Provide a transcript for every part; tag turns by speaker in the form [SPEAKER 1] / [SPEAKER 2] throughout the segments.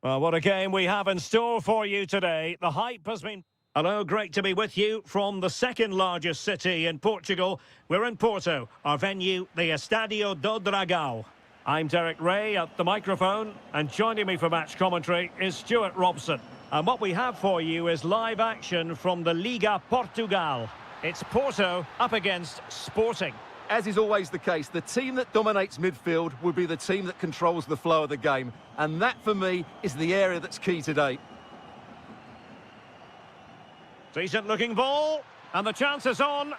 [SPEAKER 1] Well, what a game we have in store for you today. The hype has been... Hello, great to be with you from the second largest city in Portugal. We're in Porto, our venue, the Estádio do Dragão. I'm Derek Ray at the microphone, and joining me for match commentary is Stuart Robson. And what we have for you is live action from the Liga Portugal. It's Porto up against Sporting.
[SPEAKER 2] As is always the case, the team that dominates midfield will be the team that controls the flow of the game. And that, for me, is the area that's key today.
[SPEAKER 1] Decent looking ball, and the chance is on.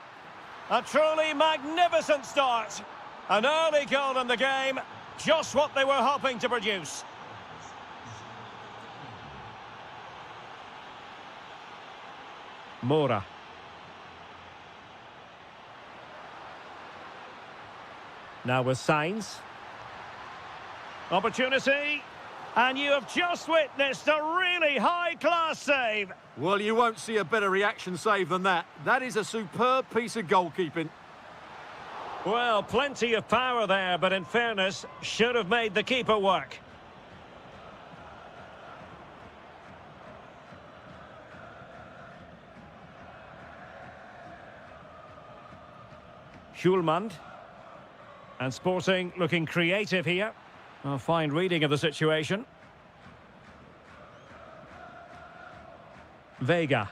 [SPEAKER 1] A truly magnificent start. An early goal in the game, just what they were hoping to produce. Moura. Now with signs. Opportunity. And you have just witnessed a really high-class save.
[SPEAKER 2] Well, you won't see a better reaction save than that. That is a superb piece of goalkeeping.
[SPEAKER 1] Well, plenty of power there, but in fairness, should have made the keeper work. Hjulmand. And Sporting looking creative here. A fine reading of the situation. Vega.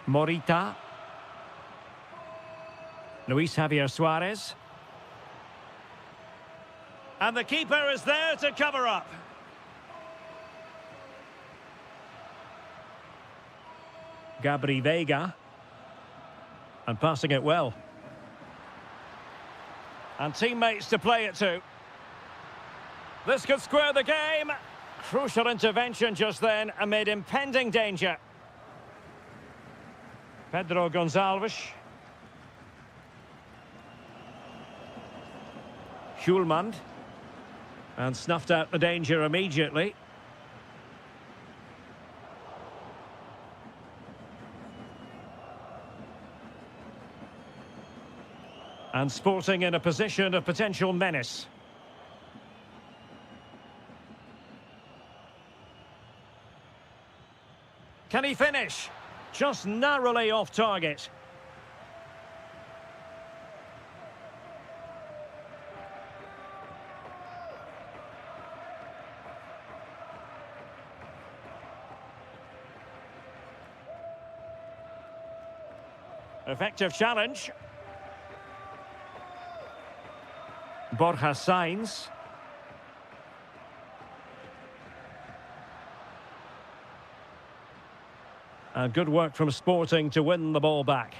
[SPEAKER 1] Morita. Luis Javier Suarez. And the keeper is there to cover up. Gabri Vega. And passing it well. And teammates to play it to. This could square the game. Crucial intervention just then amid impending danger. Pedro Gonçalves. Hjulmand. And snuffed out the danger immediately. And Sporting in a position of potential menace. Can he finish? Just narrowly off target. Effective challenge. Borja Sainz. And good work from Sporting to win the ball back.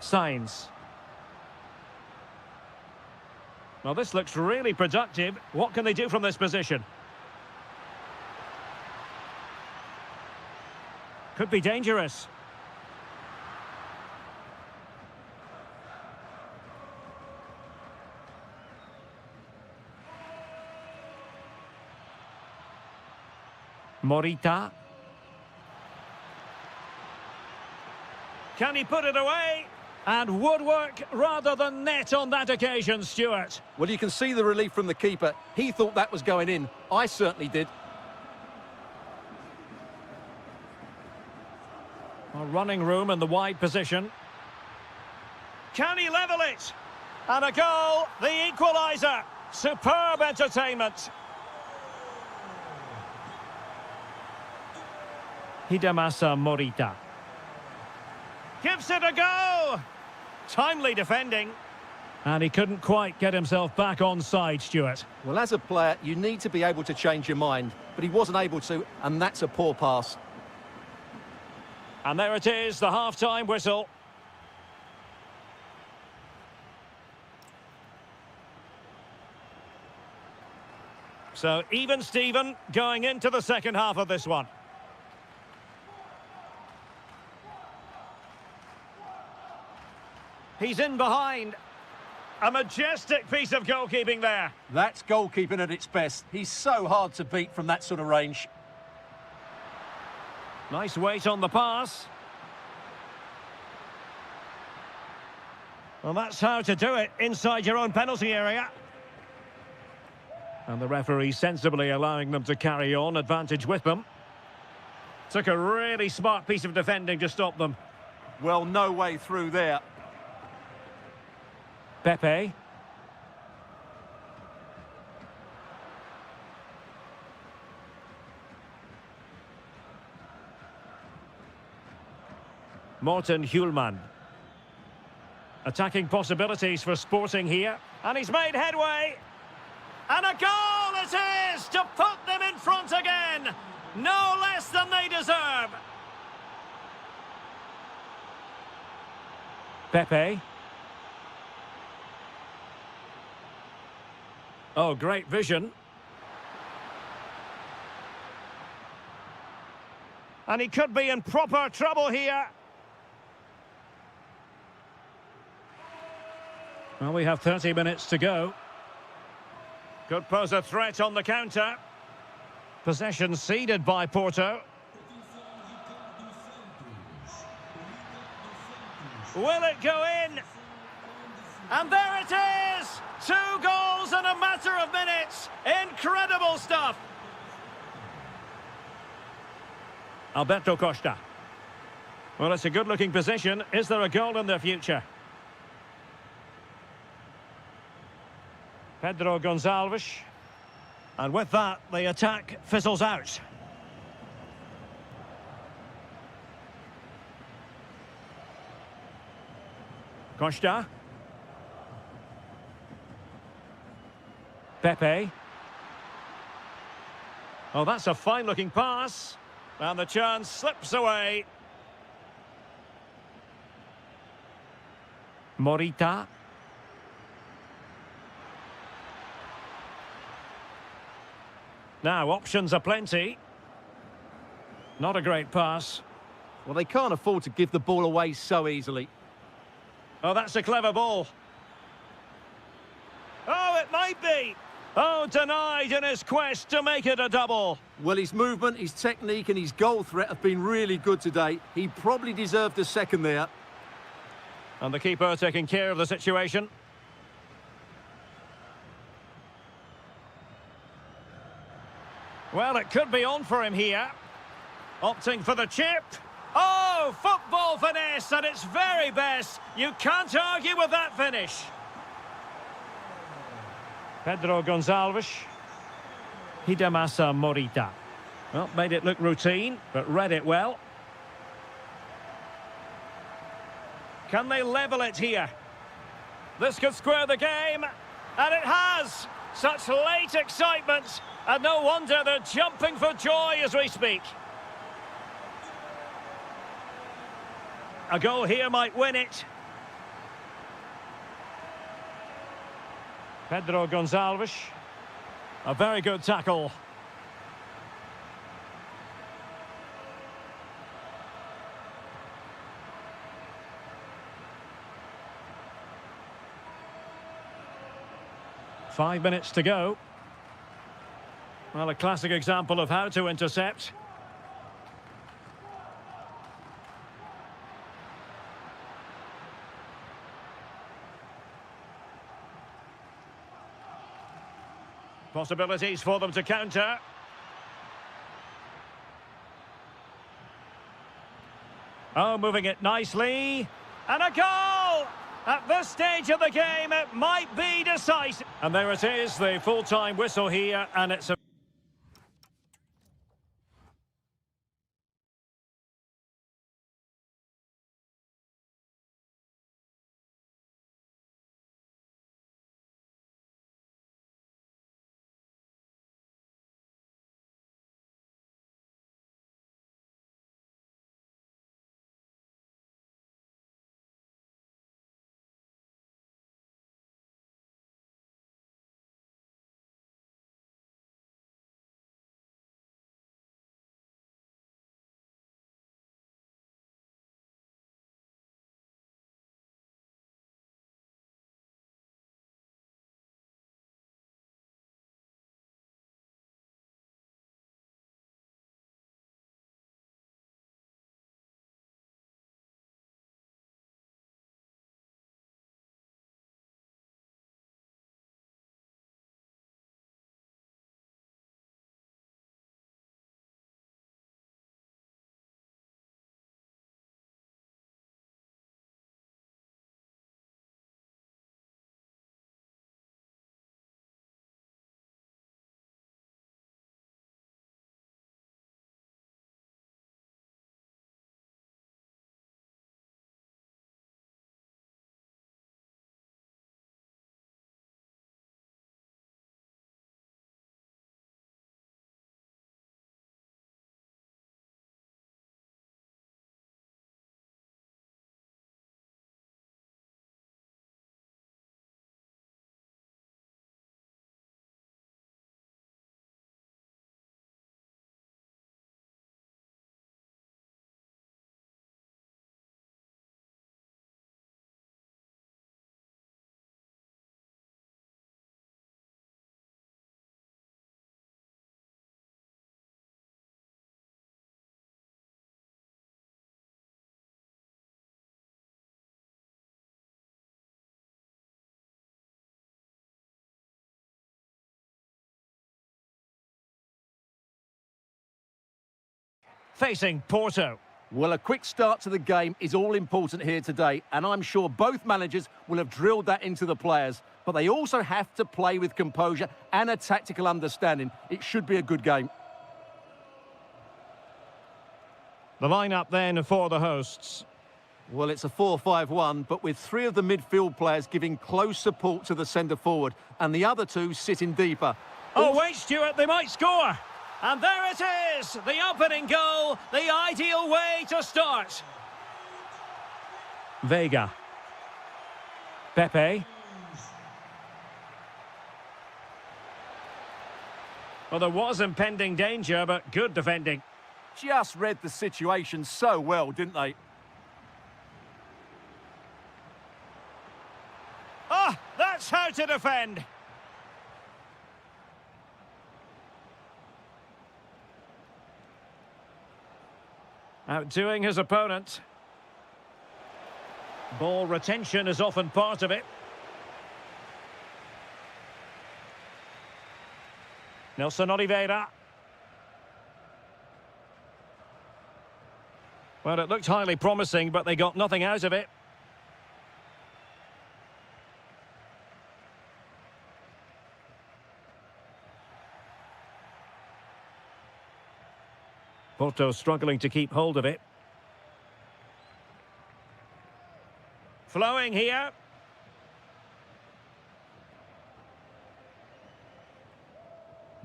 [SPEAKER 1] Sainz. Well, this looks really productive. What can they do from this position? Could be dangerous. Morita. Can he put it away? And woodwork rather than net on that occasion, Stuart.
[SPEAKER 2] Well, you can see the relief from the keeper. He thought that was going in. I certainly did.
[SPEAKER 1] Well, running room in the wide position. Can he level it? And a goal, the equaliser. Superb entertainment. Hidemasa Morita. Gives it a go. Timely defending. And he couldn't quite get himself back on side, Stuart.
[SPEAKER 2] Well, as a player, you need to be able to change your mind. But he wasn't able to, and that's a poor pass.
[SPEAKER 1] And there it is, the half-time whistle. So, even Steven going into the second half of this one. He's in behind. A majestic piece of goalkeeping there.
[SPEAKER 2] That's goalkeeping at its best. He's so hard to beat from that sort of range.
[SPEAKER 1] Nice weight on the pass. Well, that's how to do it inside your own penalty area. And the referee sensibly allowing them to carry on, advantage with them. Took a really smart piece of defending to stop them.
[SPEAKER 2] Well, no way through there.
[SPEAKER 1] Pepe. Morten Hjulman. Attacking possibilities for Sporting here. And he's made headway. And a goal it is to put them in front again. No less than they deserve. Pepe. Oh, great vision. And he could be in proper trouble here. Well, we have 30 minutes to go. Could pose a threat on the counter. Possession ceded by Porto. Will it go in? And there it is! 2 goals in a matter of minutes. Incredible stuff. Alberto Costa. Well, it's a good-looking position. Is there a goal in the future? Pedro Gonçalves. And with that, the attack fizzles out. Costa. Pepe. Oh, that's a fine-looking pass. And the chance slips away. Morita. Now, options are plenty. Not a great pass.
[SPEAKER 2] Well, they can't afford to give the ball away so easily.
[SPEAKER 1] Oh, that's a clever ball. Oh, it might be. Oh, denied in his quest to make it a double.
[SPEAKER 2] Well, his movement, his technique and his goal threat have been really good today. He probably deserved a second there.
[SPEAKER 1] And the keeper taking care of the situation. Well, it could be on for him here. Opting for the chip. Oh, football finesse at its very best. You can't argue with that finish. Pedro Gonçalves. Hidemasa Morita. Well, made it look routine, but read it well. Can they level it here? This could square the game. And it has. Such late excitement. And no wonder they're jumping for joy as we speak. A goal here might win it. Pedro Gonçalves. A very good tackle. Five minutes to go. Well, a classic example of how to intercept. Possibilities for them to counter. Oh, moving it nicely. And a goal! At this stage of the game, it might be decisive. And there it is, the full-time whistle here, and it's a... facing Porto.
[SPEAKER 2] Well, a quick start to the game is all important here today, and I'm sure both managers will have drilled that into the players. But they also have to play with composure and a tactical understanding. It should be a good game.
[SPEAKER 1] The lineup then for the hosts.
[SPEAKER 2] Well, it's a 4-5-1, but with three of the midfield players giving close support to the centre forward, and the other two sitting deeper.
[SPEAKER 1] Oh, wait, Stuart, they might score. And there it is, the opening goal, the ideal way to start. Vega. Pepe. Well, there was impending danger, but good defending.
[SPEAKER 2] Just read the situation so well, didn't they?
[SPEAKER 1] Ah, that's how to defend. Outdoing his opponent. Ball retention is often part of it. Nelson Oliveira. Well, it looked highly promising, but they got nothing out of it. Porto struggling to keep hold of it. Flowing here.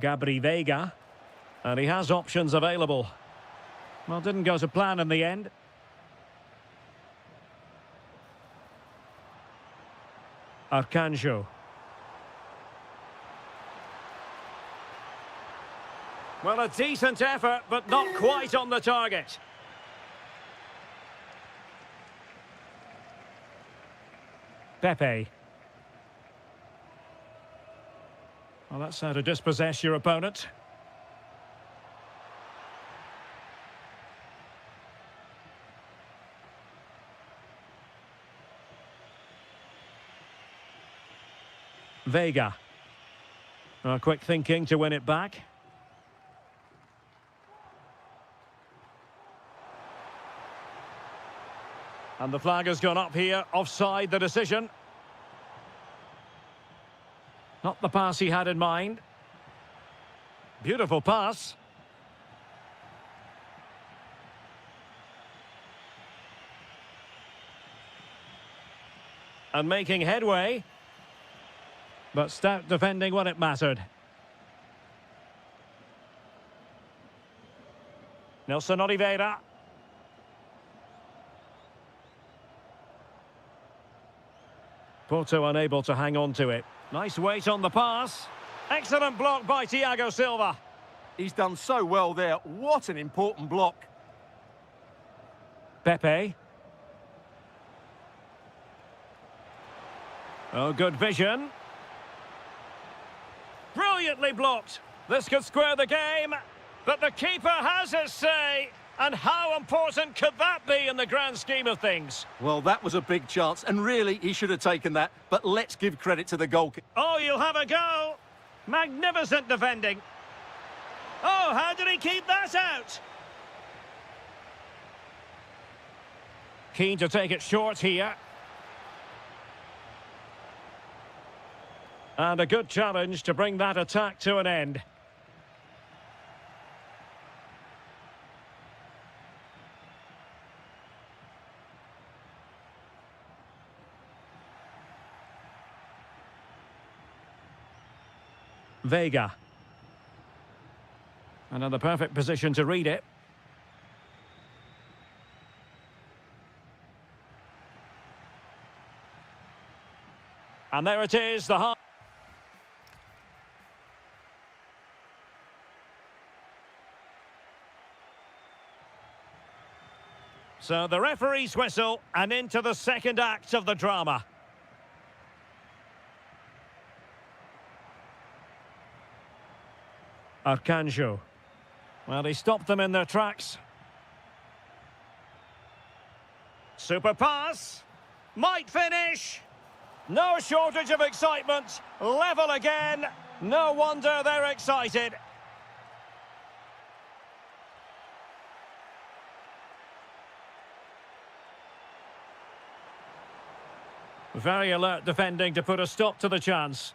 [SPEAKER 1] Gabri Vega. And he has options available. Well, didn't go to plan in the end. Arcanjo. Well, a decent effort, but not quite on the target. Pepe. Well, that's how to dispossess your opponent. Vega. Quick thinking to win it back. And the flag has gone up here, offside the decision. Not the pass he had in mind. Beautiful pass. And making headway. But stout defending when it mattered. Nelson Oliveira. Porto unable to hang on to it. Nice weight on the pass. Excellent block by Thiago Silva.
[SPEAKER 2] He's done so well there. What an important block.
[SPEAKER 1] Pepe. Oh, good vision. Brilliantly blocked. This could square the game, but the keeper has his say. And how important could that be in the grand scheme of things?
[SPEAKER 2] Well, that was a big chance, and really, he should have taken that. But let's give credit to the goalkeeper.
[SPEAKER 1] Oh, you'll have a go. Magnificent defending. Oh, how did he keep that out? Keen to take it short here. And a good challenge to bring that attack to an end. Vega. Another perfect position to read it. And there it is, the half. So the referee's whistle, and into the second act of the drama. Arcanjo. Well, he stopped them in their tracks. Super pass. Might finish. No shortage of excitement. Level again. No wonder they're excited. Very alert defending to put a stop to the chance.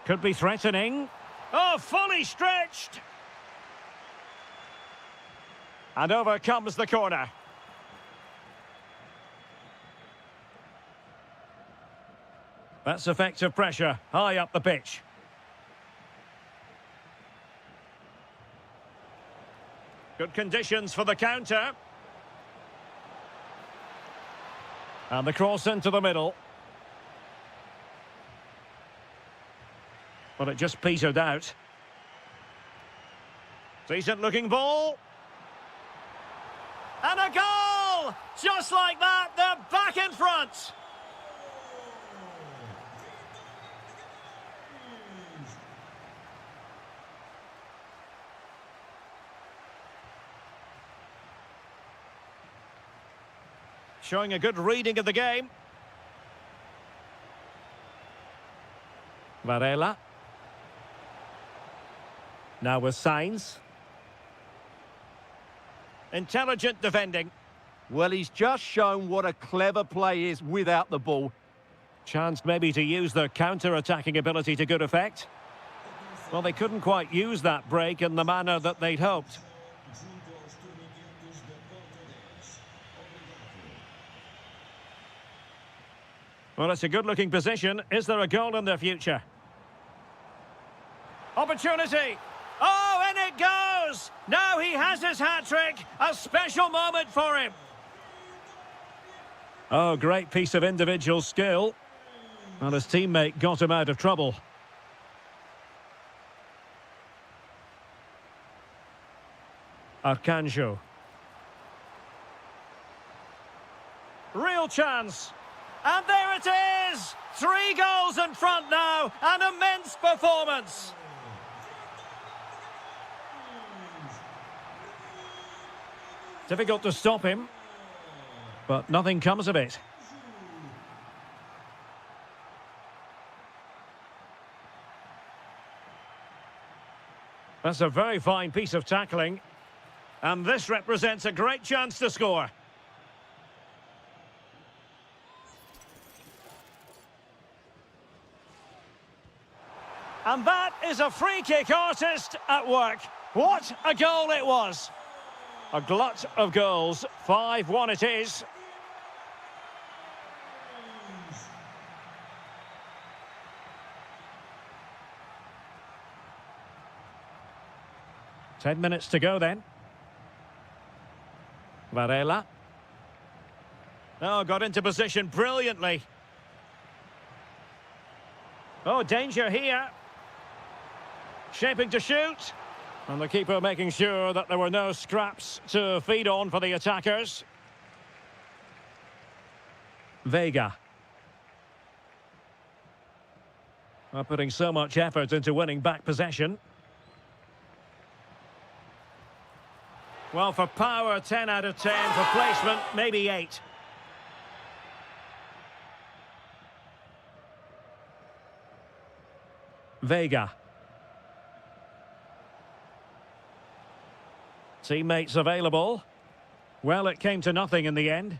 [SPEAKER 1] Could be threatening. Oh, fully stretched! And over comes the corner. That's effective pressure, high up the pitch. Good conditions for the counter. And the cross into the middle. But it just petered out. Decent looking ball. And a goal! Just like that, they're back in front. Showing a good reading of the game. Varela. Now with Sainz. Intelligent defending.
[SPEAKER 2] Well, he's just shown what a clever play is without the ball.
[SPEAKER 1] Chance maybe to use their counter-attacking ability to good effect. Well, they couldn't quite use that break in the manner that they'd hoped. Well, it's a good-looking position. Is there a goal in their future? Opportunity! Oh, and it goes! Now he has his hat-trick. A special moment for him. Oh, great piece of individual skill. Well, his teammate got him out of trouble. Arcanjo. Real chance. And there it is! 3 goals in front now. An immense performance. Difficult to stop him, but nothing comes of it. That's a very fine piece of tackling, and this represents a great chance to score. And that is a free-kick artist at work. What a goal it was! A glut of goals. 5-1 it is. Ten minutes to go then. Varela. Oh, got into position brilliantly. Oh, danger here. Shaping to shoot. And the keeper making sure that there were no scraps to feed on for the attackers. Vega. Well, putting so much effort into winning back possession. Well, for power, 10 out of 10. For placement, maybe 8. Vega. Teammates available. Well, it came to nothing in the end.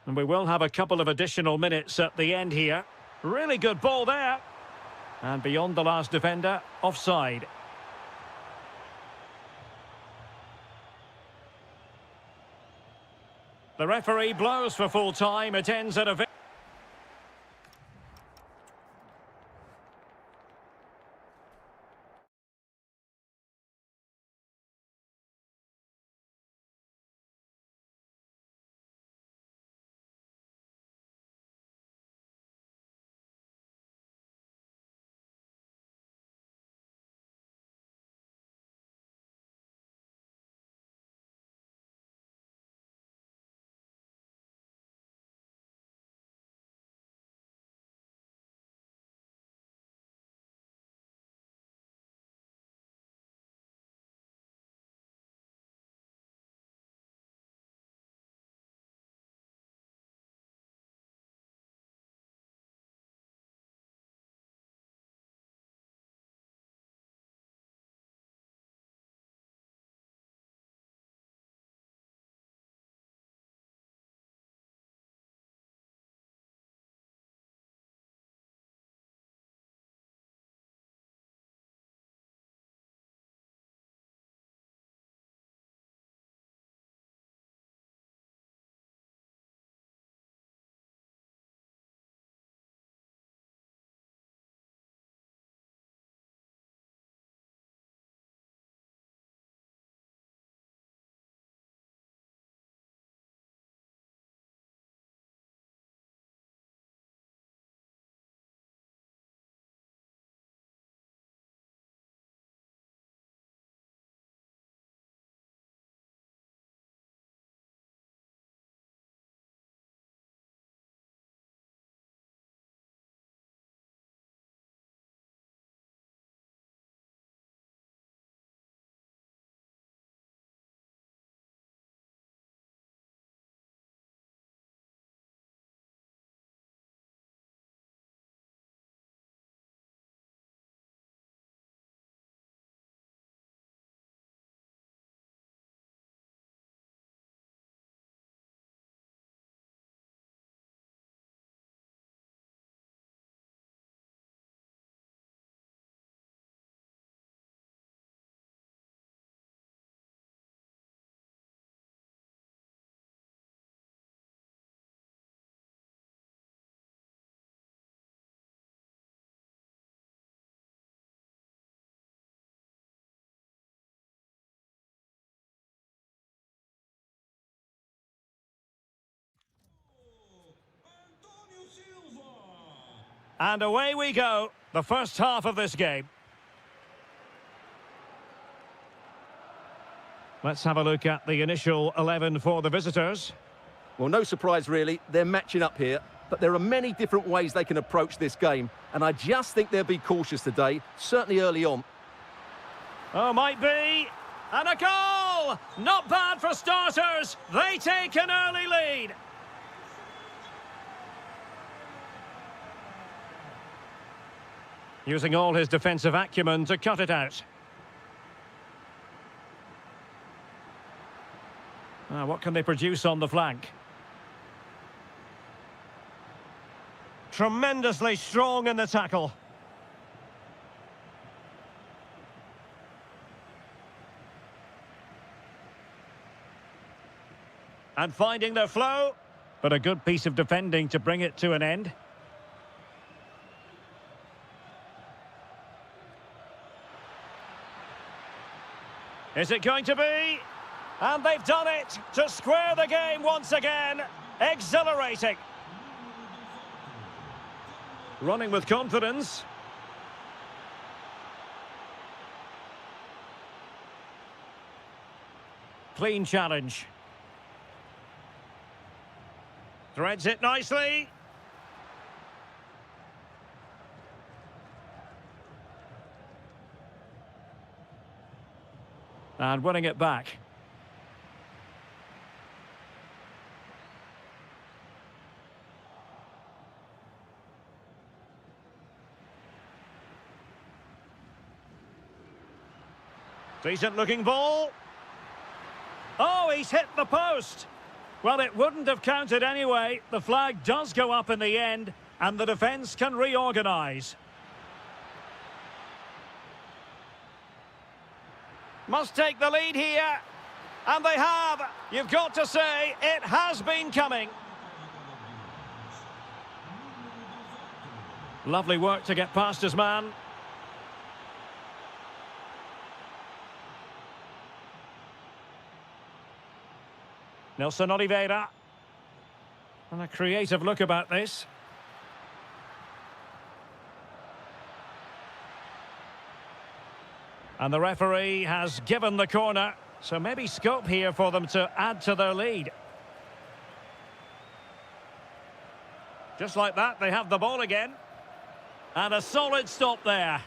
[SPEAKER 1] And we will have a couple of additional minutes at the end here. Really good ball there. And beyond the last defender, offside. The referee blows for full time. It ends at a And away we go, the first half of this game. Let's have a look at the initial 11 for the visitors.
[SPEAKER 2] Well, no surprise really, they're matching up here, but there are many different ways they can approach this game, and I just think they'll be cautious today, certainly early on.
[SPEAKER 1] Oh, might be. And a goal! Not bad for starters. They take an early lead. Using all his defensive acumen to cut it out. What can they produce on the flank? Tremendously strong in the tackle. And finding their flow, but a good piece of defending to bring it to an end. Is it going to be? And they've done it to square the game once again. Exhilarating. Running with confidence. Clean challenge. Threads it nicely. And winning it back. Decent looking ball. Oh, he's hit the post. Well, it wouldn't have counted anyway. The flag does go up in the end, and the defence can reorganise. Must take the lead here. And they have. You've got to say, it has been coming. Lovely work to get past his man. Nelson Oliveira. And a creative look about this. And the referee has given the corner, so maybe scope here for them to add to their lead. Just like that, they have the ball again. And a solid stop there.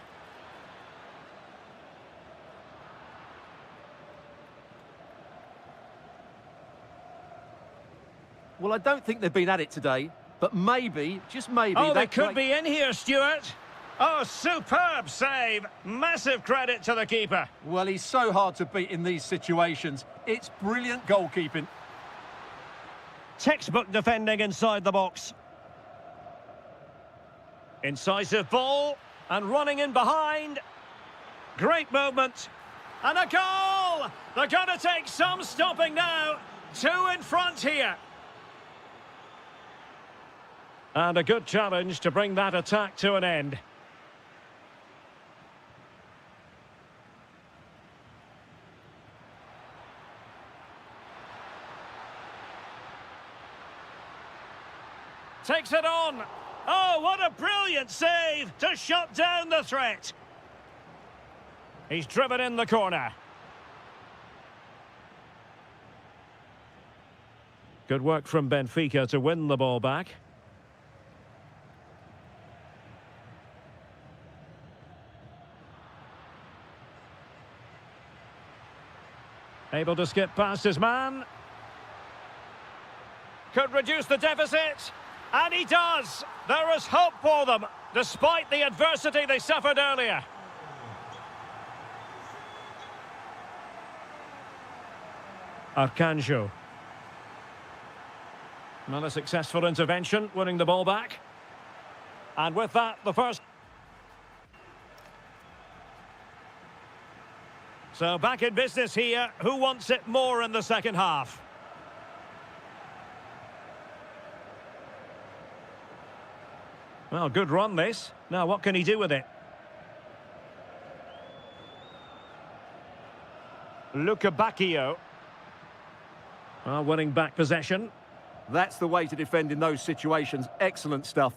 [SPEAKER 2] Well, I don't think they've been at it today, but maybe, just maybe...
[SPEAKER 1] Oh, they could be in here, Stuart. Oh, superb save. Massive credit to the keeper.
[SPEAKER 2] Well, he's so hard to beat in these situations. It's brilliant goalkeeping.
[SPEAKER 1] Textbook defending inside the box. Incisive ball, and running in behind. Great movement. And a goal! They're going to take some stopping now. 2 in front here. And a good challenge to bring that attack to an end. Takes it on. Oh, what a brilliant save to shut down the threat. He's driven in the corner. Good work from Benfica to win the ball back. Able to skip past his man. Could reduce the deficit. And he does. There is hope for them, despite the adversity they suffered earlier. Arcanjo. Another successful intervention, winning the ball back. And with that, the first... So back in business here. Who wants it more in the second half? Well, good run this. Now, what can he do with it? Luca Bacchio. Well, winning back possession.
[SPEAKER 2] That's the way to defend in those situations. Excellent stuff.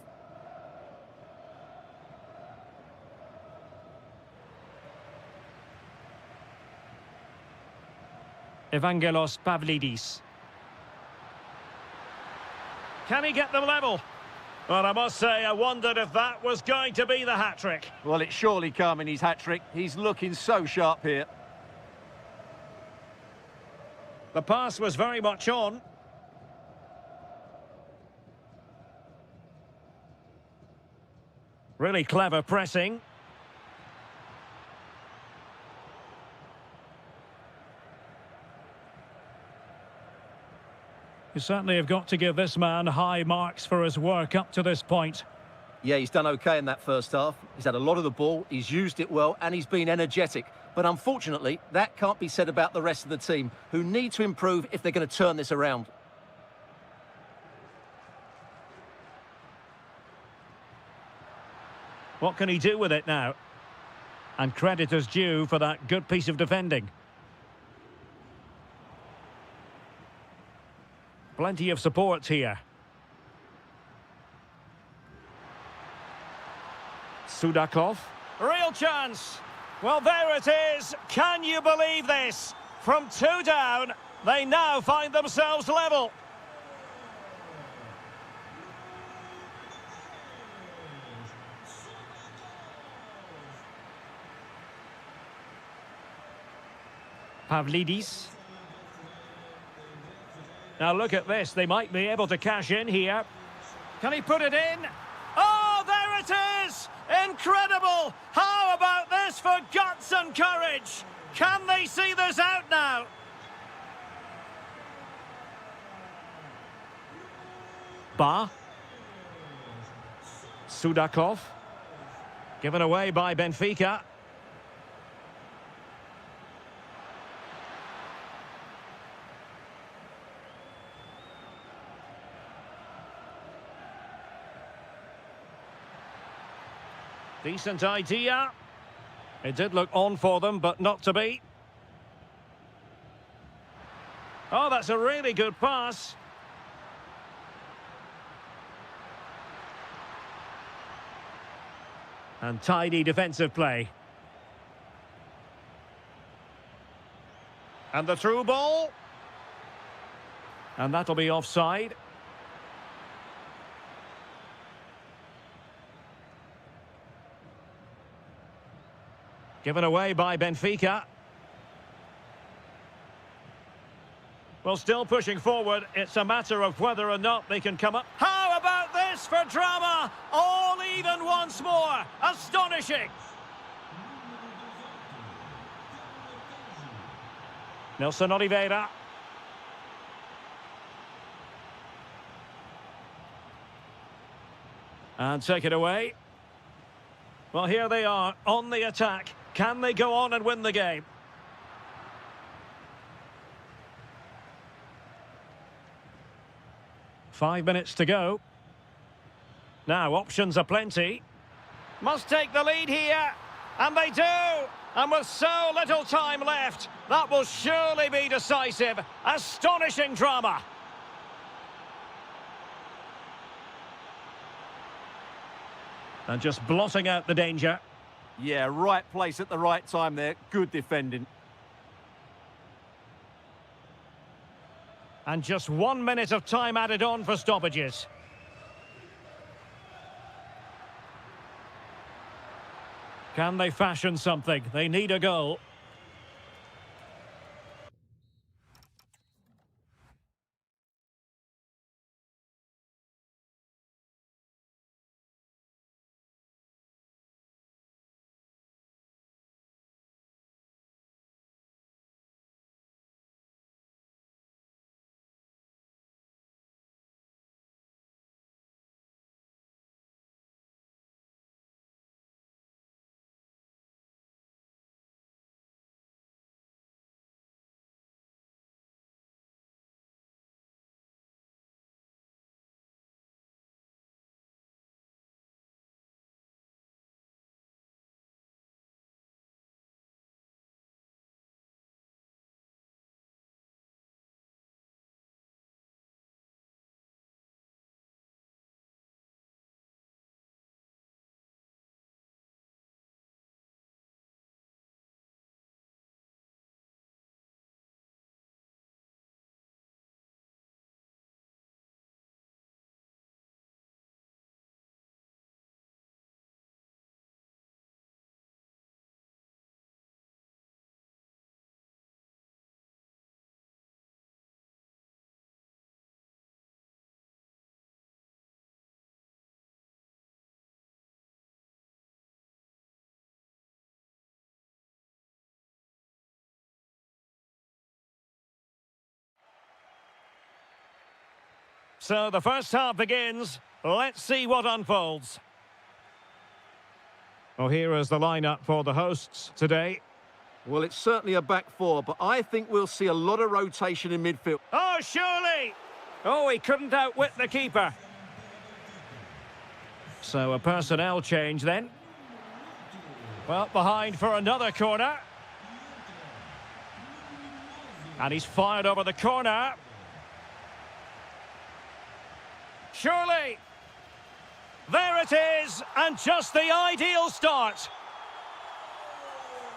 [SPEAKER 1] Evangelos Pavlidis. Can he get them level? Well, I must say, I wondered if that was going to be the hat-trick.
[SPEAKER 2] Well, it's surely come in his hat-trick. He's looking so sharp here.
[SPEAKER 1] The pass was very much on. Really clever pressing. You certainly have got to give this man high marks for his work up to this point.
[SPEAKER 2] Yeah, he's done okay in that first half. He's had a lot of the ball, he's used it well, and he's been energetic. But unfortunately, that can't be said about the rest of the team, who need to improve if they're going to turn this around.
[SPEAKER 1] What can he do with it now? And credit is due for that good piece of defending. Plenty of support here. Sudakov. Real chance. Well, there it is. Can you believe this? From 2 down, they now find themselves level. Pavlidis. Now look at this, they might be able to cash in here. Can he put it in? Oh, there it is! Incredible! How about this for guts and courage? Can they see this out now? Ba. Sudakov. Given away by Benfica. Decent idea. It did look on for them, but not to be. Oh, that's a really good pass. And tidy defensive play. And the through ball. And that'll be offside. Given away by Benfica. Well, still pushing forward. It's a matter of whether or not they can come up. How about this for drama? All even once more. Astonishing. Nelson Oliveira. And take it away. Well, here they are on the attack. Can they go on and win the game? Five minutes to go. Now, options are plenty. Must take the lead here. And they do. And with so little time left, that will surely be decisive. Astonishing drama. And just blotting out the danger.
[SPEAKER 2] Yeah, right place at the right time there. Good defending.
[SPEAKER 1] And just 1 minute of time added on for stoppages. Can they fashion something? They need a goal. So the first half begins. Let's see what unfolds. Well, here is the lineup for the hosts today.
[SPEAKER 2] Well, it's certainly a back four, but I think we'll see a lot of rotation in midfield.
[SPEAKER 1] Oh, surely! Oh, he couldn't outwit the keeper. So a personnel change then. Well, behind for another corner. And he's fired over the corner. Surely! There it is, and just the ideal start.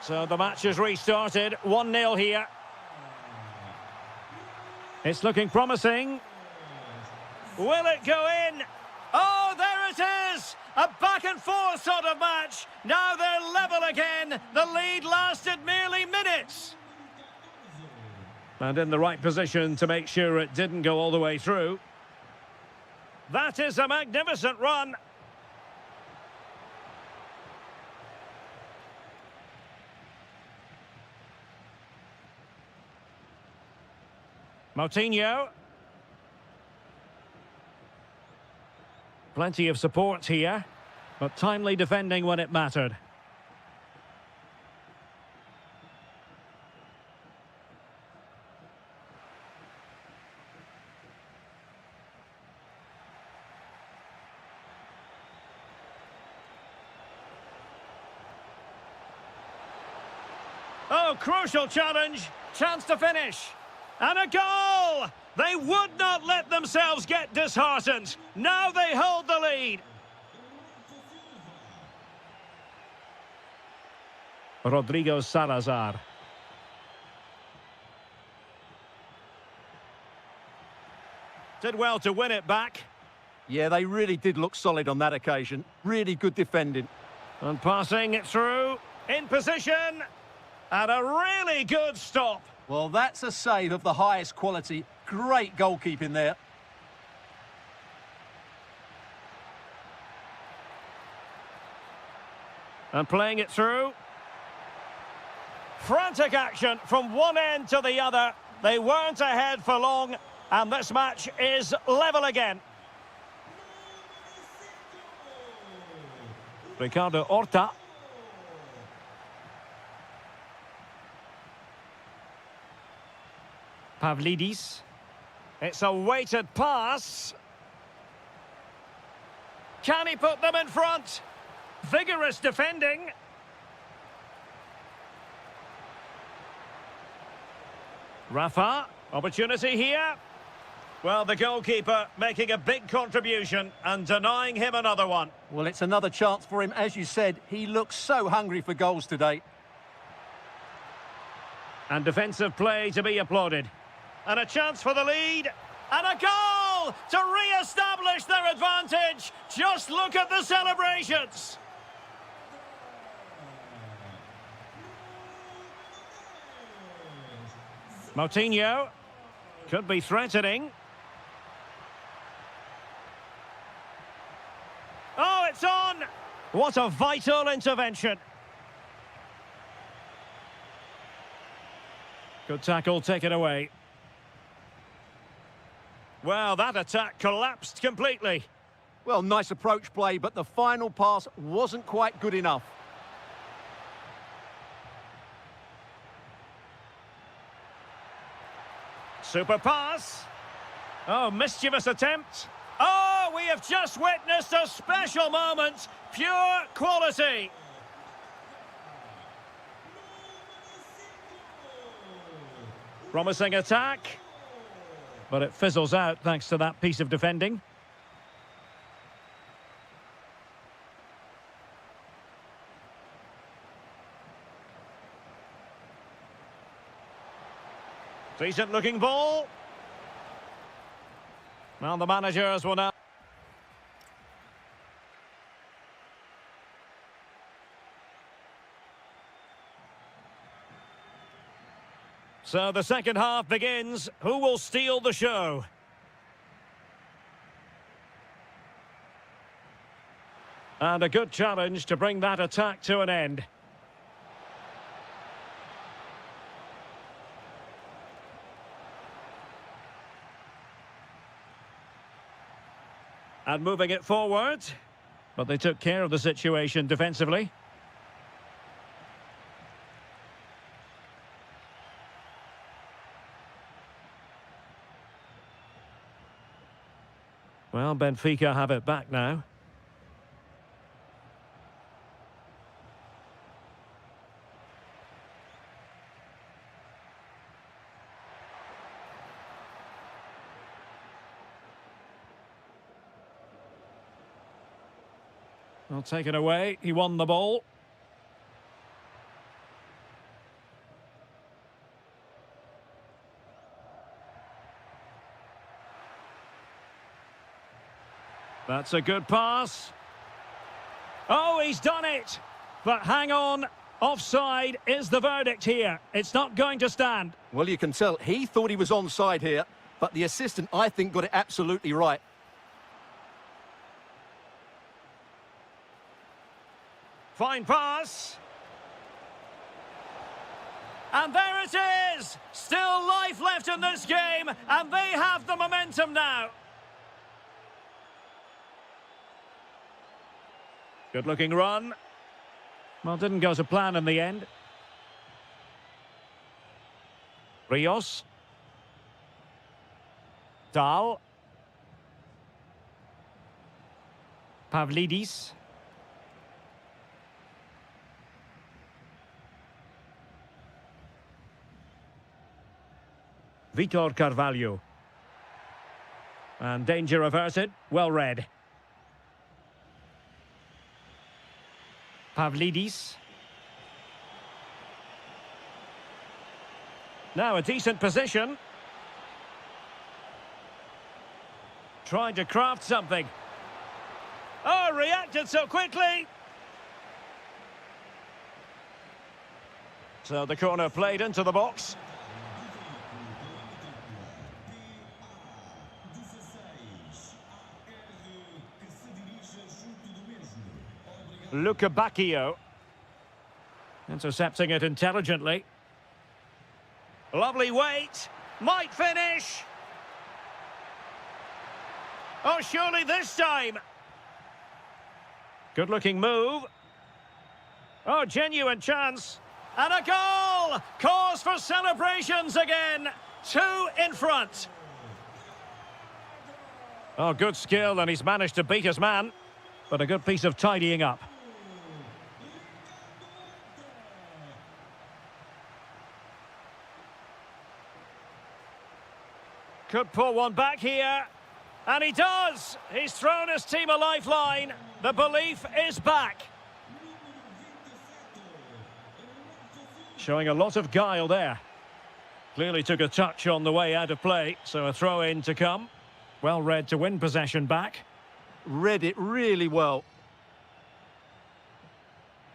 [SPEAKER 1] So the match has restarted, 1-0 here. It's looking promising. Will it go in? Oh, there it is! A back-and-forth sort of match. Now they're level again. The lead lasted merely minutes. And in the right position to make sure it didn't go all the way through. That is a magnificent run. Moutinho. Plenty of support here, but timely defending when it mattered. Oh, crucial challenge. Chance to finish. And a goal! They would not let themselves get disheartened. Now they hold the lead. Rodrigo Salazar. Did well to win it back.
[SPEAKER 2] Yeah, they really did look solid on that occasion. Really good defending.
[SPEAKER 1] And passing it through. In position. And a really good stop.
[SPEAKER 2] Well, that's a save of the highest quality. Great goalkeeping there.
[SPEAKER 1] And playing it through. Frantic action from one end to the other. They weren't ahead for long, and this match is level again. Ricardo Horta. Pavlidis. It's a weighted pass. Can he put them in front? Vigorous defending. Rafa, opportunity here. Well, the goalkeeper making a big contribution and denying him another one.
[SPEAKER 2] Well, it's another chance for him. As you said, he looks so hungry for goals today.
[SPEAKER 1] And defensive play to be applauded. And a chance for the lead. And a goal to re-establish their advantage. Just look at the celebrations. Moutinho. Could be threatening. Oh, it's on! What a vital intervention. Good tackle, take it away. Well, that attack collapsed completely.
[SPEAKER 2] Well, nice approach play, but the final pass wasn't quite good enough.
[SPEAKER 1] Super pass. Oh, mischievous attempt. Oh, we have just witnessed a special moment. Pure quality. Promising attack. But it fizzles out thanks to that piece of defending. Decent looking ball. Well, the managers will now... So the second half begins. Who will steal the show? And a good challenge to bring that attack to an end. And moving it forward. But they took care of the situation defensively. Well, Benfica have it back now. Well, taken away. He won the ball. That's a good pass. Oh, he's done it. But hang on. Offside is the verdict here. It's not going to stand.
[SPEAKER 2] Well, you can tell he thought he was onside here, but the assistant, I think, got it absolutely right.
[SPEAKER 1] Fine pass. And there it is! Still life left in this game, and they have the momentum now. Good-looking run. Well, didn't go to plan in the end. Rios. Dahl. Pavlidis. Vitor Carvalho. And danger averted. Well read. Pavlidis. Now a decent position. Trying to craft something. Oh, reacted so quickly. So the corner played into the box. Luca Bacchio. Intercepting it intelligently. Lovely weight. Might finish. Oh, surely this time. Good-looking move. Oh, genuine chance. And a goal! Cause for celebrations again. 2 in front. Oh, good skill, and he's managed to beat his man. But a good piece of tidying up. Could pull one back here. And he does! He's thrown his team a lifeline. The belief is back. Showing a lot of guile there. Clearly took a touch on the way out of play, so a throw-in to come. Well read to win possession back.
[SPEAKER 2] Read it really well.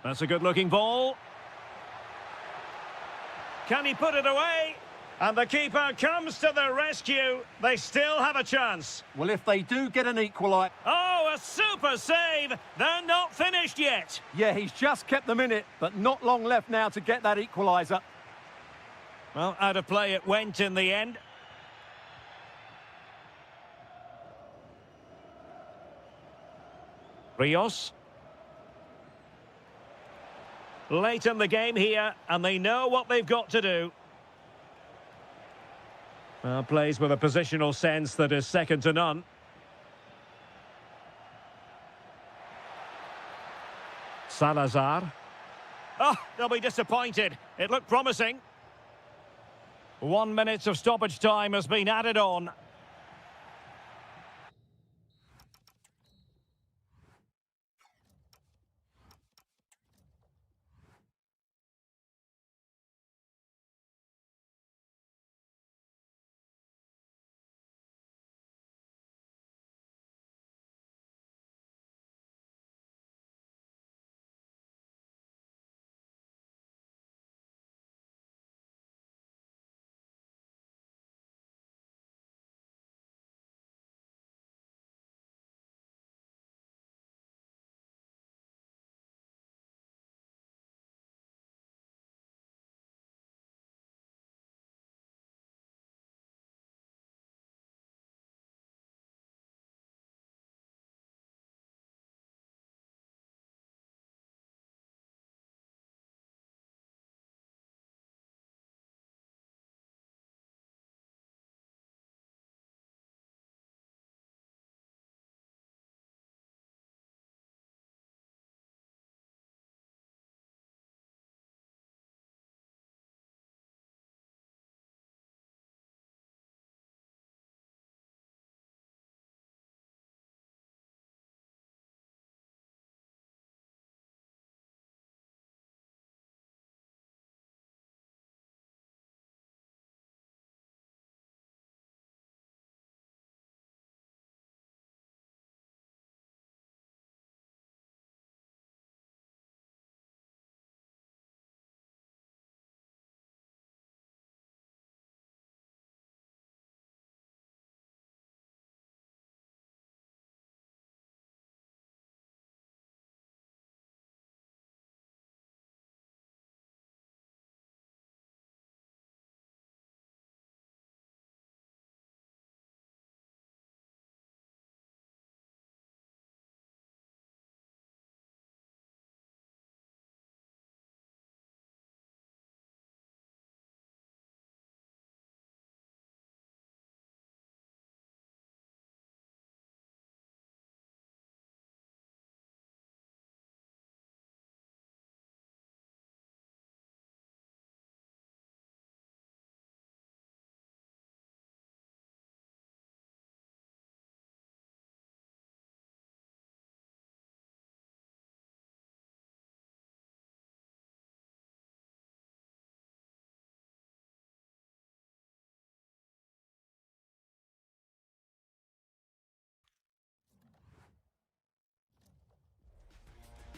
[SPEAKER 1] That's a good-looking ball. Can he put it away? And the keeper comes to the rescue. They still have a chance.
[SPEAKER 2] Well, if they do get an equaliser...
[SPEAKER 1] Oh, a super save. They're not finished yet.
[SPEAKER 2] Yeah, he's just kept them in it, but not long left now to get that equaliser.
[SPEAKER 1] Well, out of play it went in the end. Rios. Late in the game here, and they know what they've got to do. Well, plays with a positional sense that is second to none. Salazar. Oh, they'll be disappointed. It looked promising. 1 minute of stoppage time has been added on.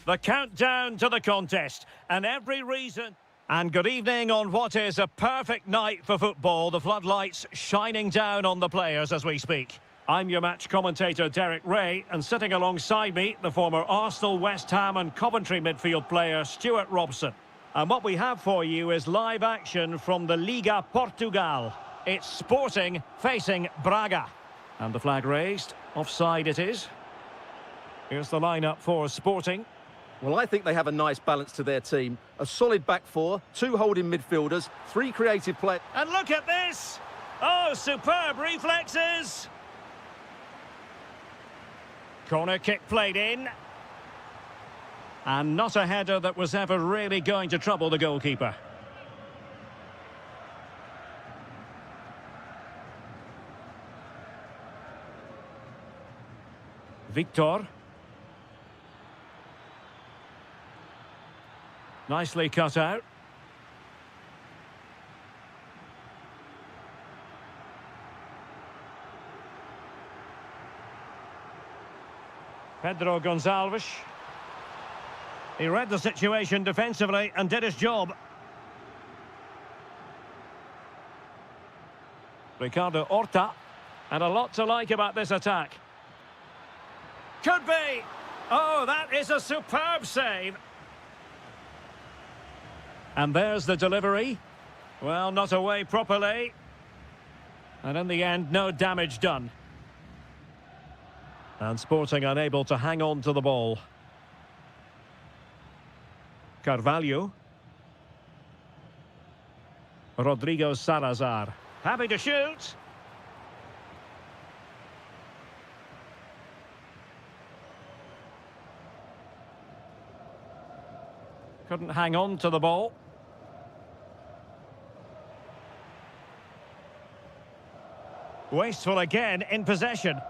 [SPEAKER 1] The countdown to the contest, and every reason. And good evening on what is a perfect night for football. The floodlights shining down on the players as we speak. I'm your match commentator, Derek Ray, and sitting alongside me, the former Arsenal, West Ham and Coventry midfield player, Stuart Robson. And what we have for you is live action from the Liga Portugal. It's Sporting facing Braga. And the flag raised. Offside it is. Here's the lineup for Sporting.
[SPEAKER 2] Well, I think they have a nice balance to their team. A solid back four, two holding midfielders, three creative players.
[SPEAKER 1] And look at this! Oh, superb reflexes! Corner kick played in. And not a header that was ever really going to trouble the goalkeeper. Victor. Nicely cut out. Pedro Gonçalves. He read the situation defensively and did his job. Ricardo Horta. And a lot to like about this attack. Could be! Oh, that is a superb save. And there's the delivery. Well, not away properly. And in the end, no damage done. And Sporting unable to hang on to the ball. Carvalho. Rodrigo Salazar. Happy to shoot. Couldn't hang on to the ball. Wasteful again in possession.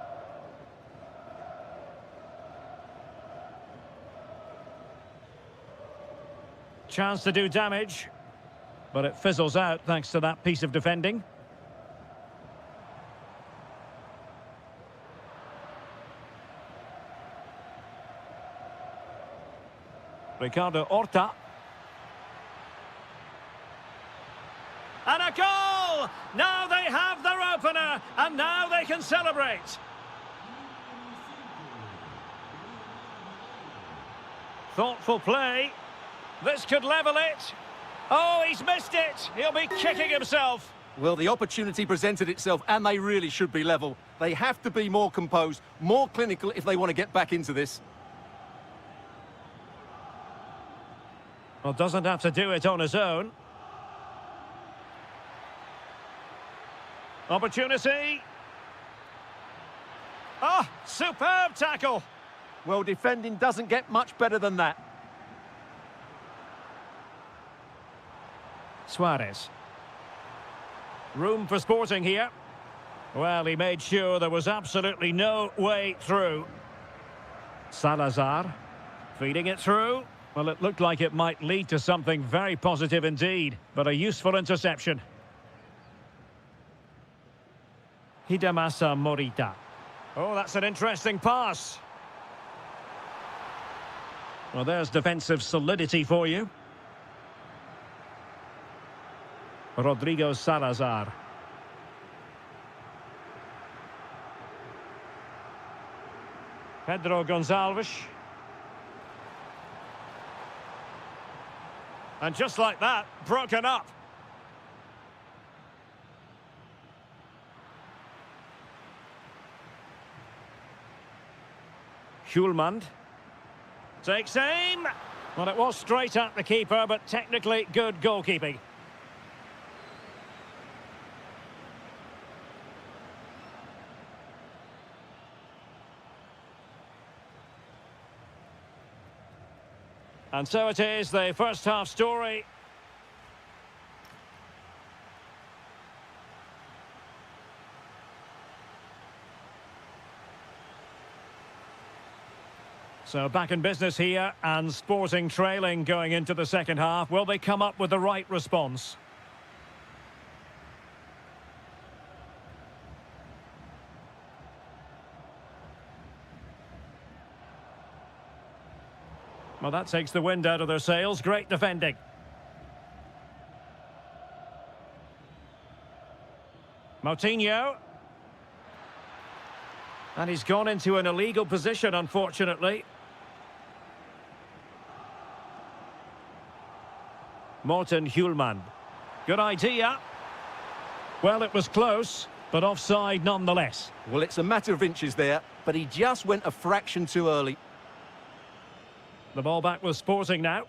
[SPEAKER 1] Chance to do damage, but it fizzles out thanks to that piece of defending. Ricardo Horta. And a goal! Now they have their opener, and now they can celebrate. Thoughtful play. This could level it. Oh, he's missed it. He'll be kicking himself.
[SPEAKER 2] Well, the opportunity presented itself, and they really should be level. They have to be more composed, more clinical if they want to get back into this.
[SPEAKER 1] Well, doesn't have to do it on his own. Opportunity. Oh, superb tackle.
[SPEAKER 2] Well, defending doesn't get much better than that.
[SPEAKER 1] Suarez. Room for Sporting here. Well, he made sure there was absolutely no way through. Salazar. Feeding it through. Well, it looked like it might lead to something very positive indeed, but a useful interception. Hidemasa Morita. Oh, that's an interesting pass. Well, there's defensive solidity for you. Rodrigo Salazar. Pedro Gonçalves. And just like that, broken up. Hjulmand. Takes aim. Well, it was straight at the keeper, but technically good goalkeeping. And so it is, the first half story. So back in business here, and Sporting trailing going into the second half. Will they come up with the right response? Well, that takes the wind out of their sails. Great defending. Moutinho. And he's gone into an illegal position, unfortunately. Morten Hjulmand. Good idea. Well, it was close, but offside nonetheless.
[SPEAKER 2] Well, it's a matter of inches there, but he just went a fraction too early.
[SPEAKER 1] The ball back with Sporting now.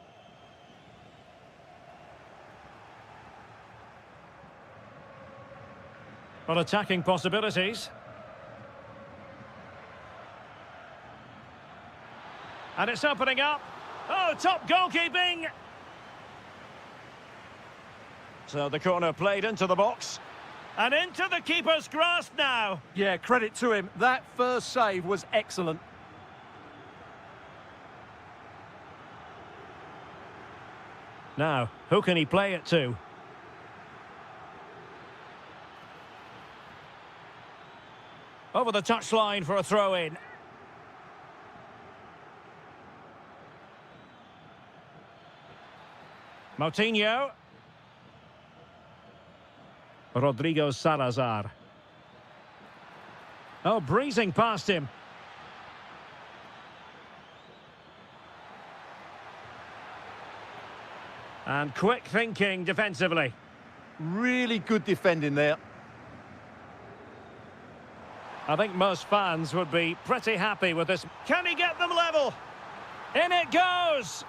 [SPEAKER 1] Well, attacking possibilities. And it's opening up. Oh, top goalkeeping! So the corner played into the box. And into the keeper's grasp now.
[SPEAKER 2] Yeah, credit to him. That first save was excellent.
[SPEAKER 1] Now, who can he play it to? Over the touchline for a throw-in. Moutinho. Rodrigo Salazar. Oh, breezing past him. And quick thinking defensively.
[SPEAKER 2] Really good defending there.
[SPEAKER 1] I think most fans would be pretty happy with this. Can he get them level? In it goes!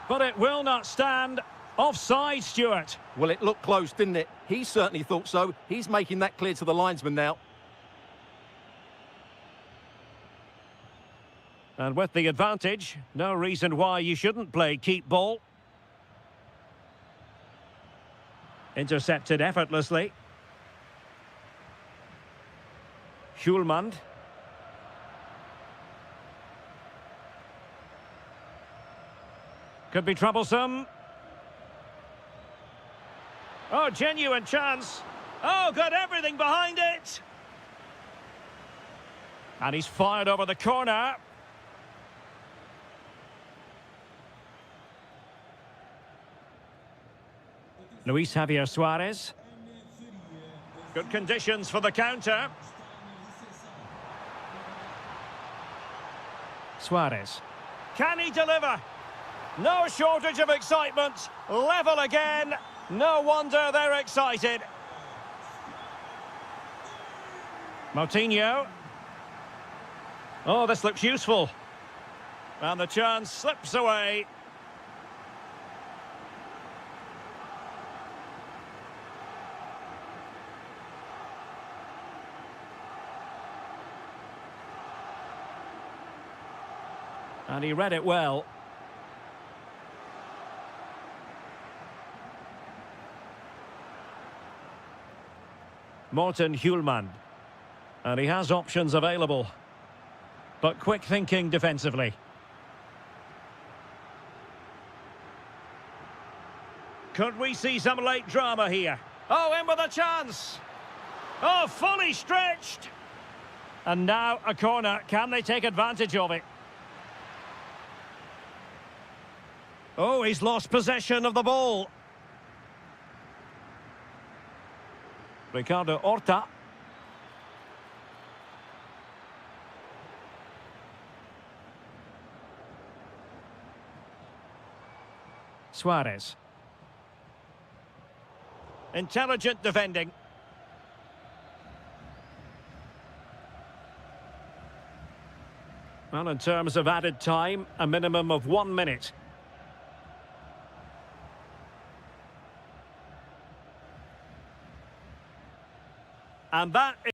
[SPEAKER 1] But it will not stand. Offside, Stuart.
[SPEAKER 2] Well, it looked close, didn't it? He certainly thought so. He's making that clear to the linesman now.
[SPEAKER 1] And with the advantage, no reason why you shouldn't play keep ball. Intercepted effortlessly. Hjulmand. Could be troublesome. Oh, genuine chance. Oh, got everything behind it. And he's fired over the corner. Luis Javier Suarez. Good conditions for the counter. Suarez. Can he deliver? No shortage of excitement. Level again. No wonder they're excited. Moutinho. Oh, this looks useful. And the chance slips away. And he read it well. Morten Hjulmand. And he has options available. But quick thinking defensively. Could we see some late drama here? Oh, in with a chance. Oh, fully stretched. And now a corner. Can they take advantage of it? Oh, he's lost possession of the ball. Ricardo Horta. Suarez. Intelligent defending. Well, in terms of added time, a minimum of 1 minute. And that is...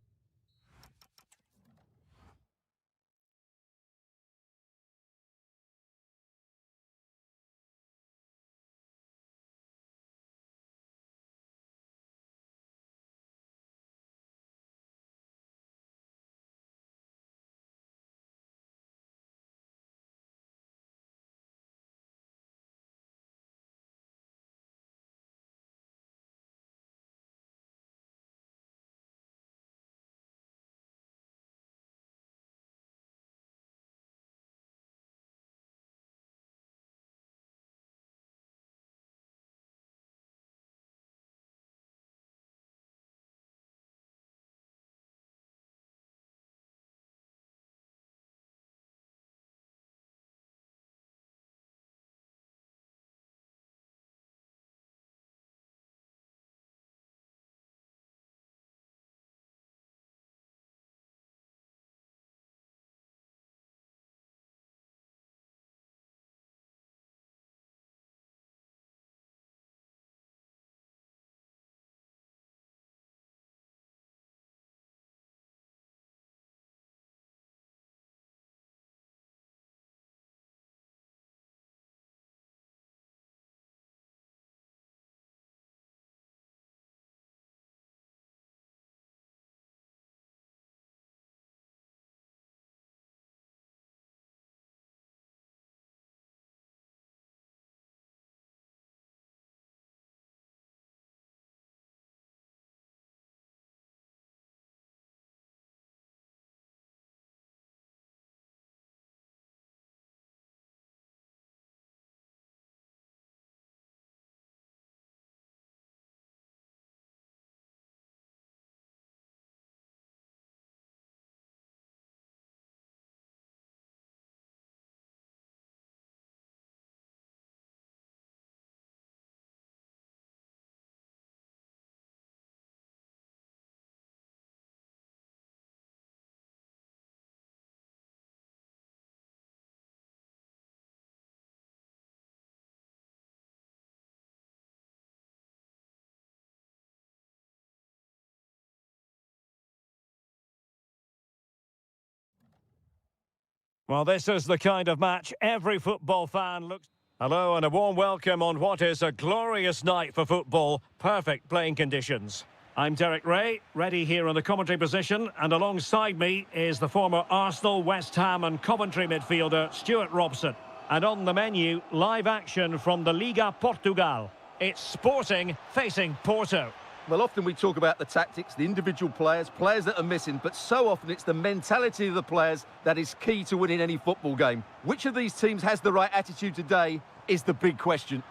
[SPEAKER 1] Well, this is the kind of match every football fan looks... Hello and a warm welcome on what is a glorious night for football. Perfect playing conditions. I'm Derek Ray, ready here in the commentary position, and alongside me is the former Arsenal, West Ham and Coventry midfielder Stuart Robson. And on the menu, live action from the Liga Portugal. It's Sporting facing Porto.
[SPEAKER 2] Well, often we talk about the tactics, the individual players that are missing, but so often it's the mentality of the players that is key to winning any football game. Which of these teams has the right attitude today is the big question.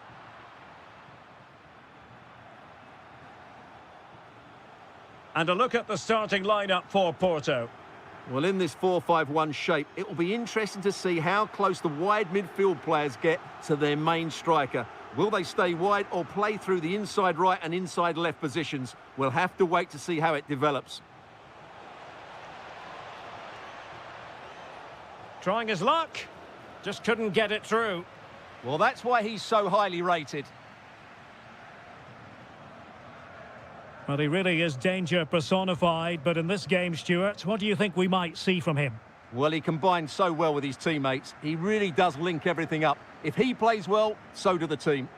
[SPEAKER 1] And a look at the starting lineup for Porto.
[SPEAKER 2] Well, in this 4-5-1 shape, it will be interesting to see how close the wide midfield players get to their main striker. Will they stay wide or play through the inside right and inside left positions? We'll have to wait to see how it develops.
[SPEAKER 1] Trying his luck. Just couldn't get it through.
[SPEAKER 2] Well, that's why he's so highly rated.
[SPEAKER 1] Well, he really is danger personified, but in this game, Stuart, what do you think we might see from him?
[SPEAKER 2] Well, he combines so well with his teammates. He really does link everything up. If he plays well, so do the team.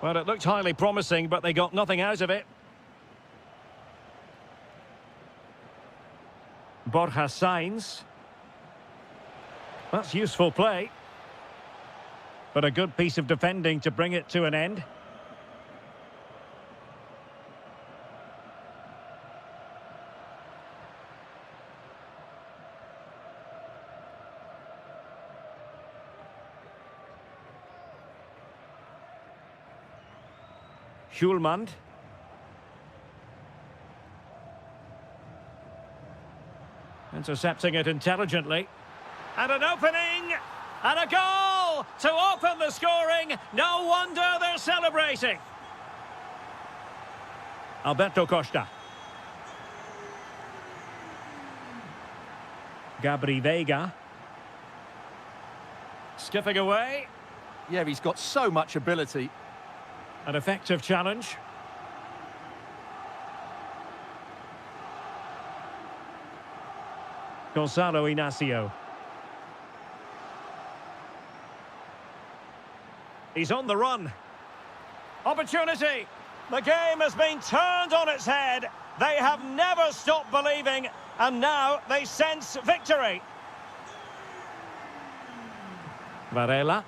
[SPEAKER 1] Well, it looked highly promising, but they got nothing out of it. Borja Sainz. That's useful play. But a good piece of defending to bring it to an end. Schulman. Intercepting it intelligently. And an opening! And a goal to open the scoring. No wonder they're celebrating. Alberto Costa. Gabri Veiga. Skipping away.
[SPEAKER 2] Yeah, he's got so much ability.
[SPEAKER 1] An effective challenge. Gonzalo Inacio. He's on the run. Opportunity. The game has been turned on its head. They have never stopped believing, and now they sense victory. Varela.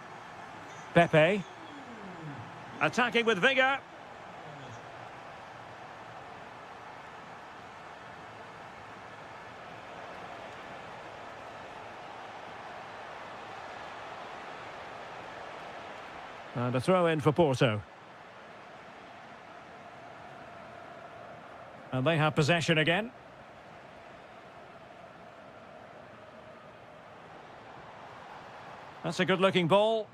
[SPEAKER 1] Pepe. Attacking with vigour. And a throw in for Porto. And they have possession again. That's a good-looking ball.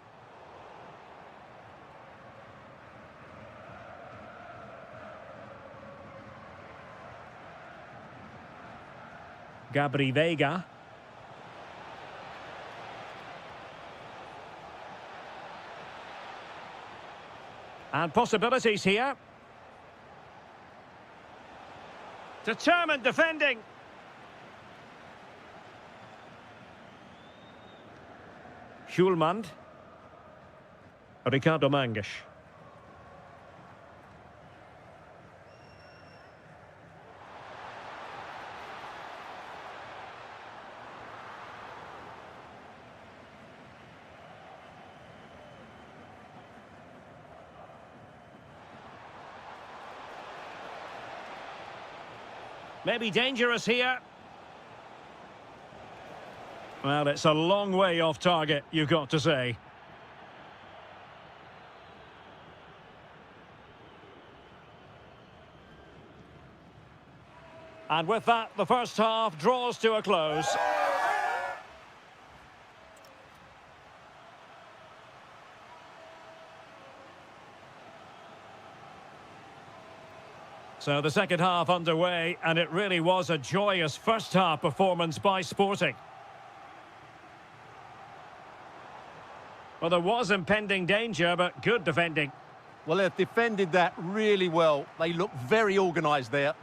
[SPEAKER 1] Gabri Veiga. And possibilities here. Determined defending. Schulman. Ricardo Mangas. Maybe dangerous here. Well, it's a long way off target, you've got to say. And with that, the first half draws to a close. So the second half underway, and it really was a joyous first half performance by Sporting. Well, there was impending danger, but good defending.
[SPEAKER 2] Well, they've defended that really well. They look very organised there.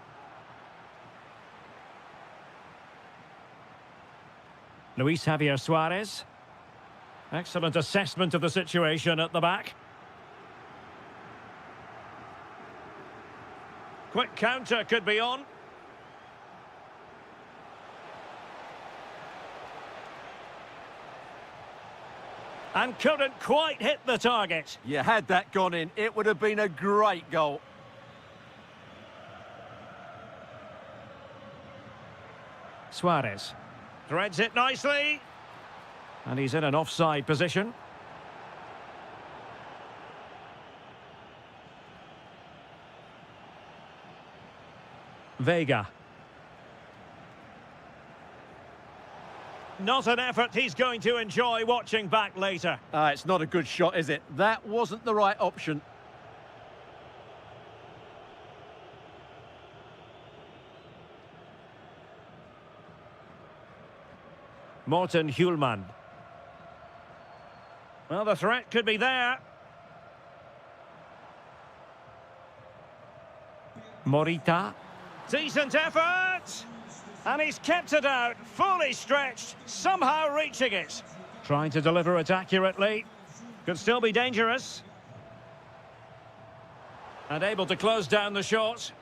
[SPEAKER 1] Luis Javier Suarez. Excellent assessment of the situation at the back. Quick counter could be on. And couldn't quite hit the target.
[SPEAKER 2] You had that gone in, it would have been a great goal.
[SPEAKER 1] Suarez threads it nicely. And he's in an offside position. Vega. Not an effort he's going to enjoy watching back later.
[SPEAKER 2] It's not a good shot, is it? That wasn't the right option.
[SPEAKER 1] Morten Hjulmand. Well, the threat could be there. Morita. Decent effort! And he's kept it out, fully stretched, somehow reaching it. Trying to deliver it accurately. Could still be dangerous. And able to close down the shot.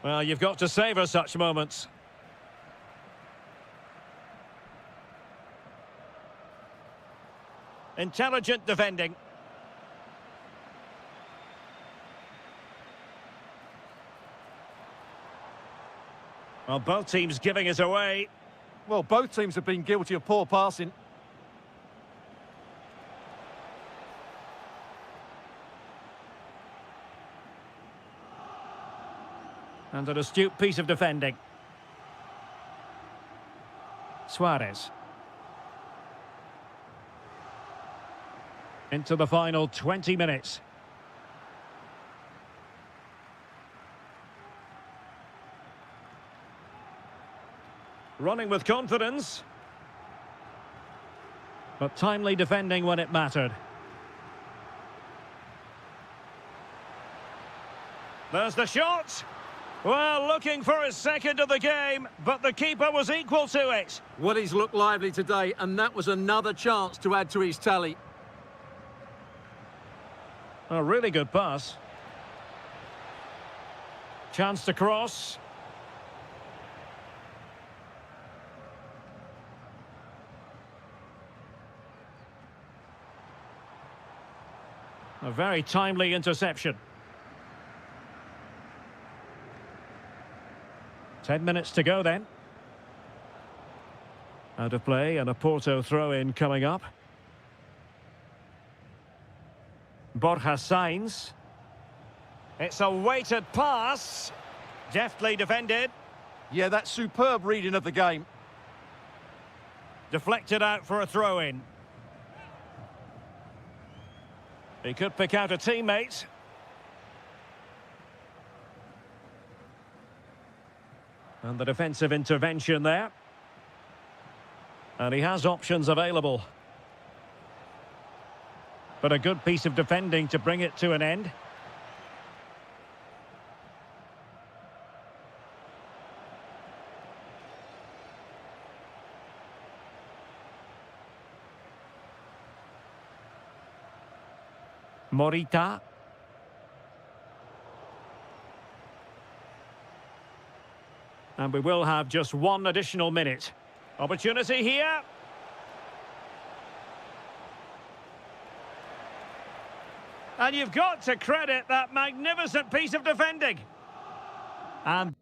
[SPEAKER 1] Well, you've got to savour such moments. Intelligent defending. Well, both teams giving it away.
[SPEAKER 2] Well, both teams have been guilty of poor passing.
[SPEAKER 1] And an astute piece of defending. Suarez. Into the final 20 minutes. Running with confidence. But timely defending when it mattered. There's the shot. Well, looking for his second of the game, but the keeper was equal to it.
[SPEAKER 2] Well, he's looked lively today, and that was another chance to add to his tally.
[SPEAKER 1] A really good pass. Chance to cross. A very timely interception. 10 minutes to go then. Out of play and a Porto throw-in coming up. Borja Sainz. It's a weighted pass. Deftly defended.
[SPEAKER 2] Yeah, that's superb reading of the game.
[SPEAKER 1] Deflected out for a throw-in. He could pick out a teammate. And the defensive intervention there. And he has options available. But a good piece of defending to bring it to an end. Morita. And we will have just one additional minute. Opportunity here. And you've got to credit that magnificent piece of defending. And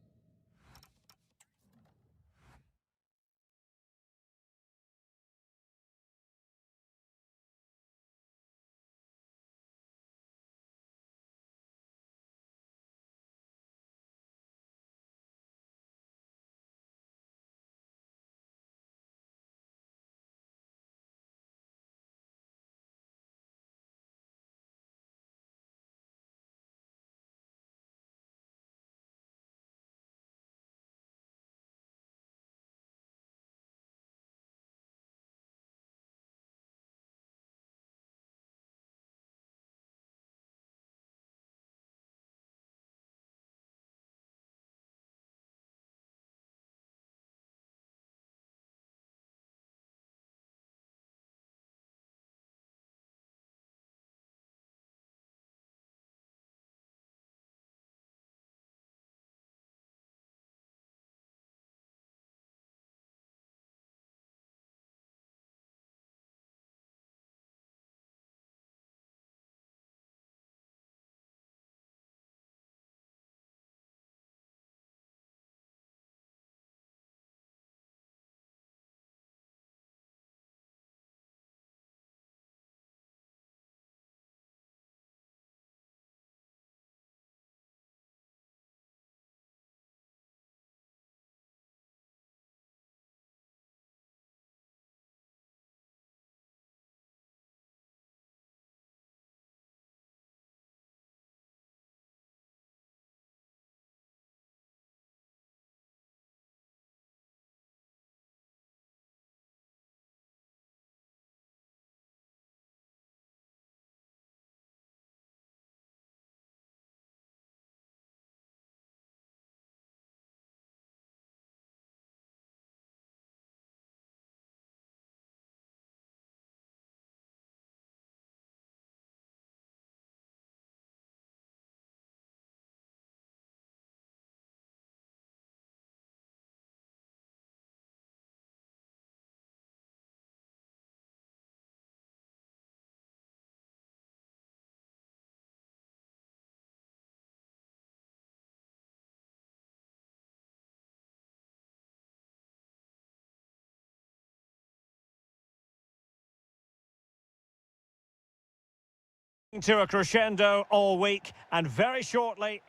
[SPEAKER 1] To a crescendo all week, and very shortly...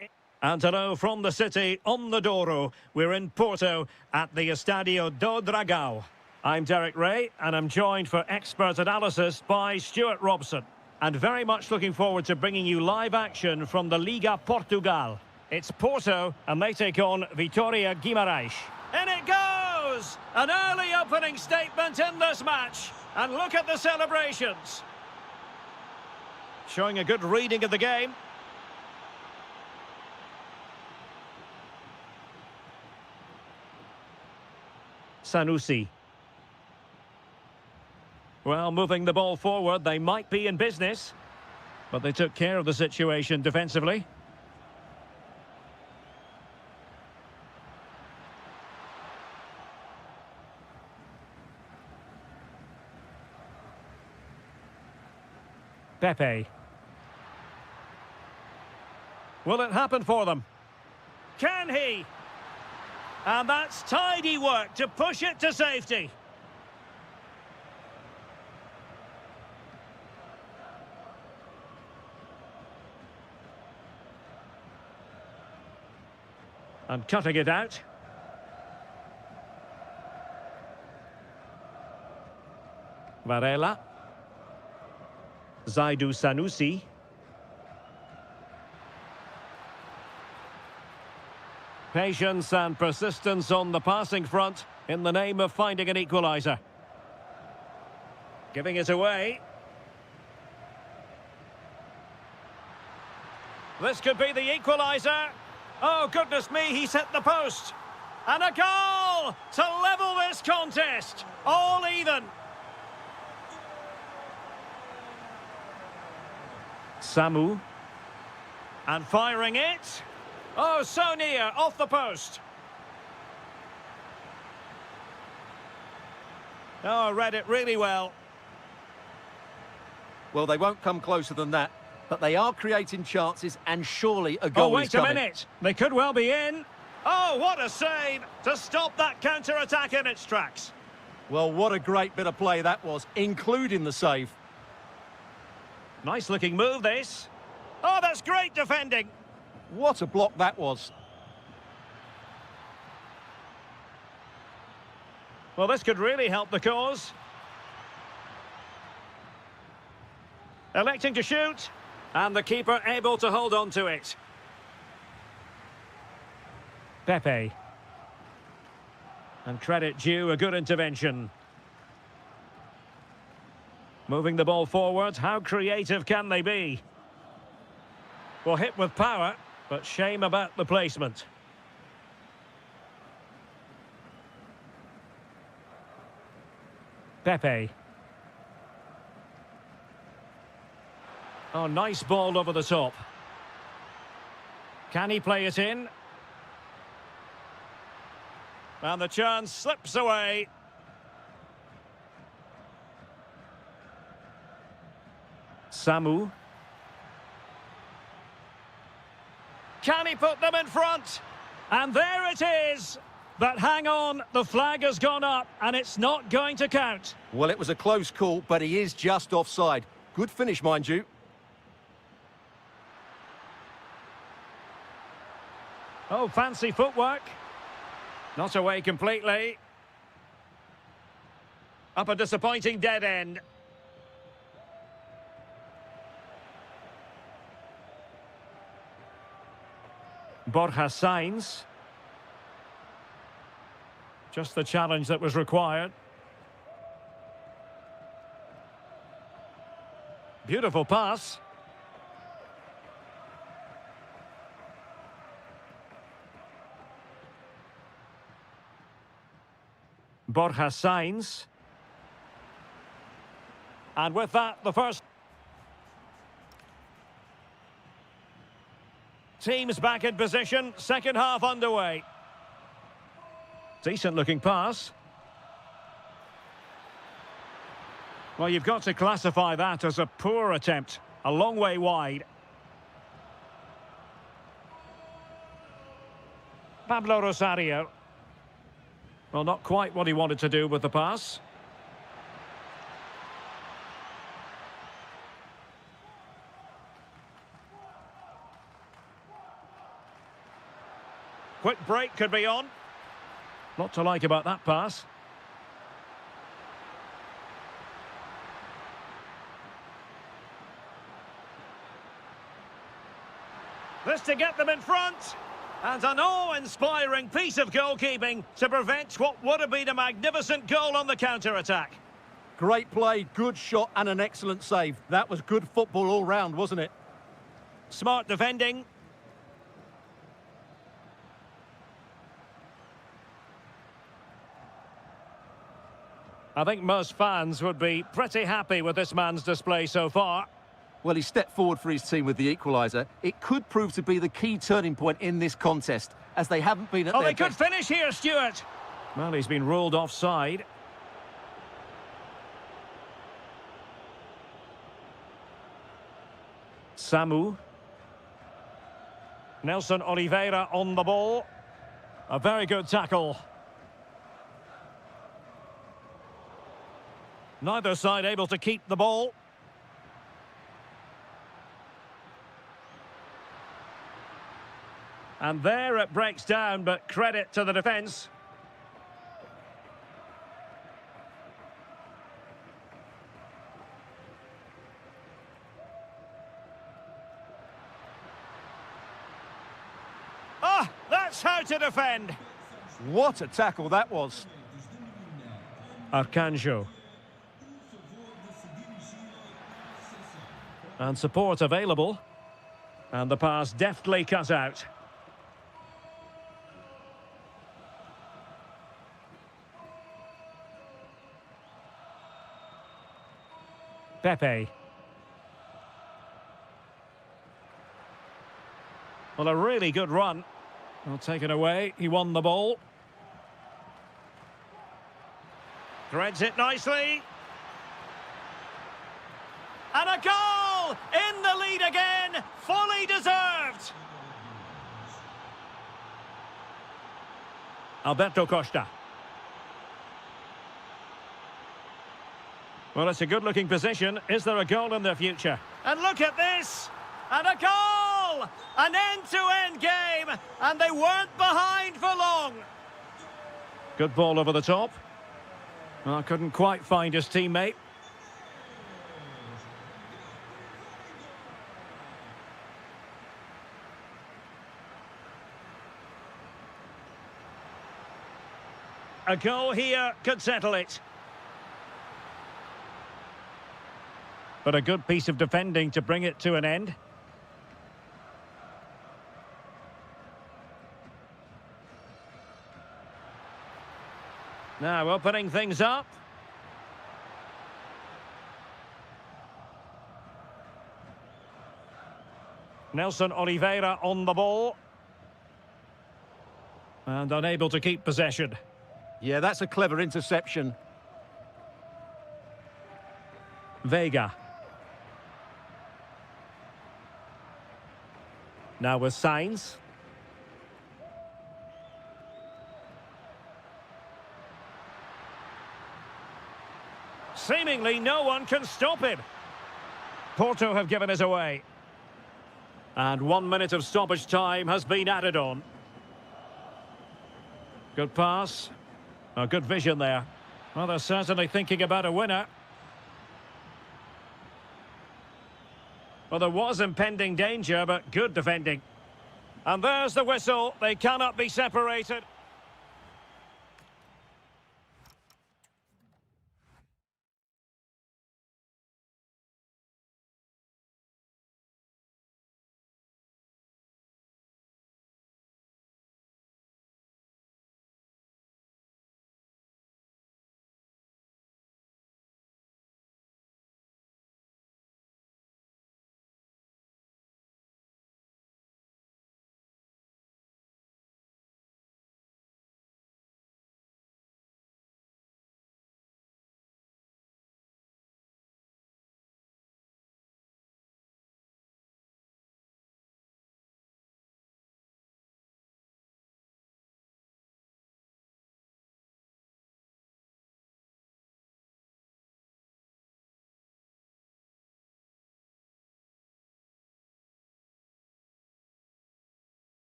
[SPEAKER 1] And hello from the city, on the Douro. We're in Porto at the Estadio do Dragão. I'm Derek Ray, and I'm joined for expert analysis by Stuart Robson. And very much looking forward to bringing you live action from the Liga Portugal. It's Porto, and they take on Vitória Guimarães. In it goes! An early opening statement in this match. And look at the celebrations. Showing a good reading of the game. Sanusi. Well, moving the ball forward, they might be in business. But they took care of the situation defensively. Pepe. Will it happen for them? Can he? And that's tidy work to push it to safety. And cutting it out. Varela. Zaidu Sanusi. Patience and persistence on the passing front in the name of finding an equaliser. Giving it away. This could be the equaliser. Oh, goodness me, he's hit the post. And a goal to level this contest. All even. Samu. And firing it. Oh, so near, off the post. Oh, read it really well.
[SPEAKER 2] Well, they won't come closer than that, but they are creating chances, and surely a goal is coming.
[SPEAKER 1] Oh, wait a minute. They could well be in. Oh, what a save to stop that counter-attack in its tracks.
[SPEAKER 2] Well, what a great bit of play that was, including the save.
[SPEAKER 1] Nice-looking move, this. Oh, that's great defending.
[SPEAKER 2] What a block that was.
[SPEAKER 1] Well, this could really help the cause. Electing to shoot. And the keeper able to hold on to it. Pepe. And credit due, a good intervention. Moving the ball forward, how creative can they be? Well, hit with power, but shame about the placement. Pepe. Oh, nice ball over the top. Can he play it in? And the chance slips away. Samu. Can he put them in front? And there it is. But hang on, the flag has gone up and it's not going to count.
[SPEAKER 2] Well, it was a close call, but he is just offside. Good finish, mind you.
[SPEAKER 1] Oh, fancy footwork. Not away completely. Up a disappointing dead end. Borja Sainz. Just the challenge that was required. Beautiful pass. Borja Sainz. And with that, the first... Teams back in position, second half underway. Decent looking pass. Well, you've got to classify that as a poor attempt. A long way wide. Pablo Rosario. Well, not quite what he wanted to do with the pass. Quick break could be on. Lot to like about that pass. This to get them in front. And an awe-inspiring piece of goalkeeping to prevent what would have been a magnificent goal on the counter-attack.
[SPEAKER 2] Great play, good shot and an excellent save. That was good football all round, wasn't it?
[SPEAKER 1] Smart defending. I think most fans would be pretty happy with this man's display so far.
[SPEAKER 2] Well, he stepped forward for his team with the equaliser. It could prove to be the key turning point in this contest, as they haven't been at their best.
[SPEAKER 1] They could finish here, Stuart. Well, he's been ruled offside. Samu. Nelson Oliveira on the ball. A very good tackle. Neither side able to keep the ball. And there it breaks down, but credit to the defence. Ah, that's how to defend.
[SPEAKER 2] What a tackle that was.
[SPEAKER 1] Arcanjo. And support available. And the pass deftly cut out. Pepe. Well, a really good run. Well, taken away. He won the ball. Threads it nicely. And a goal! In the lead again. Fully deserved. Alberto Costa. Well, it's a good-looking position. Is there a goal in the future? And look at this! And a goal! An end-to-end game! And they weren't behind for long. Good ball over the top. Well, couldn't quite find his teammate. A goal here could settle it. But a good piece of defending to bring it to an end. Now opening things up. Nelson Oliveira on the ball. And unable to keep possession.
[SPEAKER 2] Yeah, that's a clever interception.
[SPEAKER 1] Vega. Now with Sainz. Seemingly no one can stop him. Porto have given us away. And 1 minute of stoppage time has been added on. Good pass. A good vision there. Well, they're certainly thinking about a winner. Well, there was impending danger, but good defending. And there's the whistle. They cannot be separated.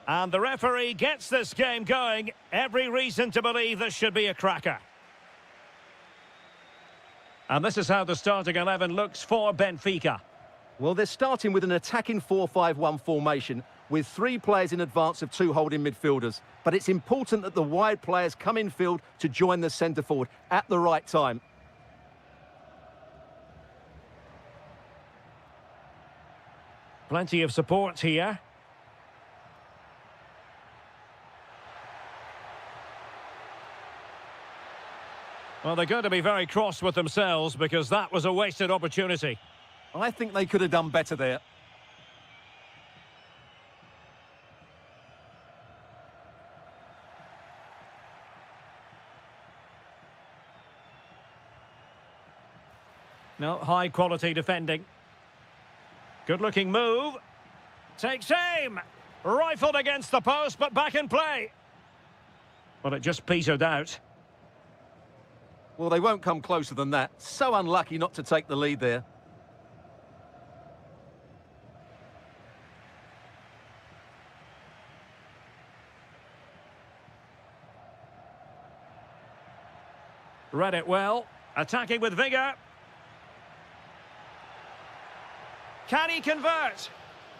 [SPEAKER 1] And the referee gets this game going. Every reason to believe this should be a cracker. And this is how the starting 11 looks for Benfica.
[SPEAKER 2] Well, they're starting with an attacking 4-5-1 formation with 3 players in advance of 2 holding midfielders. But it's important that the wide players come in field to join the centre forward at the right time.
[SPEAKER 1] Plenty of support here. Well, they're going to be very cross with themselves because that was a wasted opportunity.
[SPEAKER 2] I think they could have done better there.
[SPEAKER 1] No, high quality defending. Good looking move. Takes aim. Rifled against the post, but back in play. Well, it just petered out.
[SPEAKER 2] Well, they won't come closer than that. So unlucky not to take the lead there.
[SPEAKER 1] Read it well. Attacking with vigour. Can he convert?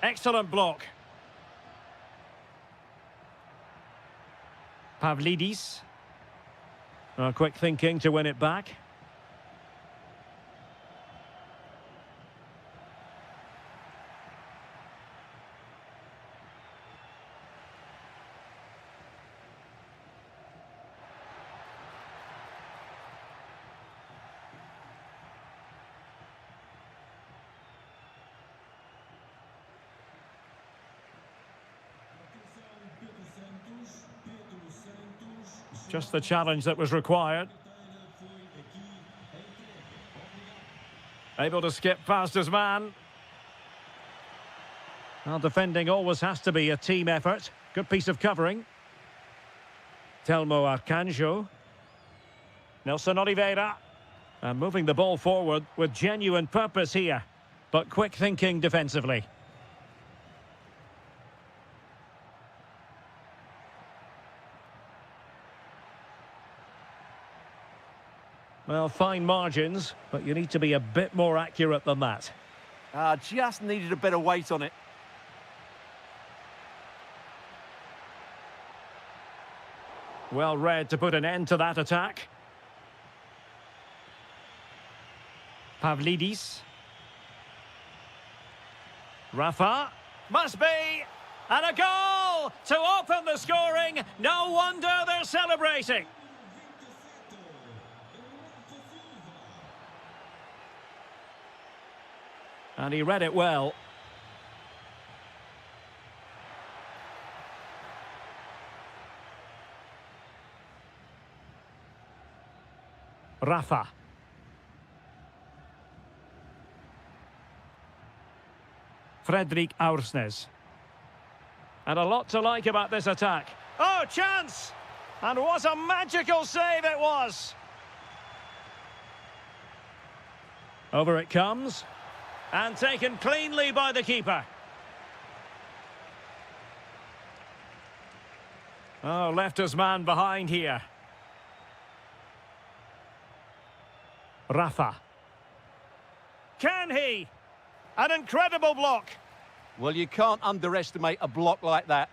[SPEAKER 1] Excellent block. Pavlidis. Quick thinking to win it back. Just the challenge that was required. Able to skip past his man. Well, defending always has to be a team effort. Good piece of covering. Telmo Arcanjo. Nelson Oliveira. And moving the ball forward with genuine purpose here. But quick thinking defensively. Well, fine margins, but you need to be a bit more accurate than that.
[SPEAKER 2] Just needed a better weight on it.
[SPEAKER 1] Well read to put an end to that attack. Pavlidis. Rafa. Must be! And a goal to open the scoring. No wonder they're celebrating. And he read it well. Rafa. Fredrik Aursnes. And a lot to like about this attack. Oh, chance! And what a magical save it was! Over it comes. And taken cleanly by the keeper. Oh, left his man behind here. Rafa. Can he? An incredible block.
[SPEAKER 2] Well, you can't underestimate a block like that.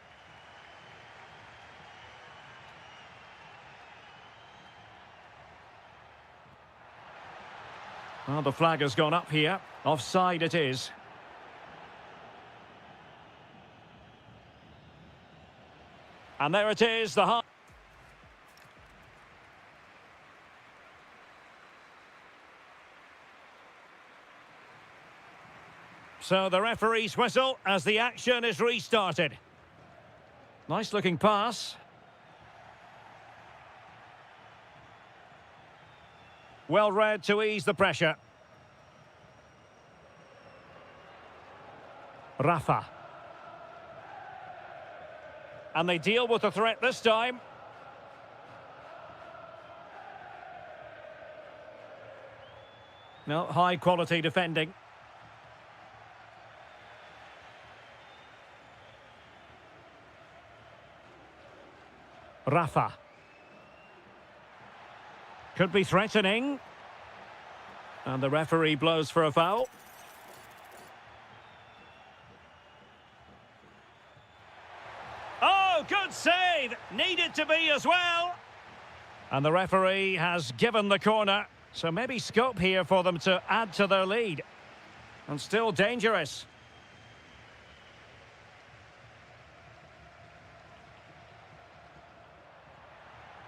[SPEAKER 1] Well, the flag has gone up here. Offside it is. And there it is, the high. So the referee's whistle as the action is restarted. Nice looking pass. Well read to ease the pressure. Rafa. And they deal with the threat this time. No, high quality defending. Rafa. Could be threatening. And the referee blows for a foul. Oh, good save! Needed to be as well. And the referee has given the corner. So maybe scope here for them to add to their lead. And still dangerous.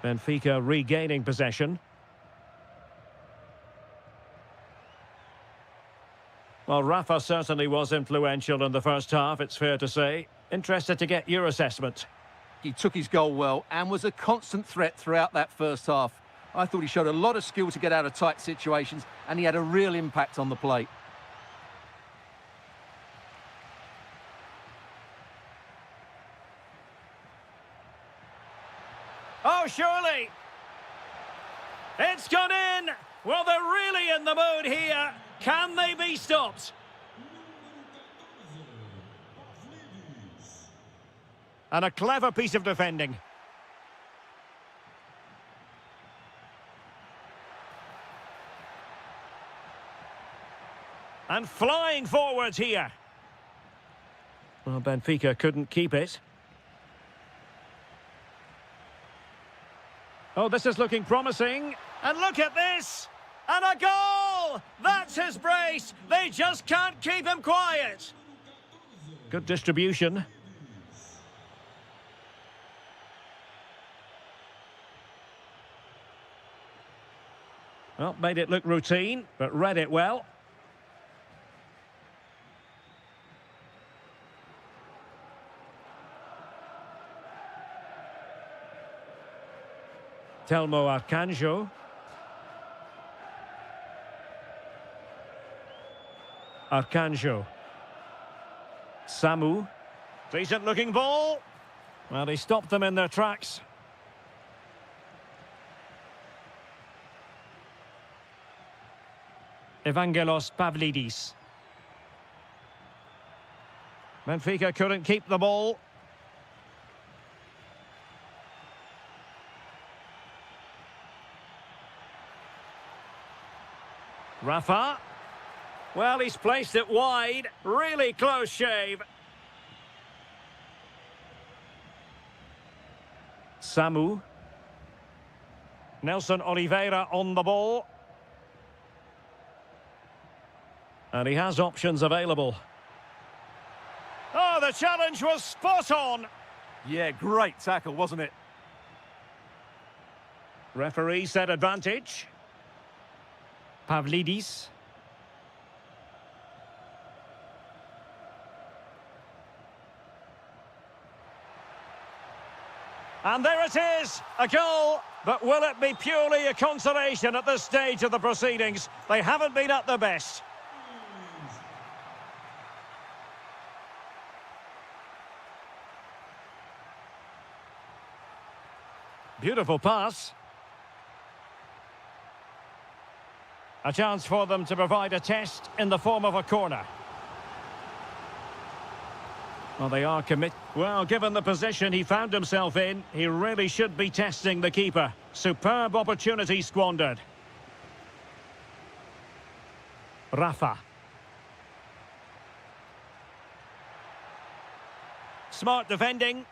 [SPEAKER 1] Benfica regaining possession. Well, Rafa certainly was influential in the first half, it's fair to say. Interested to get your assessment.
[SPEAKER 2] He took his goal well and was a constant threat throughout that first half. I thought he showed a lot of skill to get out of tight situations, and he had a real impact on the plate.
[SPEAKER 1] Oh, surely! It's gone in! Well, they're really in the mood here. Can they be stopped? And a clever piece of defending. And flying forwards here. Well, Benfica couldn't keep it. Oh, this is looking promising. And look at this! And a goal! That's his brace! They just can't keep him quiet. Good distribution. Well, made it look routine, but read it well. Telmo Arcanjo. Arcanjo. Samu. Decent looking ball. Well, he stopped them in their tracks. Evangelos Pavlidis. Benfica couldn't keep the ball. Rafa. Well, he's placed it wide. Really close shave. Samu. Nelson Oliveira on the ball. And he has options available. Oh, the challenge was spot on.
[SPEAKER 2] Yeah, great tackle, wasn't it?
[SPEAKER 1] Referee said advantage. Pavlidis. And there it is, a goal. But will it be purely a consolation at this stage of the proceedings? They haven't been at their best. Beautiful pass. A chance for them to provide a test in the form of a corner. Well, they are committed. Well, given the position he found himself in, he really should be testing the keeper. Superb opportunity squandered. Rafa. Smart defending.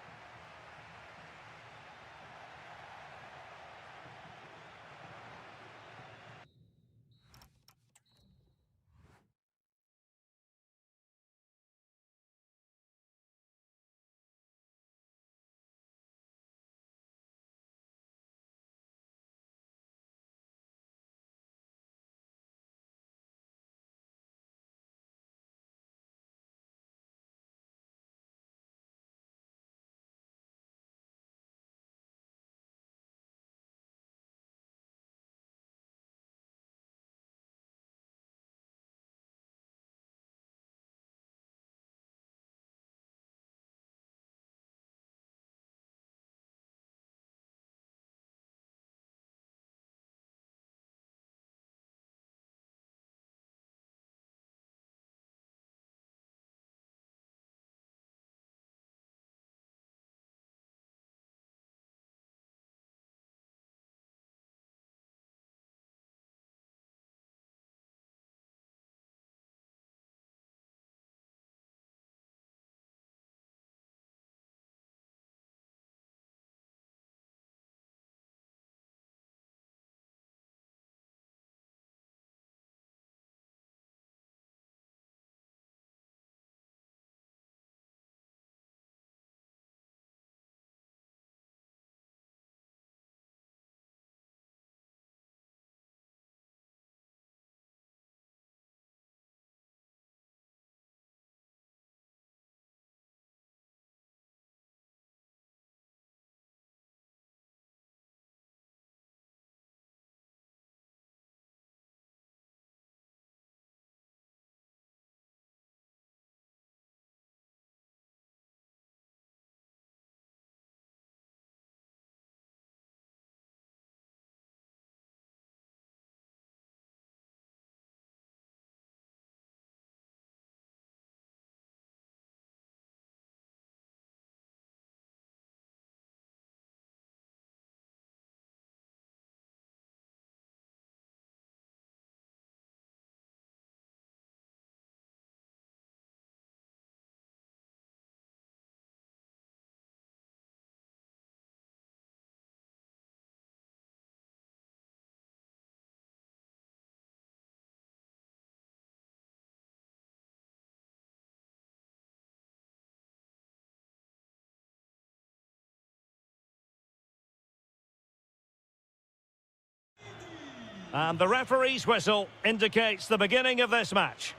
[SPEAKER 1] And the referee's whistle indicates the beginning of this match.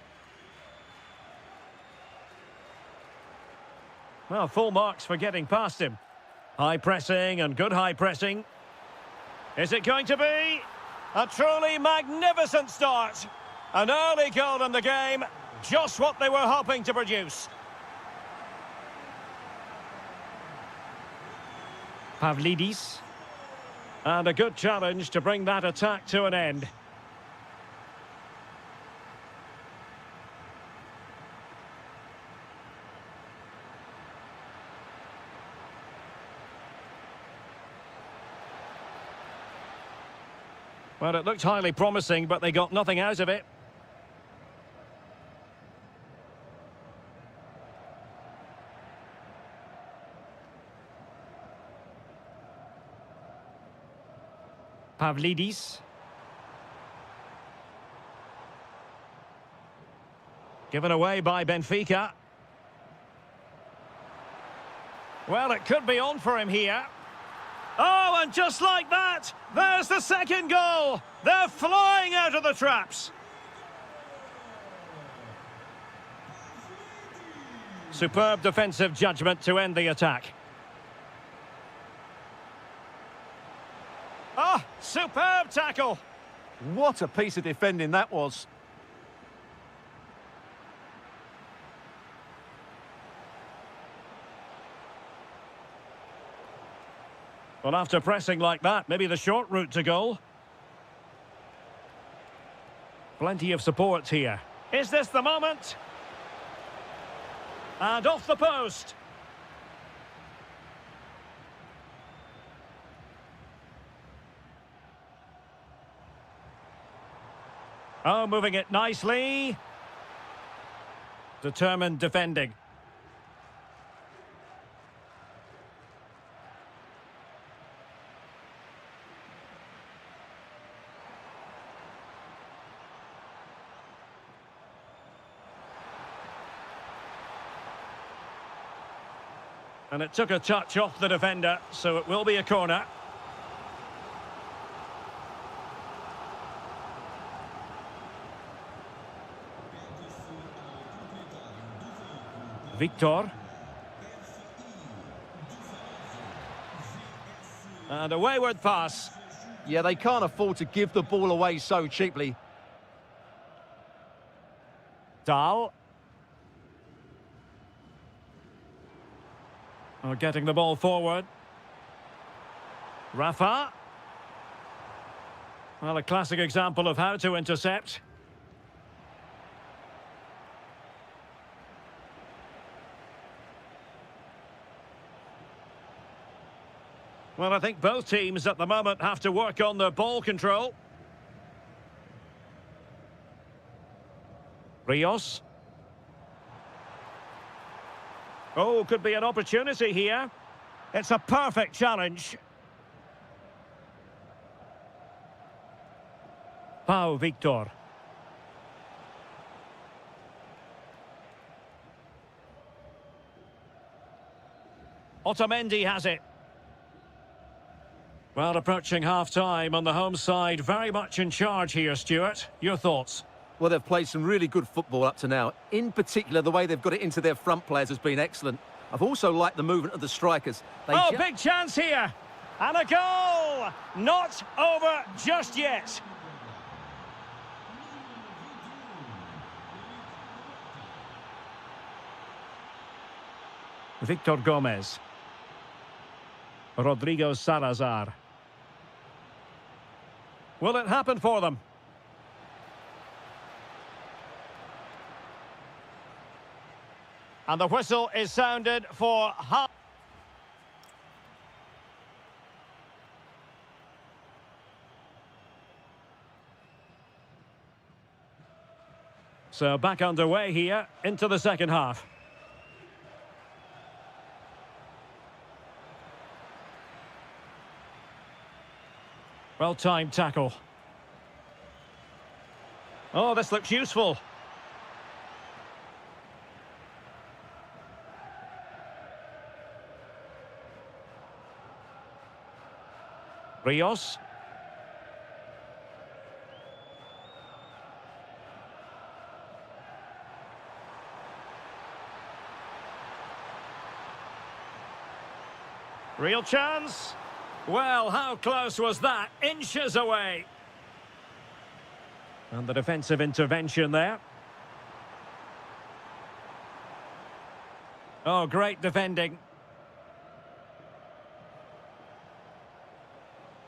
[SPEAKER 1] Well, full marks for getting past him. High pressing and good high pressing. Is it going to be a truly magnificent start? An early goal in the game, just what they were hoping to produce. Pavlidis. And a good challenge to bring that attack to an end. Well, it looked highly promising, but they got nothing out of it. Pavlidis. Given away by Benfica. Well, it could be on for him here. Oh, and just like that, there's the second goal. They're flying out of the traps. Superb defensive judgment to end the attack. Ah, superb tackle.
[SPEAKER 2] What a piece of defending that was.
[SPEAKER 1] Well, after pressing like that, maybe the short route to goal. Plenty of support here. Is this the moment? And off the post. Oh, moving it nicely. Determined defending. And it took a touch off the defender, so it will be a corner. Victor. And a wayward pass.
[SPEAKER 2] Yeah, they can't afford to give the ball away so cheaply.
[SPEAKER 1] Dahl. Oh, getting the ball forward. Rafa. Well, a classic example of how to intercept. Well, I think both teams at the moment have to work on their ball control. Rios. Oh, could be an opportunity here. It's a perfect challenge. Pau Victor. Otamendi has it. Well, approaching half-time on the home side, very much in charge here, Stuart. Your thoughts?
[SPEAKER 2] Well, they've played some really good football up to now. In particular, the way they've got it into their front players has been excellent. I've also liked the movement of the strikers.
[SPEAKER 1] Big chance here. And a goal! Not over just yet. Victor Gomez. Rodrigo Salazar. Will it happen for them? And the whistle is sounded for half. So back underway here into the second half. Well-timed tackle. Oh, this looks useful. Rios. Real chance. Well, how close was that? Inches away. And the defensive intervention there. Oh, great defending.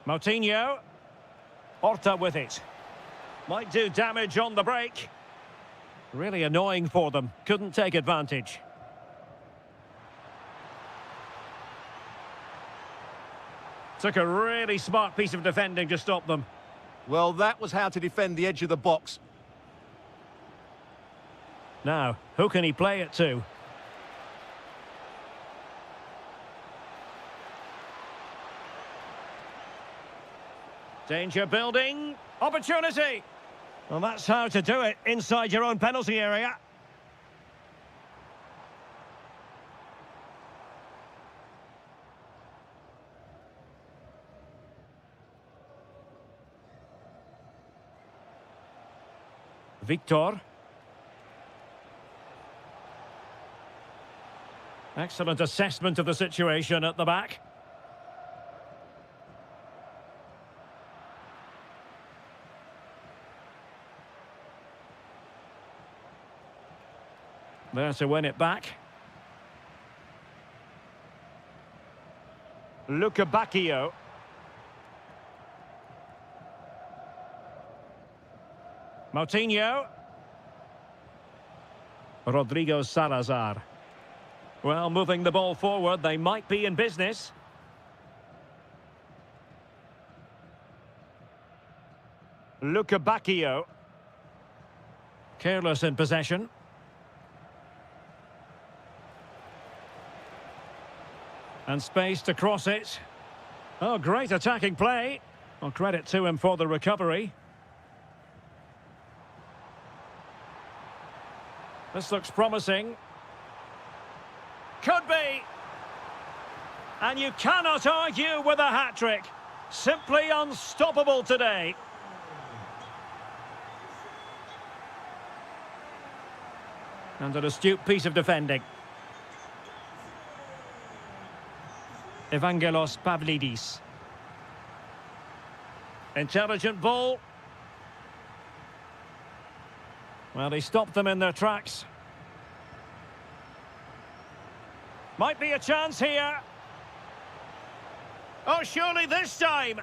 [SPEAKER 1] Moutinho. Porto with it. Might do damage on the break. Really annoying for them. Couldn't take advantage. Took a really smart piece of defending to stop them.
[SPEAKER 2] Well, that was how to defend the edge of the box.
[SPEAKER 1] Now, who can he play it to? Danger building. Opportunity. Well, that's how to do it inside your own penalty area. Victor. Excellent assessment of the situation at the back. There to win it back. Bacchio. Moutinho. Rodrigo Salazar. Well, moving the ball forward, they might be in business. Bacchio. Careless in possession. And space to cross it. Oh, great attacking play. Well, credit to him for the recovery. This looks promising. Could be. And you cannot argue with a hat-trick. Simply unstoppable today. And an astute piece of defending. Evangelos Pavlidis. Intelligent ball. Well, he stopped them in their tracks. Might be a chance here. Oh, surely this time.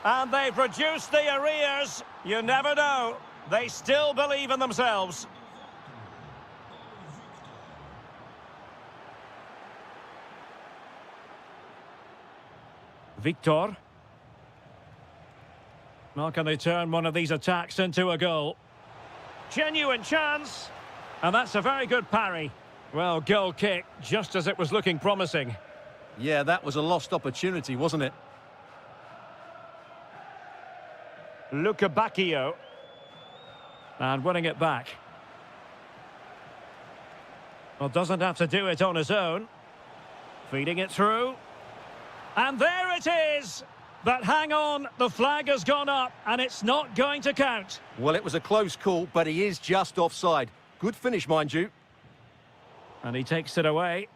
[SPEAKER 1] And they've reduced the arrears. You never know. They still believe in themselves. Victor. Well, can they turn one of these attacks into a goal? Genuine chance. And that's a very good parry. Well, goal kick, just as it was looking promising.
[SPEAKER 2] Yeah, that was a lost opportunity, wasn't it?
[SPEAKER 1] Bacchio. And winning it back. Well, doesn't have to do it on his own. Feeding it through. And there it is! But hang on, the flag has gone up and it's not going to count.
[SPEAKER 2] Well, it was a close call, but he is just offside. Good finish, mind you.
[SPEAKER 1] And he takes it away.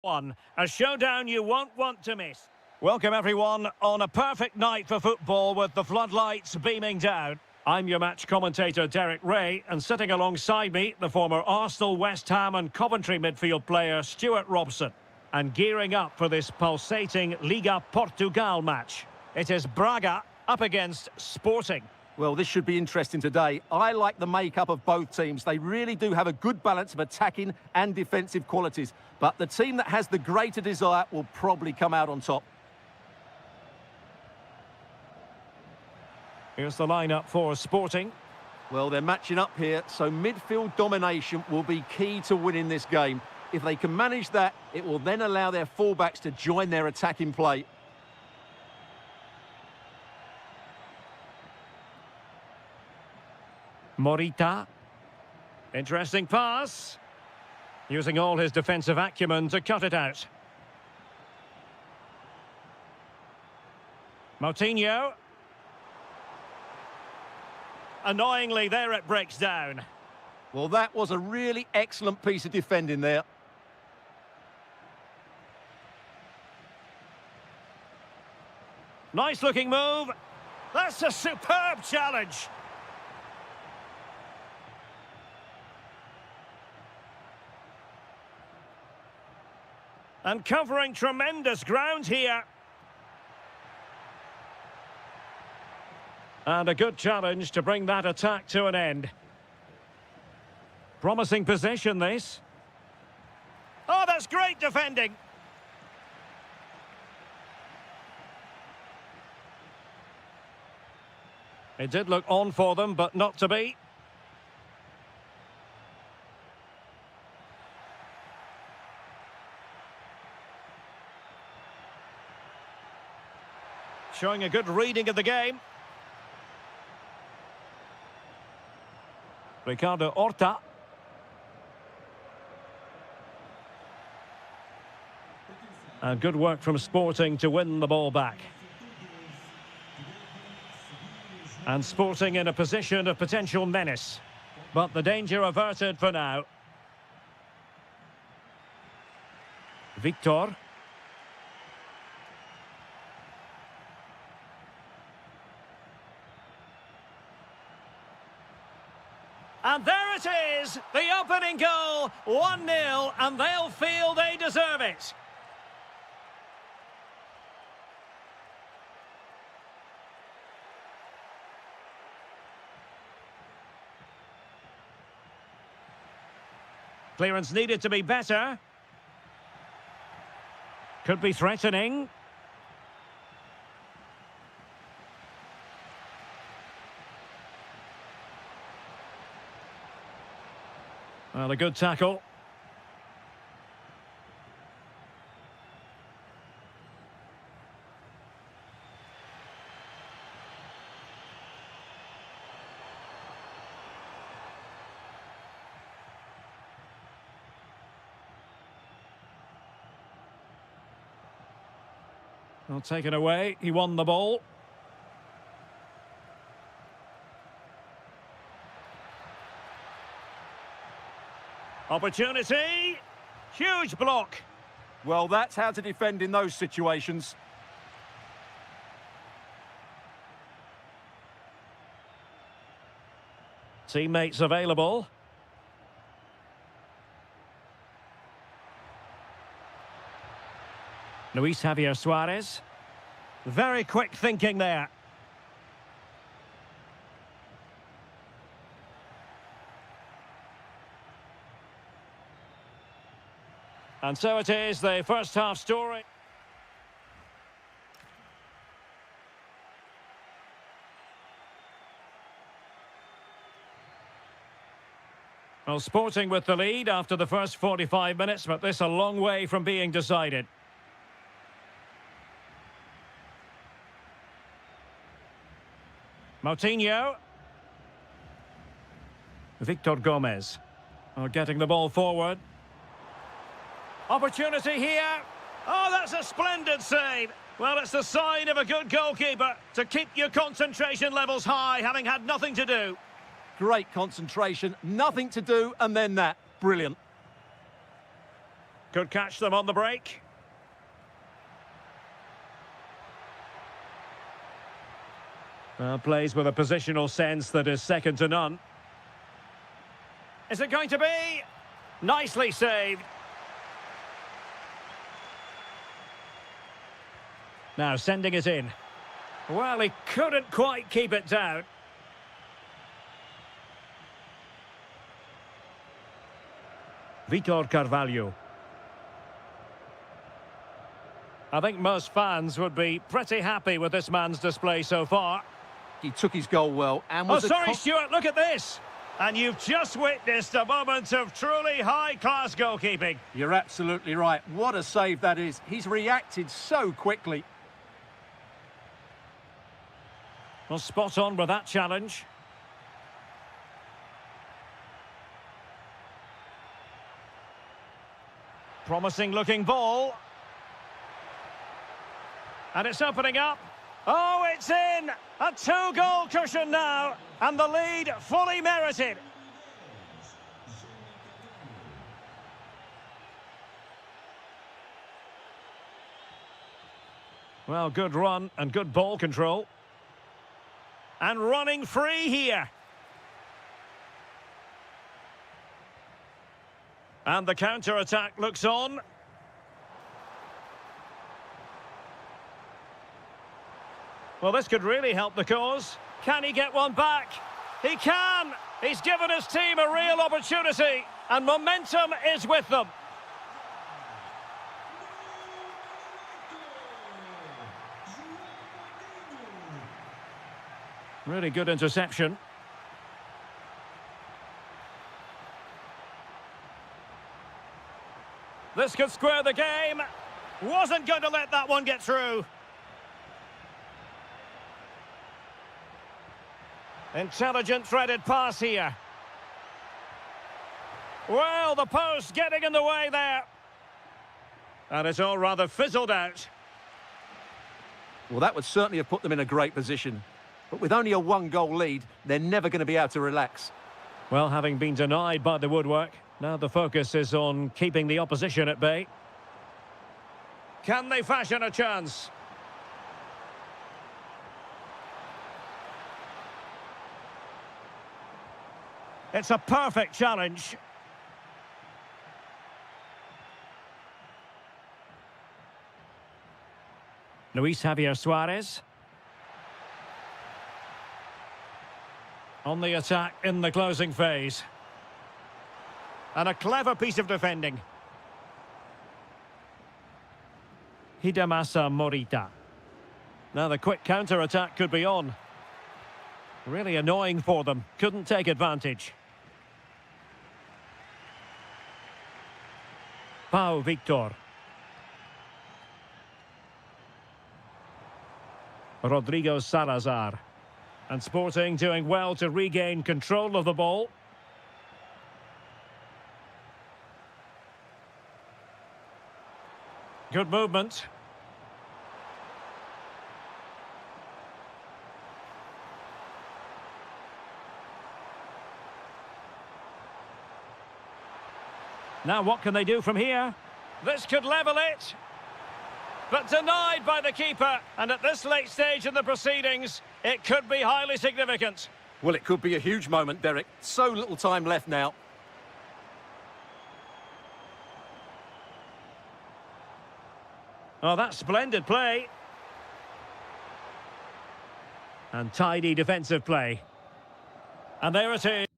[SPEAKER 1] One, a showdown you won't want to miss. Welcome everyone on a perfect night for football with the floodlights beaming down. I'm your match commentator Derek Ray, and sitting alongside me, the former Arsenal, West Ham and Coventry midfield player Stuart Robson. And gearing up for this pulsating Liga Portugal match, it is Braga up against Sporting.
[SPEAKER 2] Well, this should be interesting today. I like the makeup of both teams. They really do have a good balance of attacking and defensive qualities. But the team that has the greater desire will probably come out on top.
[SPEAKER 1] Here's the lineup for Sporting.
[SPEAKER 2] Well, they're matching up here, so midfield domination will be key to winning this game. If they can manage that, it will then allow their fullbacks to join their attacking play.
[SPEAKER 1] Morita. Interesting pass. Using all his defensive acumen to cut it out. Moutinho. Annoyingly, there it breaks down.
[SPEAKER 2] Well, that was a really excellent piece of defending there.
[SPEAKER 1] Nice looking move. That's a superb challenge. And covering tremendous ground here. And a good challenge to bring that attack to an end. Promising possession, this. Oh, that's great defending. It did look on for them, but not to be. Showing a good reading of the game. Ricardo Horta. And good work from Sporting to win the ball back. And Sporting in a position of potential menace. But the danger averted for now. Victor. And there it is, the opening goal, 1-0, and they'll feel they deserve it. Clearance needed to be better. Could be threatening. Well, a good tackle. Well, taken away. He won the ball. Opportunity. Huge block.
[SPEAKER 2] Well, that's how to defend in those situations.
[SPEAKER 1] Teammates available. Luis Javier Suarez. Very quick thinking there. And so it is, the first half story. Well, Sporting with the lead after the first 45 minutes, but this a long way from being decided. Moutinho. Victor Gomez. Getting the ball forward. Opportunity here. Oh, that's a splendid save. Well, it's the sign of a good goalkeeper to keep your concentration levels high, having had nothing to do.
[SPEAKER 2] Great concentration, nothing to do, and then that. Brilliant.
[SPEAKER 1] Could catch them on the break. Plays with a positional sense that is second to none. Is it going to be? Nicely saved. Now sending it in. Well, he couldn't quite keep it down. Vitor Carvalho. I think most fans would be pretty happy with this man's display so far.
[SPEAKER 2] He took his goal well and was...
[SPEAKER 1] Oh, sorry, Stuart, look at this. And you've just witnessed a moment of truly high-class goalkeeping.
[SPEAKER 2] You're absolutely right. What a save that is. He's reacted so quickly.
[SPEAKER 1] Well, spot on with that challenge. Promising looking ball. And it's opening up. Oh, it's in! A two-goal cushion now. And the lead fully merited. Well, good run and good ball control. And running free here. And the counter-attack looks on. Well, this could really help the cause. Can he get one back? He can! He's given his team a real opportunity, and momentum is with them. Really good interception. This could square the game. Wasn't going to let that one get through. Intelligent threaded pass here. Well, the post getting in the way there. And it's all rather fizzled out.
[SPEAKER 2] Well, that would certainly have put them in a great position. But with only a one-goal lead, they're never going to be able to relax.
[SPEAKER 1] Well, having been denied by the woodwork, now the focus is on keeping the opposition at bay. Can they fashion a chance? It's a perfect challenge. Luis Javier Suarez. On the attack in the closing phase. And a clever piece of defending. Hidemasa Morita. Now the quick counter-attack could be on. Really annoying for them. Couldn't take advantage. Pau Victor. Rodrigo Salazar. And Sporting doing well to regain control of the ball. Good movement. Now what can they do from here? This could level it. But denied by the keeper. And at this late stage in the proceedings, it could be highly significant.
[SPEAKER 2] Well, it could be a huge moment, Derek. So little time left now.
[SPEAKER 1] Oh, that's splendid play. And tidy defensive play. And there it is.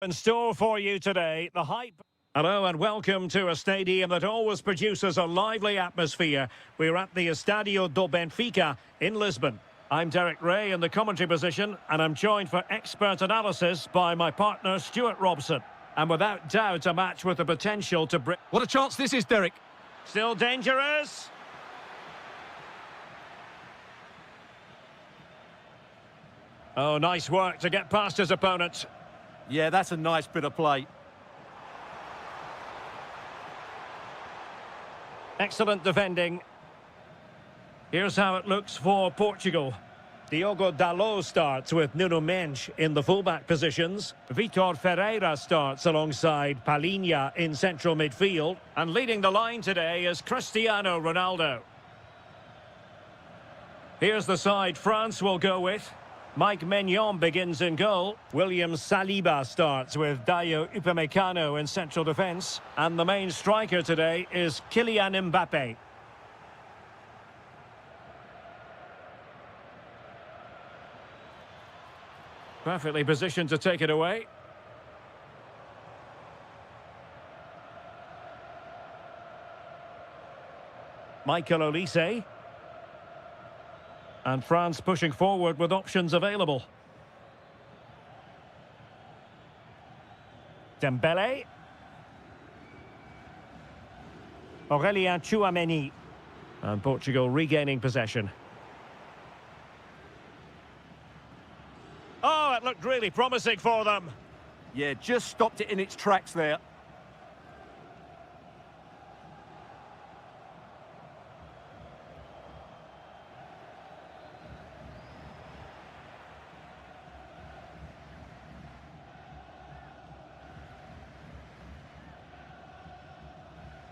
[SPEAKER 1] In store for you today, the hype. Hello and welcome to a stadium that always produces a lively atmosphere. We're at the Estadio do Benfica in Lisbon. I'm Derek Ray in the commentary position, and I'm joined for expert analysis by my partner Stuart Robson. And without doubt, a match with the potential to bring...
[SPEAKER 2] What a chance this is, Derek.
[SPEAKER 1] Still dangerous. Oh, nice work to get past his opponent.
[SPEAKER 2] Yeah, that's a nice bit of play.
[SPEAKER 1] Excellent defending. Here's how it looks for Portugal. Diogo Dalot starts with Nuno Mendes in the fullback positions. Vitor Ferreira starts alongside Palhinha in central midfield. And leading the line today is Cristiano Ronaldo. Here's the side France will go with. Mike Maignan begins in goal. William Saliba starts with Dayo Upamecano in central defence. And the main striker today is Kylian Mbappe. Perfectly positioned to take it away. Michael Olise. And France pushing forward with options available. Dembele. Aurélien Tchouameni. And Portugal regaining possession. Oh, it looked really promising for them.
[SPEAKER 2] Yeah, just stopped it in its tracks there.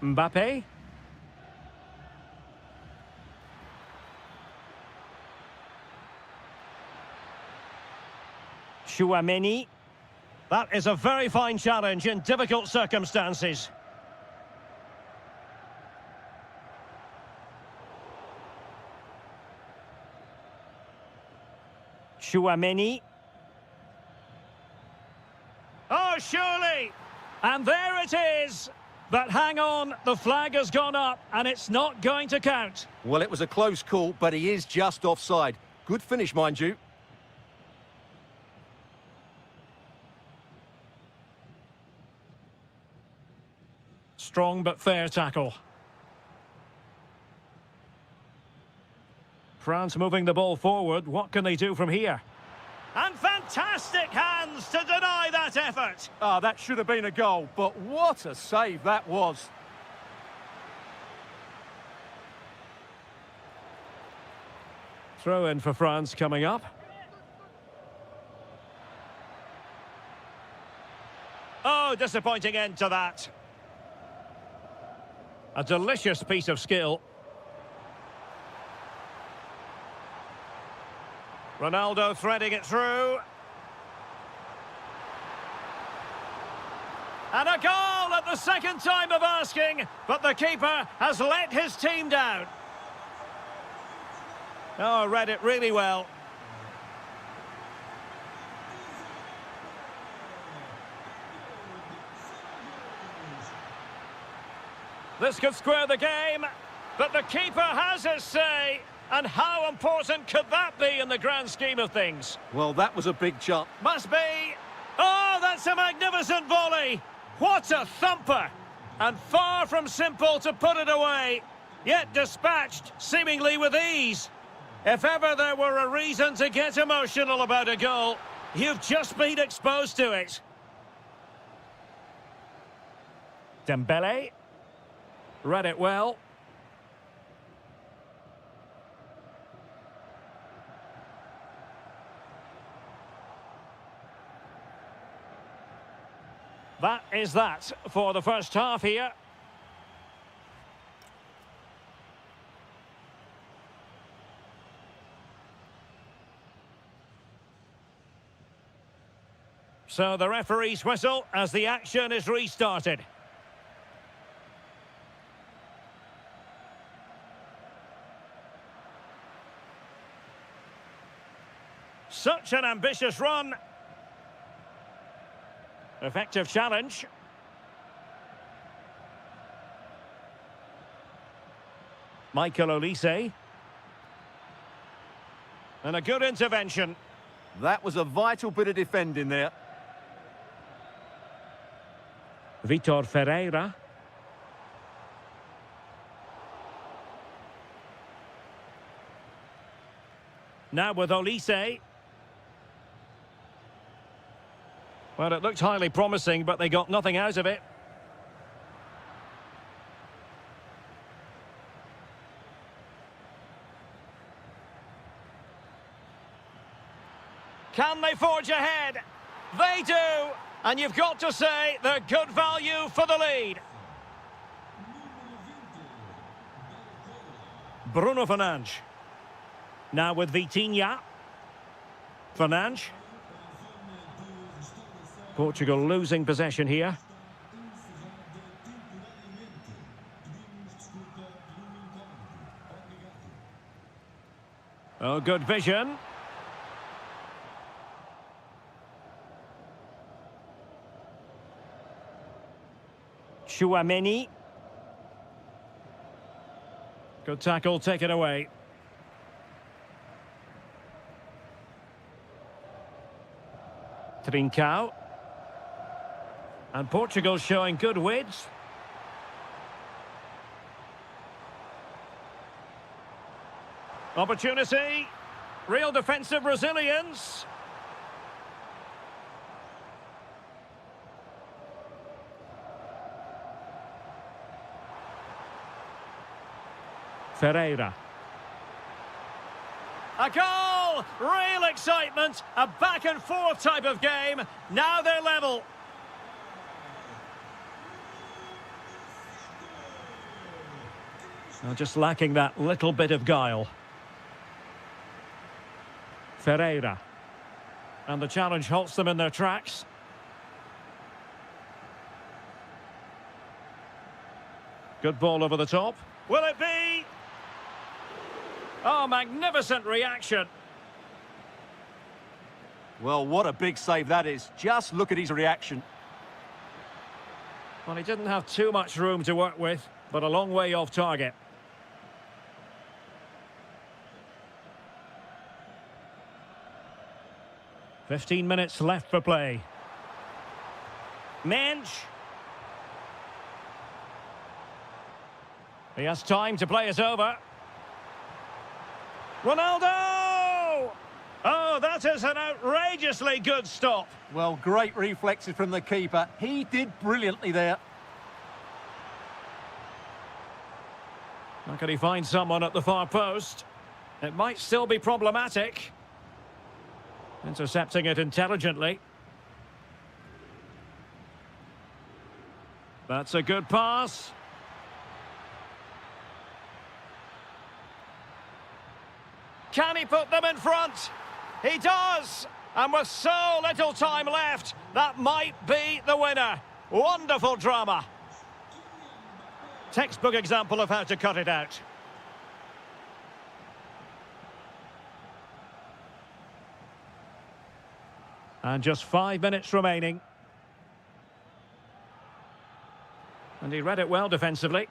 [SPEAKER 1] Mbappe. Tchouameni. That is a very fine challenge in difficult circumstances. Tchouameni. Oh, surely! And there it is! But hang on, the flag has gone up and it's not going to count.
[SPEAKER 2] Well, it was a close call, but he is just offside. Good finish, mind you.
[SPEAKER 1] Strong but fair tackle. France moving the ball forward. What can they do from here? And fantastic hands to deny that effort.
[SPEAKER 2] Ah, that should have been a goal, but what a save that was.
[SPEAKER 1] Throw in for France coming up. Oh, disappointing end to that. A delicious piece of skill. Ronaldo threading it through. And a goal at the second time of asking, but the keeper has let his team down. Oh, read it really well. This could square the game, but the keeper has his say. And how important could that be in the grand scheme of things?
[SPEAKER 2] Well, that was a big jump.
[SPEAKER 1] Must be. Oh, that's a magnificent volley. What a thumper. And far from simple to put it away, yet dispatched seemingly with ease. If ever there were a reason to get emotional about a goal, you've just been exposed to it. Dembele. Read it well. That is that for the first half here. So the referee's whistle as the action is restarted. Such an ambitious run. Effective challenge. Michael Olise. And a good intervention.
[SPEAKER 2] That was a vital bit of defending there.
[SPEAKER 1] Vitor Ferreira. Now with Olise. Well, it looked highly promising, but they got nothing out of it. Can they forge ahead? They do! And you've got to say they're good value for the lead. Bruno Fernandes. Now with Vitinha. Fernandes. Portugal losing possession here. Oh, good vision. Chouameni. Good tackle, take it away. Trincao. And Portugal showing good width. Opportunity. Real defensive resilience. Ferreira. A goal! Real excitement. A back and forth type of game. Now they're level. Well, just lacking that little bit of guile. Ferreira. And the challenge halts them in their tracks. Good ball over the top. Will it be? Oh, magnificent reaction.
[SPEAKER 2] Well, what a big save that is. Just look at his reaction.
[SPEAKER 1] Well, he didn't have too much room to work with, but a long way off target. "15 minutes left for play. Mensch. He has time to play it over. Ronaldo! Oh, that is an outrageously good stop.
[SPEAKER 2] Well, great reflexes from the keeper. He did brilliantly there.
[SPEAKER 1] How can he find someone at the far post? It might still be problematic. Intercepting it intelligently. That's a good pass. Can he put them in front? He does! And with so little time left, that might be the winner. Wonderful drama. Textbook example of how to cut it out. And just 5 minutes remaining. And he read it well defensively.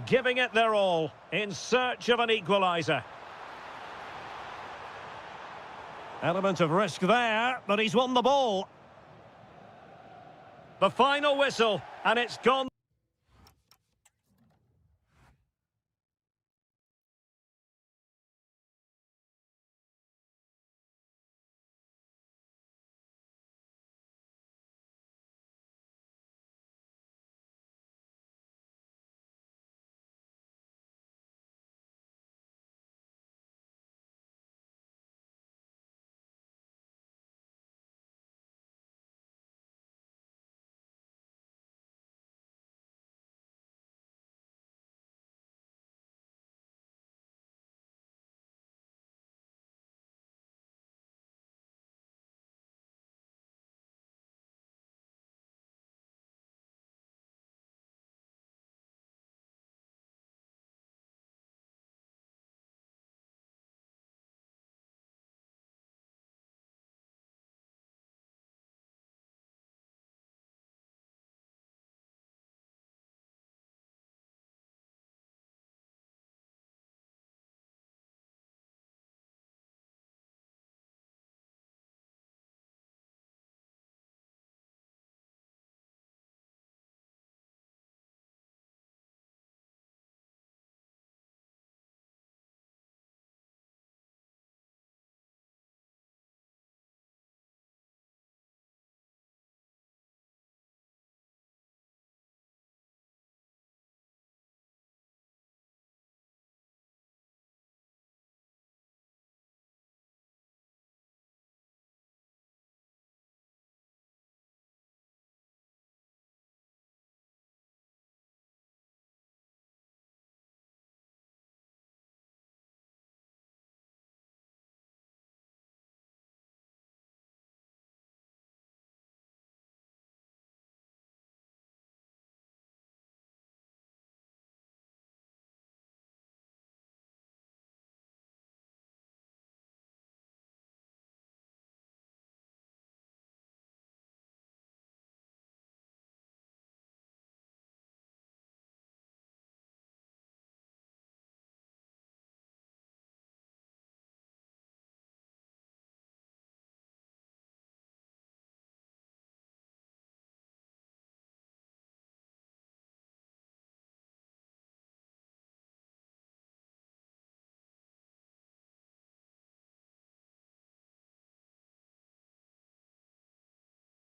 [SPEAKER 1] Giving it their all in search of an equaliser. Element of risk there, but he's won the ball. The final whistle, and it's gone.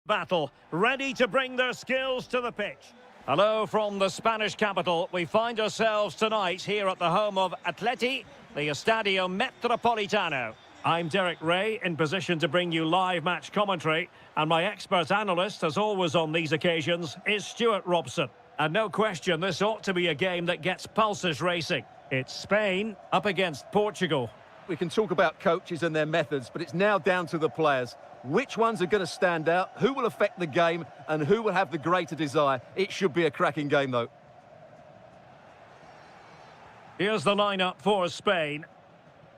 [SPEAKER 1] Battle, ready to bring their skills to the pitch. Hello from the Spanish capital. We find ourselves tonight here at the home of Atleti, the Estadio Metropolitano. I'm Derek Ray, in position to bring you live match commentary, and my expert analyst, as always on these occasions, is Stuart Robson. And no question, this ought to be a game that gets pulses racing. It's Spain up against Portugal.
[SPEAKER 2] We can talk about coaches and their methods, but it's now down to the players. Which ones are going to stand out, who will affect the game, and who will have the greater desire? It should be a cracking game, though.
[SPEAKER 1] Here's the lineup for Spain.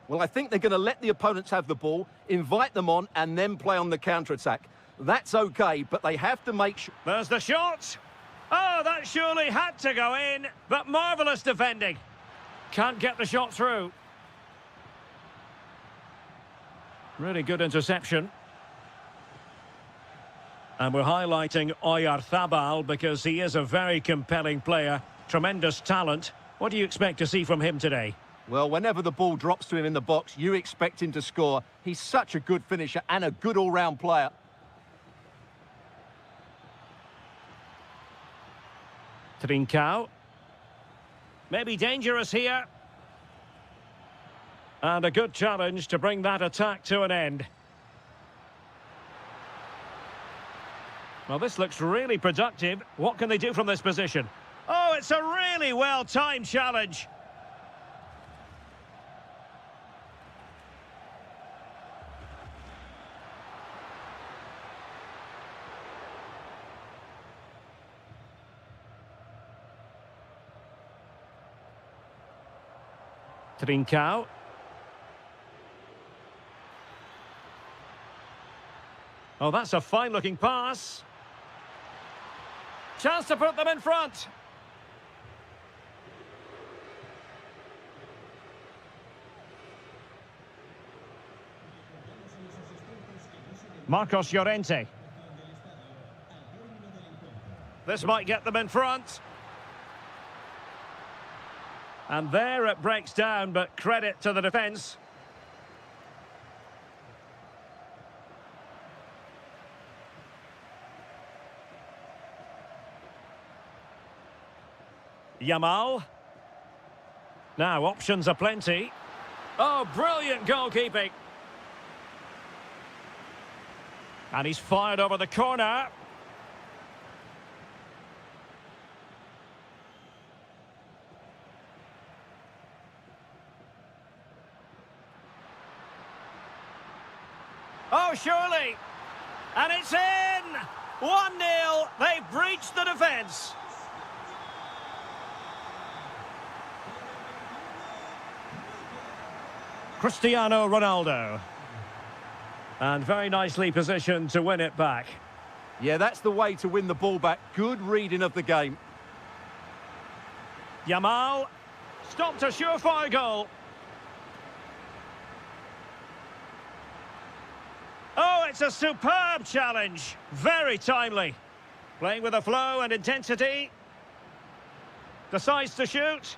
[SPEAKER 2] Well, I think they're going to let the opponents have the ball, invite them on, and then play on the counter-attack. That's okay, but they have to make sure...
[SPEAKER 1] There's the shot. Oh, that surely had to go in, but marvellous defending. Can't get the shot through. Really good interception. And we're highlighting Oyarzabal because he is a very compelling player. Tremendous talent. What do you expect to see from him today?
[SPEAKER 2] Well, whenever the ball drops to him in the box, you expect him to score. He's such a good finisher and a good all-round player.
[SPEAKER 1] Trincao. Maybe dangerous here. And a good challenge to bring that attack to an end. Well, this looks really productive. What can they do from this position? Oh, it's a really well-timed challenge. Trincao. Oh, that's a fine-looking pass. Chance to put them in front. Marcos Llorente. This might get them in front. And there it breaks down, but credit to the defence. Yamal. Now, options are plenty. Oh, brilliant goalkeeping. And he's fired over the corner. Oh, surely. And it's in! 1-0. They've breached the defence. Cristiano Ronaldo. And very nicely positioned to win it back.
[SPEAKER 2] Yeah, that's the way to win the ball back. Good reading of the game.
[SPEAKER 1] Yamal. Stopped a surefire goal. Oh, it's a superb challenge. Very timely. Playing with a flow and intensity. Decides to shoot.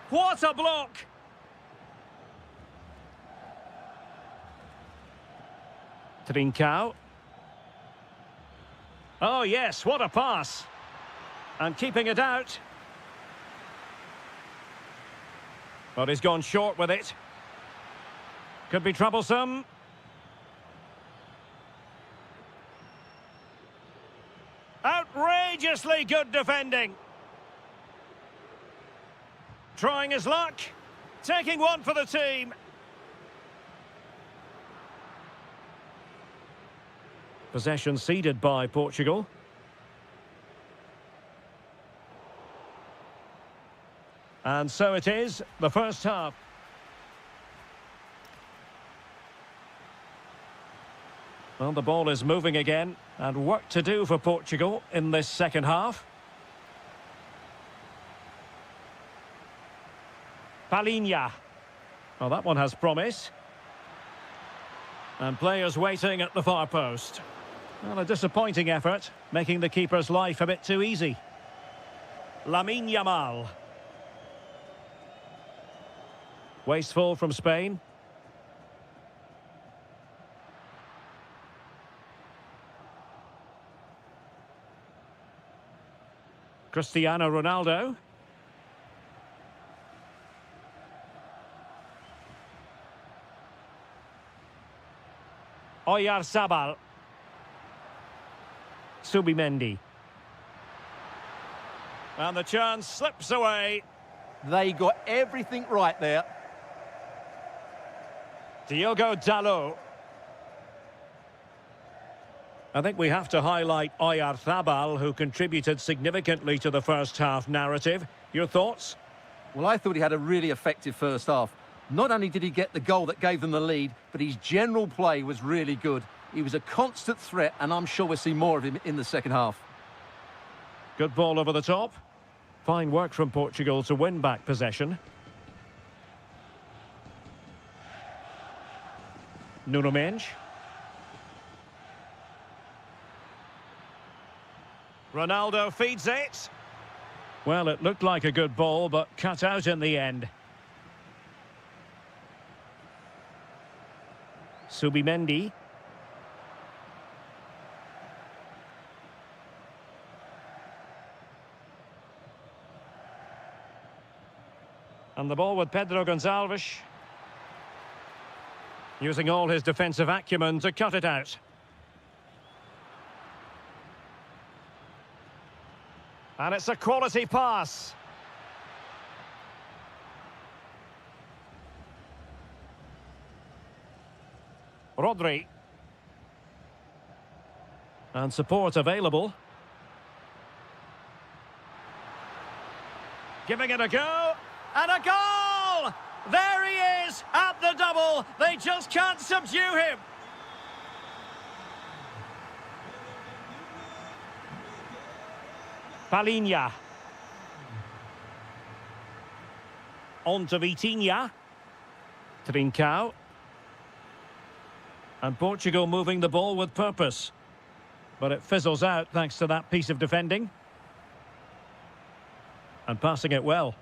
[SPEAKER 1] What a block! Trincao. Oh, yes, what a pass. And keeping it out. But he's gone short with it. Could be troublesome. Outrageously good defending. Trying his luck. Taking one for the team. Possession ceded by Portugal. And so it is, the first half. Well, the ball is moving again, and work to do for Portugal in this second half. Palinha. Well, that one has promise. And players waiting at the far post. Well, a disappointing effort, making the keeper's life a bit too easy. Lamine Yamal. Wasteful from Spain. Cristiano Ronaldo. Oyarzabal. Subimendi. And the chance slips away.
[SPEAKER 2] They got everything right there.
[SPEAKER 1] Diogo Dalot. I think we have to highlight Oyarzabal, who contributed significantly to the first half narrative. Your thoughts?
[SPEAKER 2] Well, I thought he had a really effective first half. Not only did he get the goal that gave them the lead, but his general play was really good. He was a constant threat, and I'm sure we'll see more of him in the second half.
[SPEAKER 1] Good ball over the top. Fine work from Portugal to win back possession. Nuno Mendes. Ronaldo feeds it. Well, it looked like a good ball, but cut out in the end. Subimendi. And the ball with Pedro Gonçalves. Using all his defensive acumen to cut it out. And it's a quality pass. Rodri. And support available. Giving it a go. And a goal! There he is at the double. They just can't subdue him. Palinha. On to Vitinha. Trincao. And Portugal moving the ball with purpose. But it fizzles out thanks to that piece of defending. And passing it well.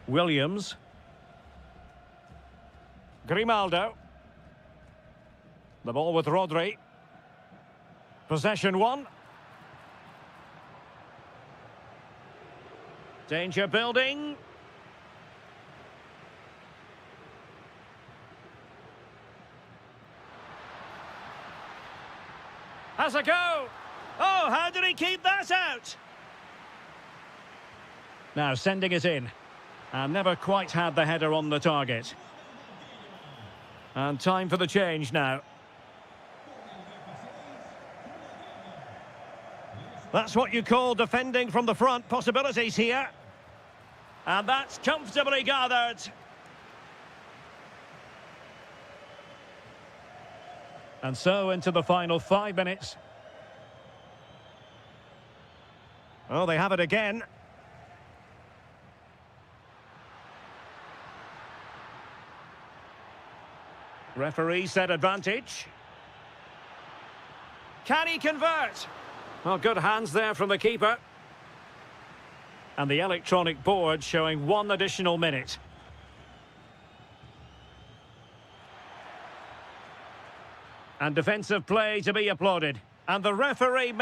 [SPEAKER 1] Williams. Grimaldo. The ball with Rodri. Possession one. Danger building. Has a go. Oh, how did he keep that out? Now sending it in. And never quite had the header on the target. And time for the change now. That's what you call defending from the front. Possibilities here. And that's comfortably gathered. And so into the final 5 minutes. Oh, they have it again. Referee set advantage. Can he convert? Well, good hands there from the keeper. And the electronic board showing 1 additional minute. And defensive play to be applauded. And the referee...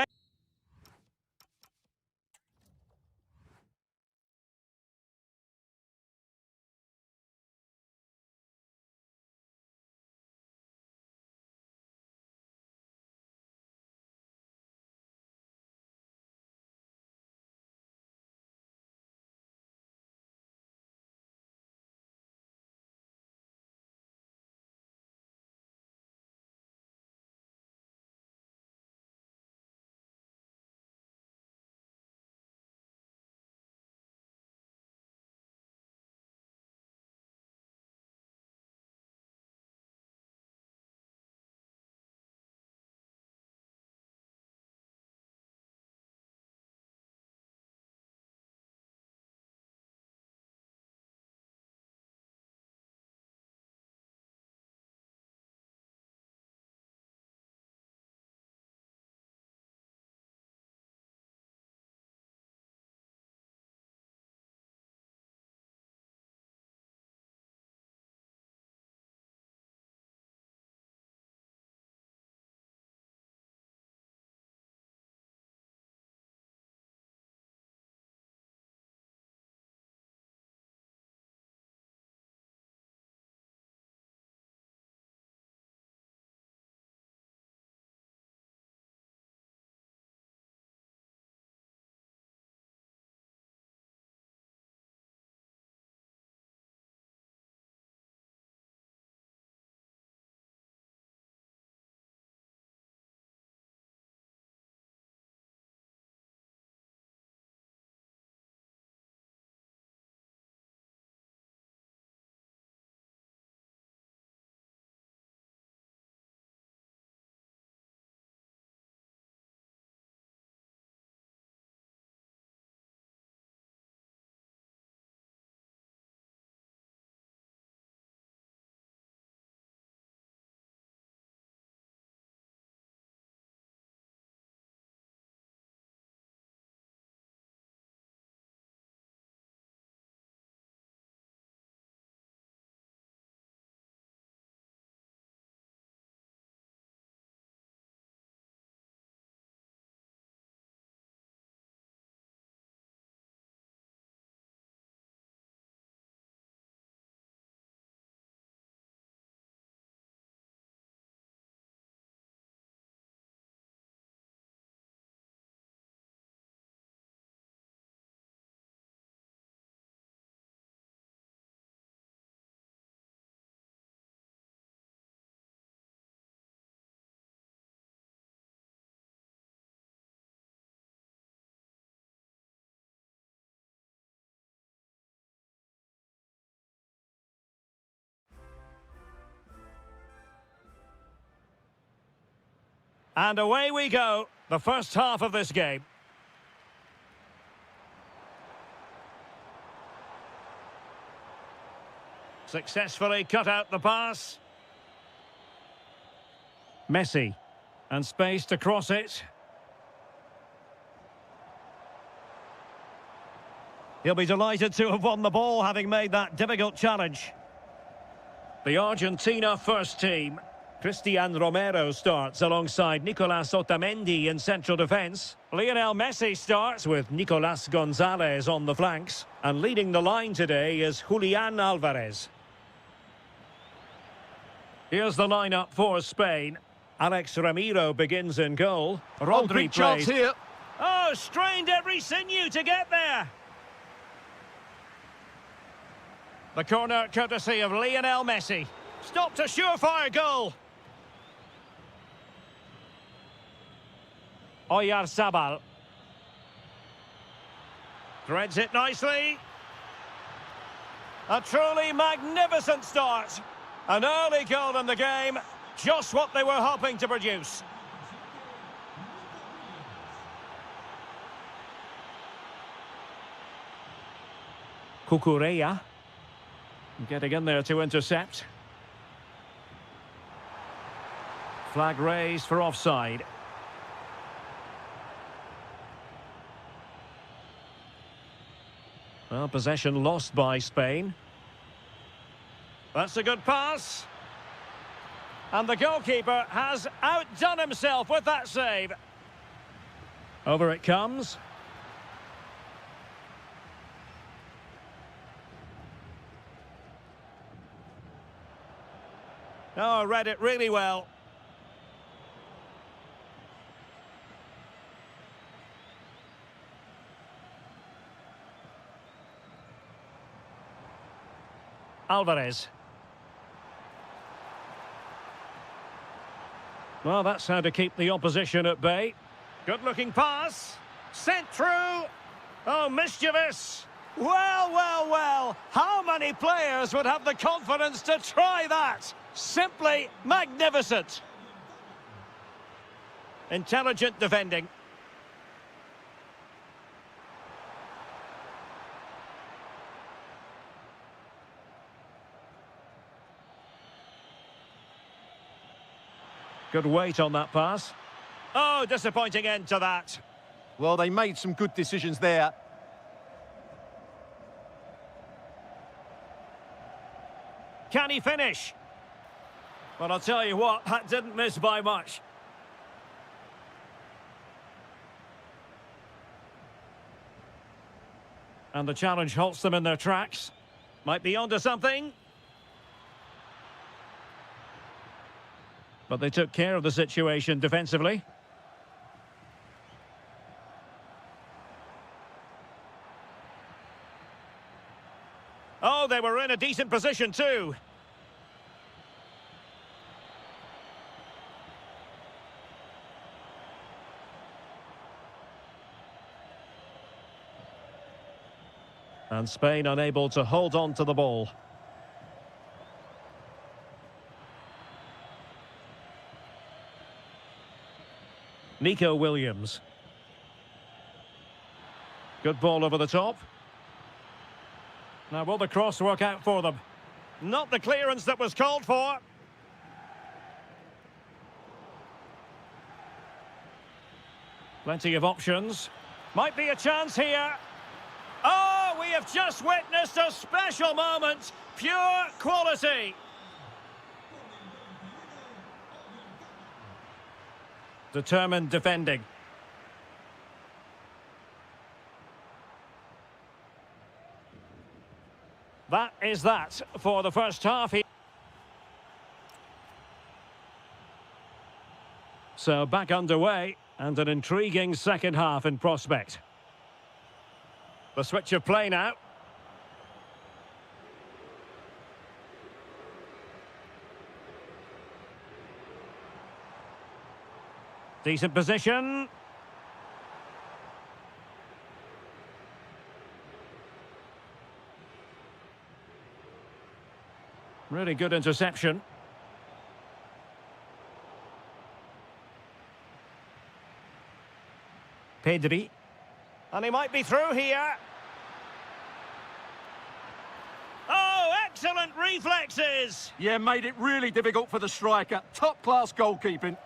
[SPEAKER 1] And away we go, the first half of this game. Successfully cut out the pass. Messi. And space to cross it. He'll be delighted to have won the ball, having made that difficult challenge. The Argentina first team. Cristian Romero starts alongside Nicolas Otamendi in central defence. Lionel Messi starts with Nicolas Gonzalez on the flanks. And leading the line today is Julian Alvarez. Here's the lineup for Spain. Alex Ramiro begins in goal. Rodri
[SPEAKER 2] big chance
[SPEAKER 1] plays.
[SPEAKER 2] here.
[SPEAKER 1] Oh, strained every sinew to get there. The corner courtesy of Lionel Messi. Stopped a surefire goal. Oyarzabal. Threads it nicely. A truly magnificent start. An early goal in the game. Just what they were hoping to produce. Cucurella. Getting in there to intercept. Flag raised for offside. Well, possession lost by Spain. That's a good pass. And the goalkeeper has outdone himself with that save. Over it comes. Oh, read it really well. Alvarez. Well, that's how to keep the opposition at bay. Good-looking pass. Sent through. Oh, mischievous. Well, well, well. How many players would have the confidence to try that? Simply magnificent. Intelligent defending. Good weight on that pass. Oh, disappointing end to that.
[SPEAKER 2] Well, they made some good decisions there.
[SPEAKER 1] Can he finish? Well, I'll tell you what, that didn't miss by much. And the challenge halts them in their tracks. Might be onto something. But they took care of the situation defensively. Oh, they were in a decent position too. And Spain unable to hold on to the ball. Nico Williams. Good ball over the top. Now, will the cross work out for them? Not the clearance that was called for. Plenty of options. Might be a chance here. Oh, we have just witnessed a special moment. Pure quality. Determined defending. That is that for the first half. So back underway and an intriguing second half in prospect. The switch of play now. Decent position. Really good interception. Pedri. And he might be through here. Oh, excellent reflexes!
[SPEAKER 2] Yeah, made it really difficult for the striker. Top-class goalkeeping.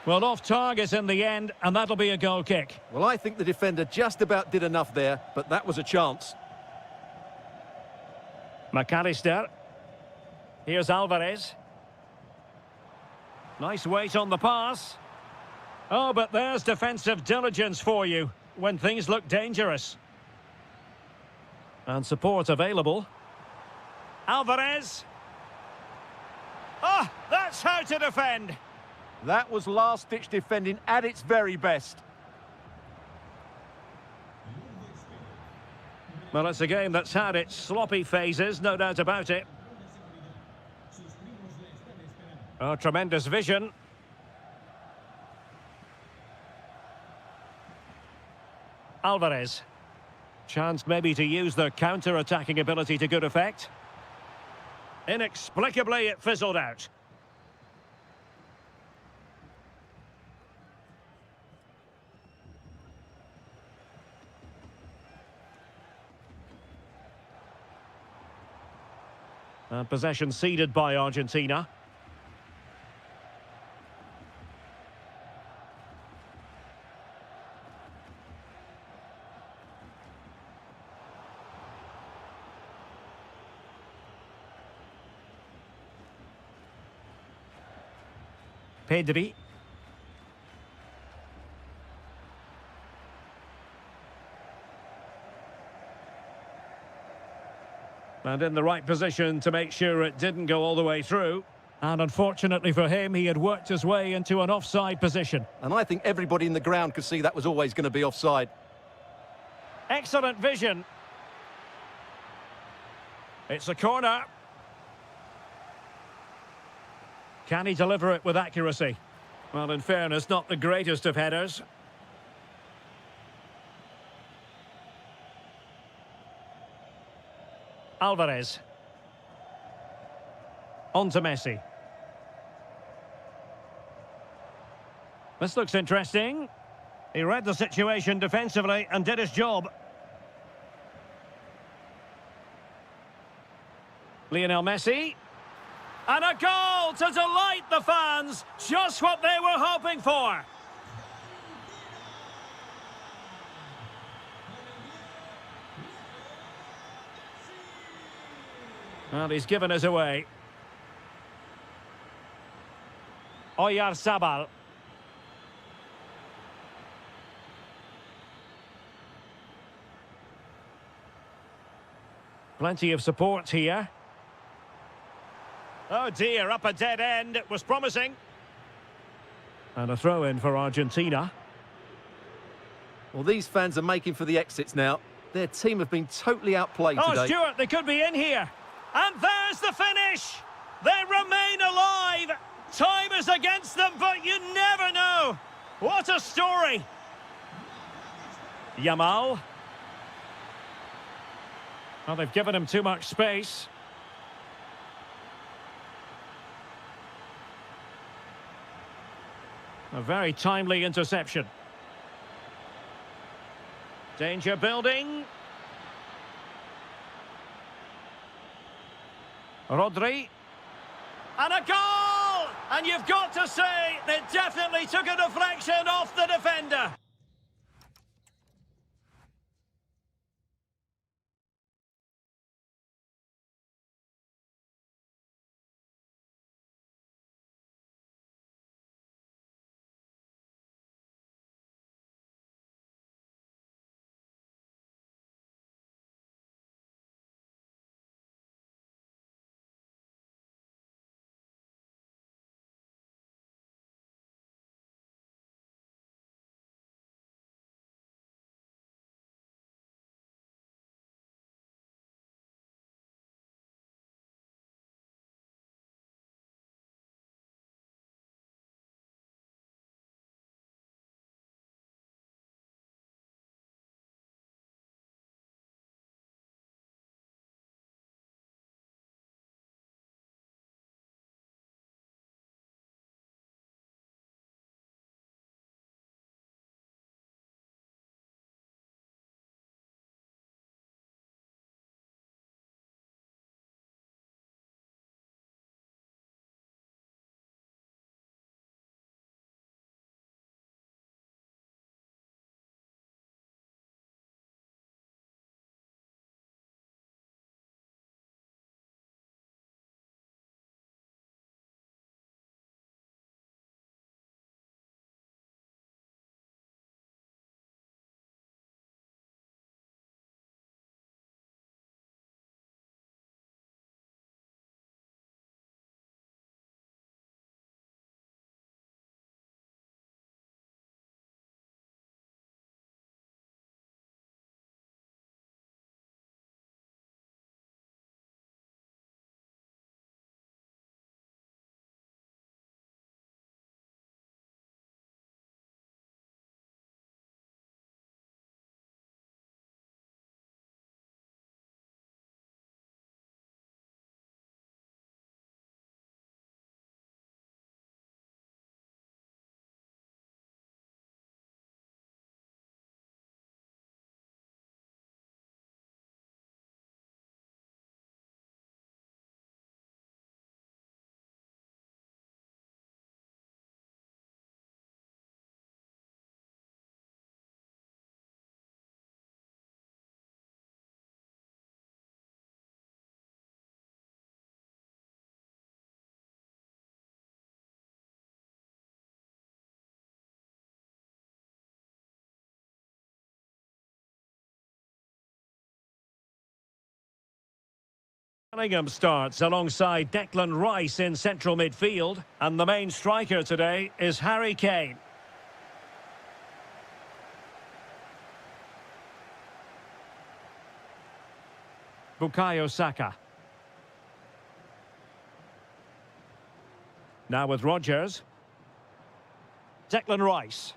[SPEAKER 1] Well, off target in the end, and that'll be a goal kick.
[SPEAKER 2] Well, I think the defender just about did enough there, but that was a chance.
[SPEAKER 1] McAllister. Here's Alvarez. Nice weight on the pass. Oh, but there's defensive diligence for you when things look dangerous. And support available. Alvarez. Ah, that's how to defend.
[SPEAKER 2] That was last-ditch defending at its very best.
[SPEAKER 1] Well, it's a game that's had its sloppy phases, no doubt about it. Oh, tremendous vision. Alvarez. Chance maybe to use their counter-attacking ability to good effect. Inexplicably, it fizzled out. And possession ceded by Argentina. Pedri. And in the right position to make sure it didn't go all the way through. And unfortunately for him, he had worked his way into an offside position.
[SPEAKER 2] And I think everybody in the ground could see that was always going to be offside.
[SPEAKER 1] Excellent vision. It's a corner. Can he deliver it with accuracy? Well, in fairness, not the greatest of headers. Alvarez. On to Messi. This looks interesting. He read the situation defensively and did his job. Lionel Messi. And a goal to delight the fans. Just what they were hoping for. Well, he's given us away. Oyarzabal. Plenty of support here. Oh dear, up a dead end. It was promising. And a throw-in for Argentina.
[SPEAKER 2] Well, these fans are making for the exits now. Their team have been totally outplayed today.
[SPEAKER 1] Oh, Stuart, they could be in here. And there's the finish. They remain alive. Time is against them, but you never know. What a story. Yamal. Well, they've given him too much space. A very timely interception. Danger building. Rodri. And a goal! And you've got to say, they definitely took a deflection off the defender. Bellingham starts alongside Declan Rice in central midfield, and the main striker today is Harry Kane. Bukayo Saka. Now with Rodgers. Declan Rice.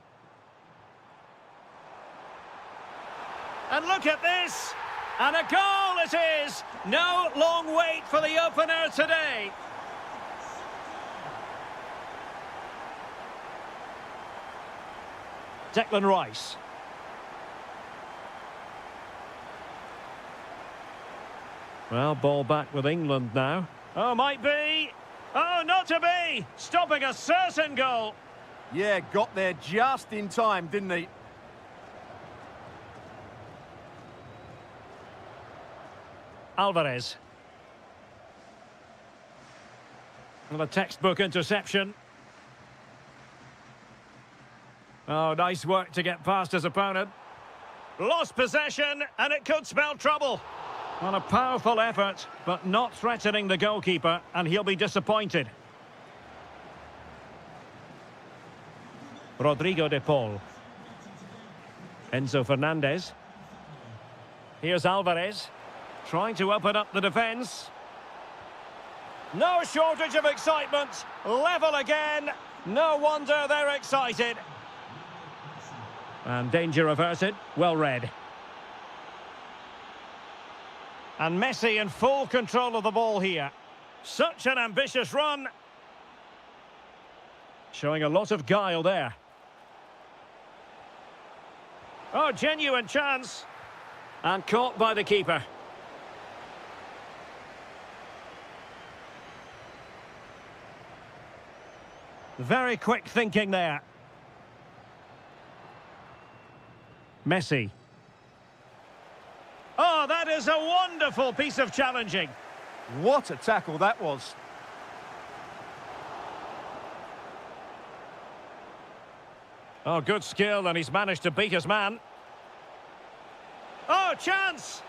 [SPEAKER 1] And look at this! And a goal it is! No long wait for the opener today. Declan Rice. Well, ball back with England now. Oh, might be. Oh, not to be! Stopping a certain goal.
[SPEAKER 2] Yeah, got there just in time, didn't he?
[SPEAKER 1] Alvarez. Well, a textbook interception. Oh, nice work to get past his opponent. Lost possession, and it could spell trouble. Well, a powerful effort, but not threatening the goalkeeper, and he'll be disappointed. Rodrigo de Paul. Enzo Fernandez. Here's Alvarez. Trying to open up the defence. No shortage of excitement. Level again. No wonder they're excited. And danger averted. Well read. And Messi in full control of the ball here. Such an ambitious run. Showing a lot of guile there. Oh, genuine chance. And caught by the keeper. Very quick thinking there. Messi. Oh, that is a wonderful piece of challenging.
[SPEAKER 2] What a tackle that was.
[SPEAKER 1] Oh, good skill, and he's managed to beat his man. Oh, chance!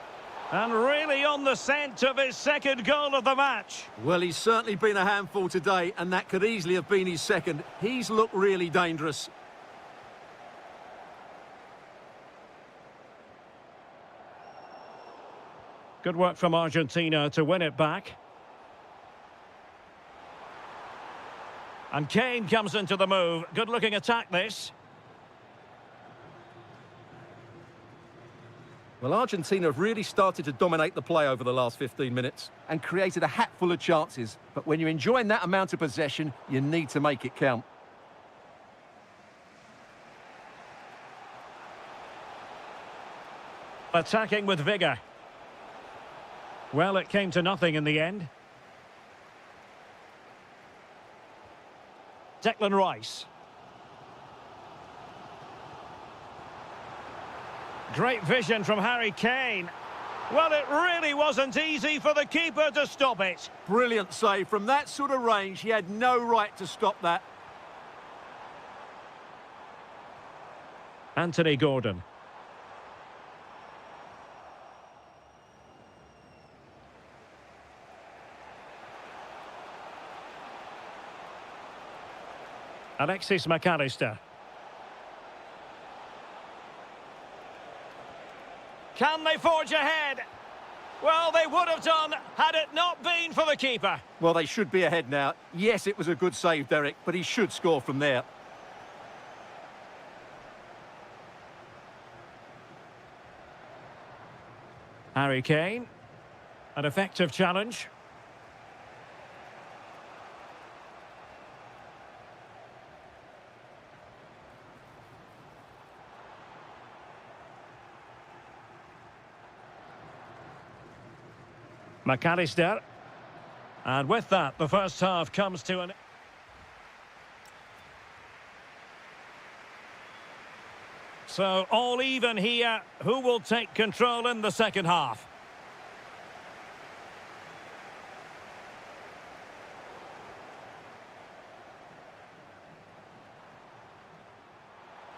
[SPEAKER 1] And really on the scent of his second goal of the match.
[SPEAKER 2] Well, he's certainly been a handful today, and that could easily have been his second. He's looked really dangerous.
[SPEAKER 1] Good work from Argentina to win it back. And Kane comes into the move. Good-looking attack, this.
[SPEAKER 2] Well, Argentina have really started to dominate the play over the last 15 minutes and created a hatful of chances. But when you're enjoying that amount of possession, you need to make it count.
[SPEAKER 1] Attacking with vigour. Well, it came to nothing in the end. Declan Rice. Great vision from Harry Kane. Well, it really wasn't easy for the keeper to stop it.
[SPEAKER 2] Brilliant save. From that sort of range, he had no right to stop that.
[SPEAKER 1] Anthony Gordon. Alexis McAllister. Can they forge ahead? Well, they would have done had it not been for the keeper.
[SPEAKER 2] Well, they should be ahead now. Yes, it was a good save, Derek, but he should score from there.
[SPEAKER 1] Harry Kane. An effective challenge. McAllister. And with that, the first half comes to an... So, all even here. Who will take control in the second half?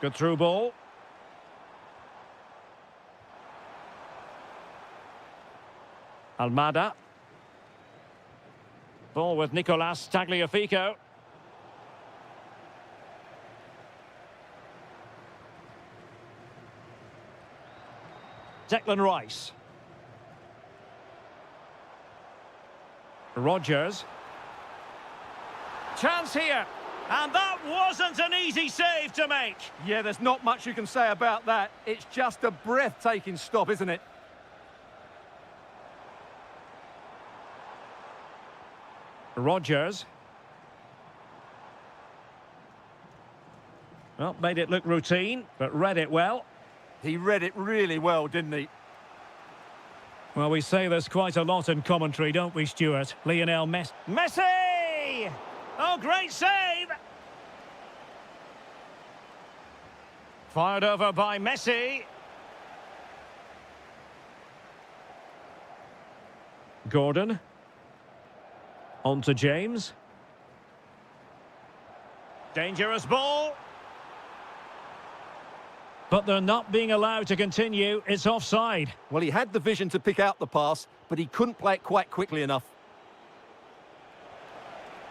[SPEAKER 1] Good through ball. Almada. Ball with Nicolas Tagliafico. Declan Rice. Rodgers. Chance here. And that wasn't an easy save to make.
[SPEAKER 2] Yeah, there's not much you can say about that. It's just a breathtaking stop, isn't it?
[SPEAKER 1] Rodgers. Well, made it look routine, but read it well.
[SPEAKER 2] He read it really well, didn't he?
[SPEAKER 1] Well, we say this quite a lot in commentary, don't we, Stuart? Lionel Messi. Messi! Oh, great save! Fired over by Messi. Gordon. On to James. Dangerous ball. But they're not being allowed to continue. It's offside.
[SPEAKER 2] Well, he had the vision to pick out the pass, but he couldn't play it quite quickly enough.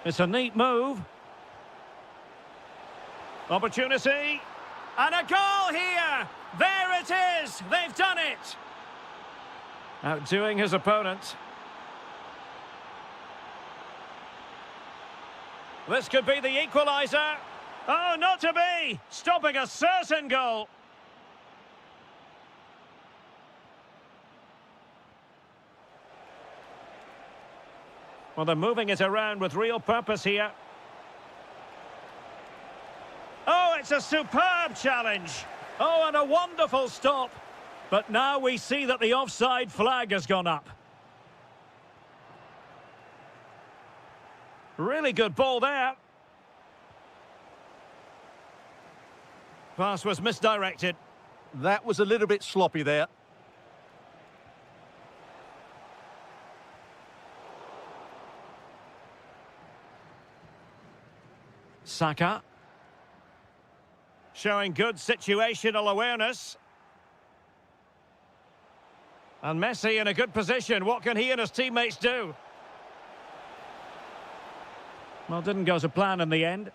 [SPEAKER 1] It's a neat move. Opportunity. And a goal here. There it is. They've done it. Outdoing his opponent. This could be the equaliser. Oh, not to be. Stopping a certain goal. Well, they're moving it around with real purpose here. Oh, it's a superb challenge. Oh, and a wonderful stop. But now we see that the offside flag has gone up. Really good ball there. Pass was misdirected.
[SPEAKER 2] That was a little bit sloppy there.
[SPEAKER 1] Saka. Showing good situational awareness. And Messi in a good position. What can he and his teammates do? Well, didn't go to plan in the end.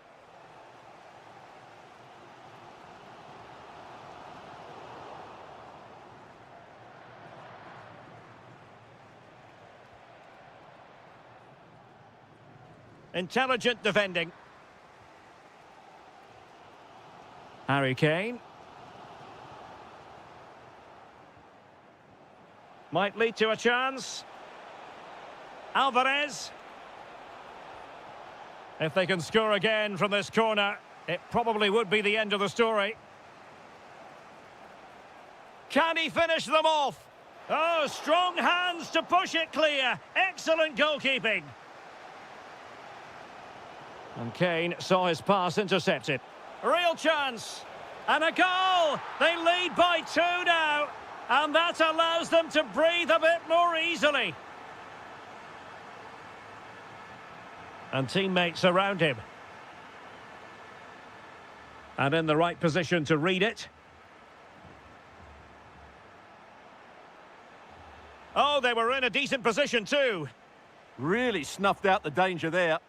[SPEAKER 1] Intelligent defending. Harry Kane. Might lead to a chance. Alvarez. If they can score again from this corner, it probably would be the end of the story. Can he finish them off? Oh, strong hands to push it clear. Excellent goalkeeping. And Kane saw his pass intercepted. Real chance. And a goal. They lead by 2 now. And that allows them to breathe a bit more easily. And teammates around him. And in the right position to read it. Oh, they were in a decent position too.
[SPEAKER 2] Really snuffed out the danger there.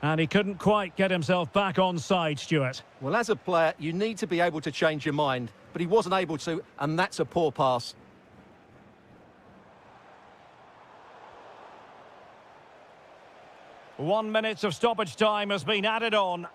[SPEAKER 1] And he couldn't quite get himself back on side, Stuart.
[SPEAKER 2] Well, as a player, you need to be able to change your mind, but he wasn't able to, and that's a poor pass.
[SPEAKER 1] One minute of stoppage time has been added on.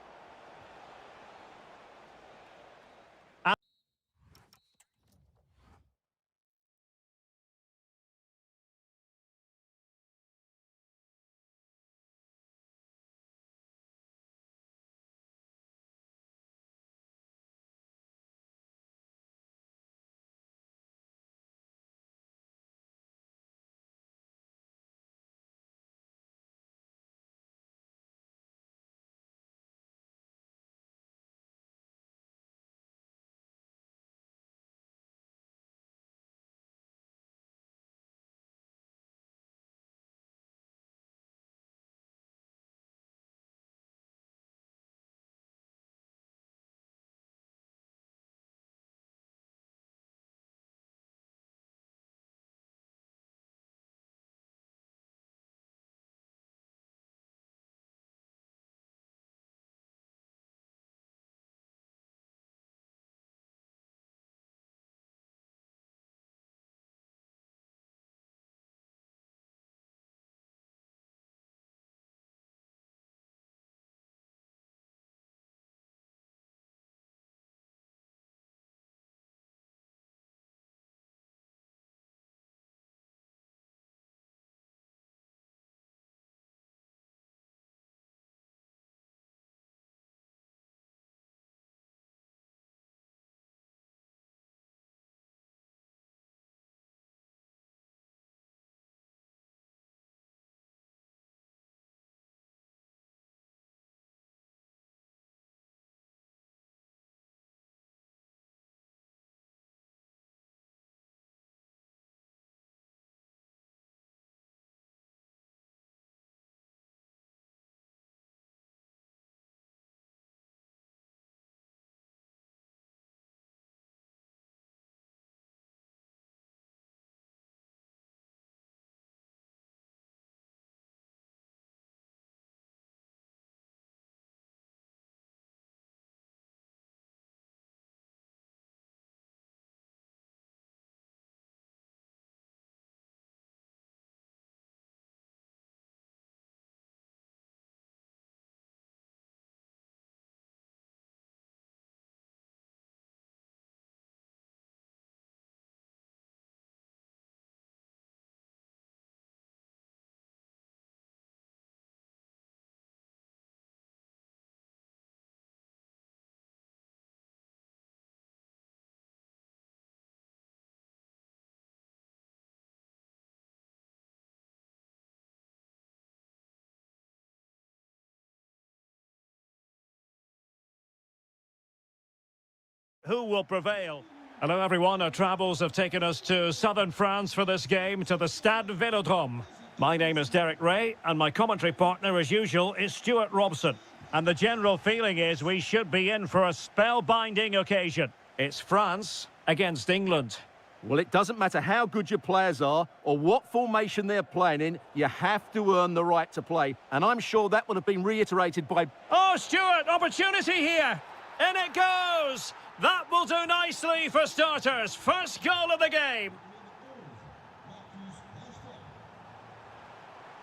[SPEAKER 1] who will prevail? Hello everyone, our travels have taken us to southern France for this game, to the Stade Vélodrome. My name is Derek Ray, and my commentary partner, as usual, is Stuart Robson. And the general feeling is we should be in for a spellbinding occasion. It's France against England.
[SPEAKER 2] Well, it doesn't matter how good your players are or what formation they're playing in, you have to earn the right to play. And I'm sure that would have been reiterated by...
[SPEAKER 1] Oh, Stuart, opportunity here. In it goes. That will do nicely for starters. First goal of the game.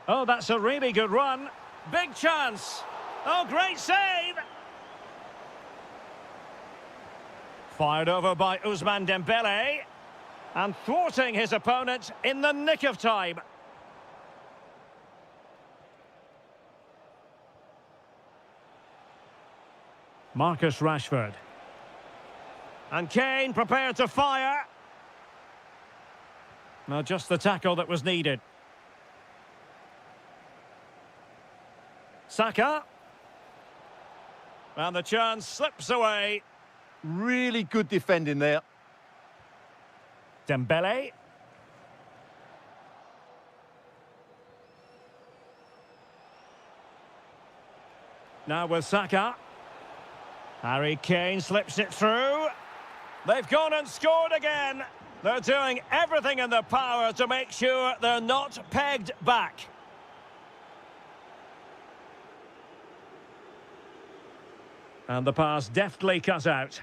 [SPEAKER 1] Oh, that's a really good run. Big chance. Oh, great save. Fired over by Ousmane Dembele. And thwarting his opponent in the nick of time. Marcus Rashford. And Kane prepared to fire. Now just the tackle that was needed. Saka. And the chance slips away.
[SPEAKER 2] Really good defending there.
[SPEAKER 1] Dembele. Now with Saka. Harry Kane slips it through. They've gone and scored again. They're doing everything in their power to make sure they're not pegged back. And the pass deftly cut out.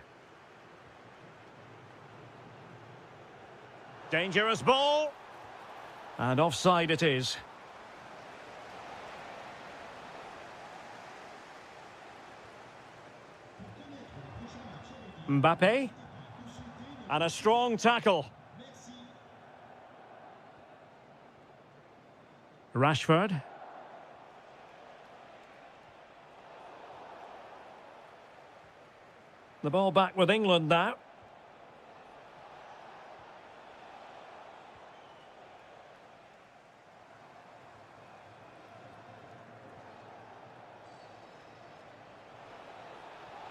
[SPEAKER 1] Dangerous ball. And offside it is. Mbappe. And a strong tackle. Rashford. The ball back with England now.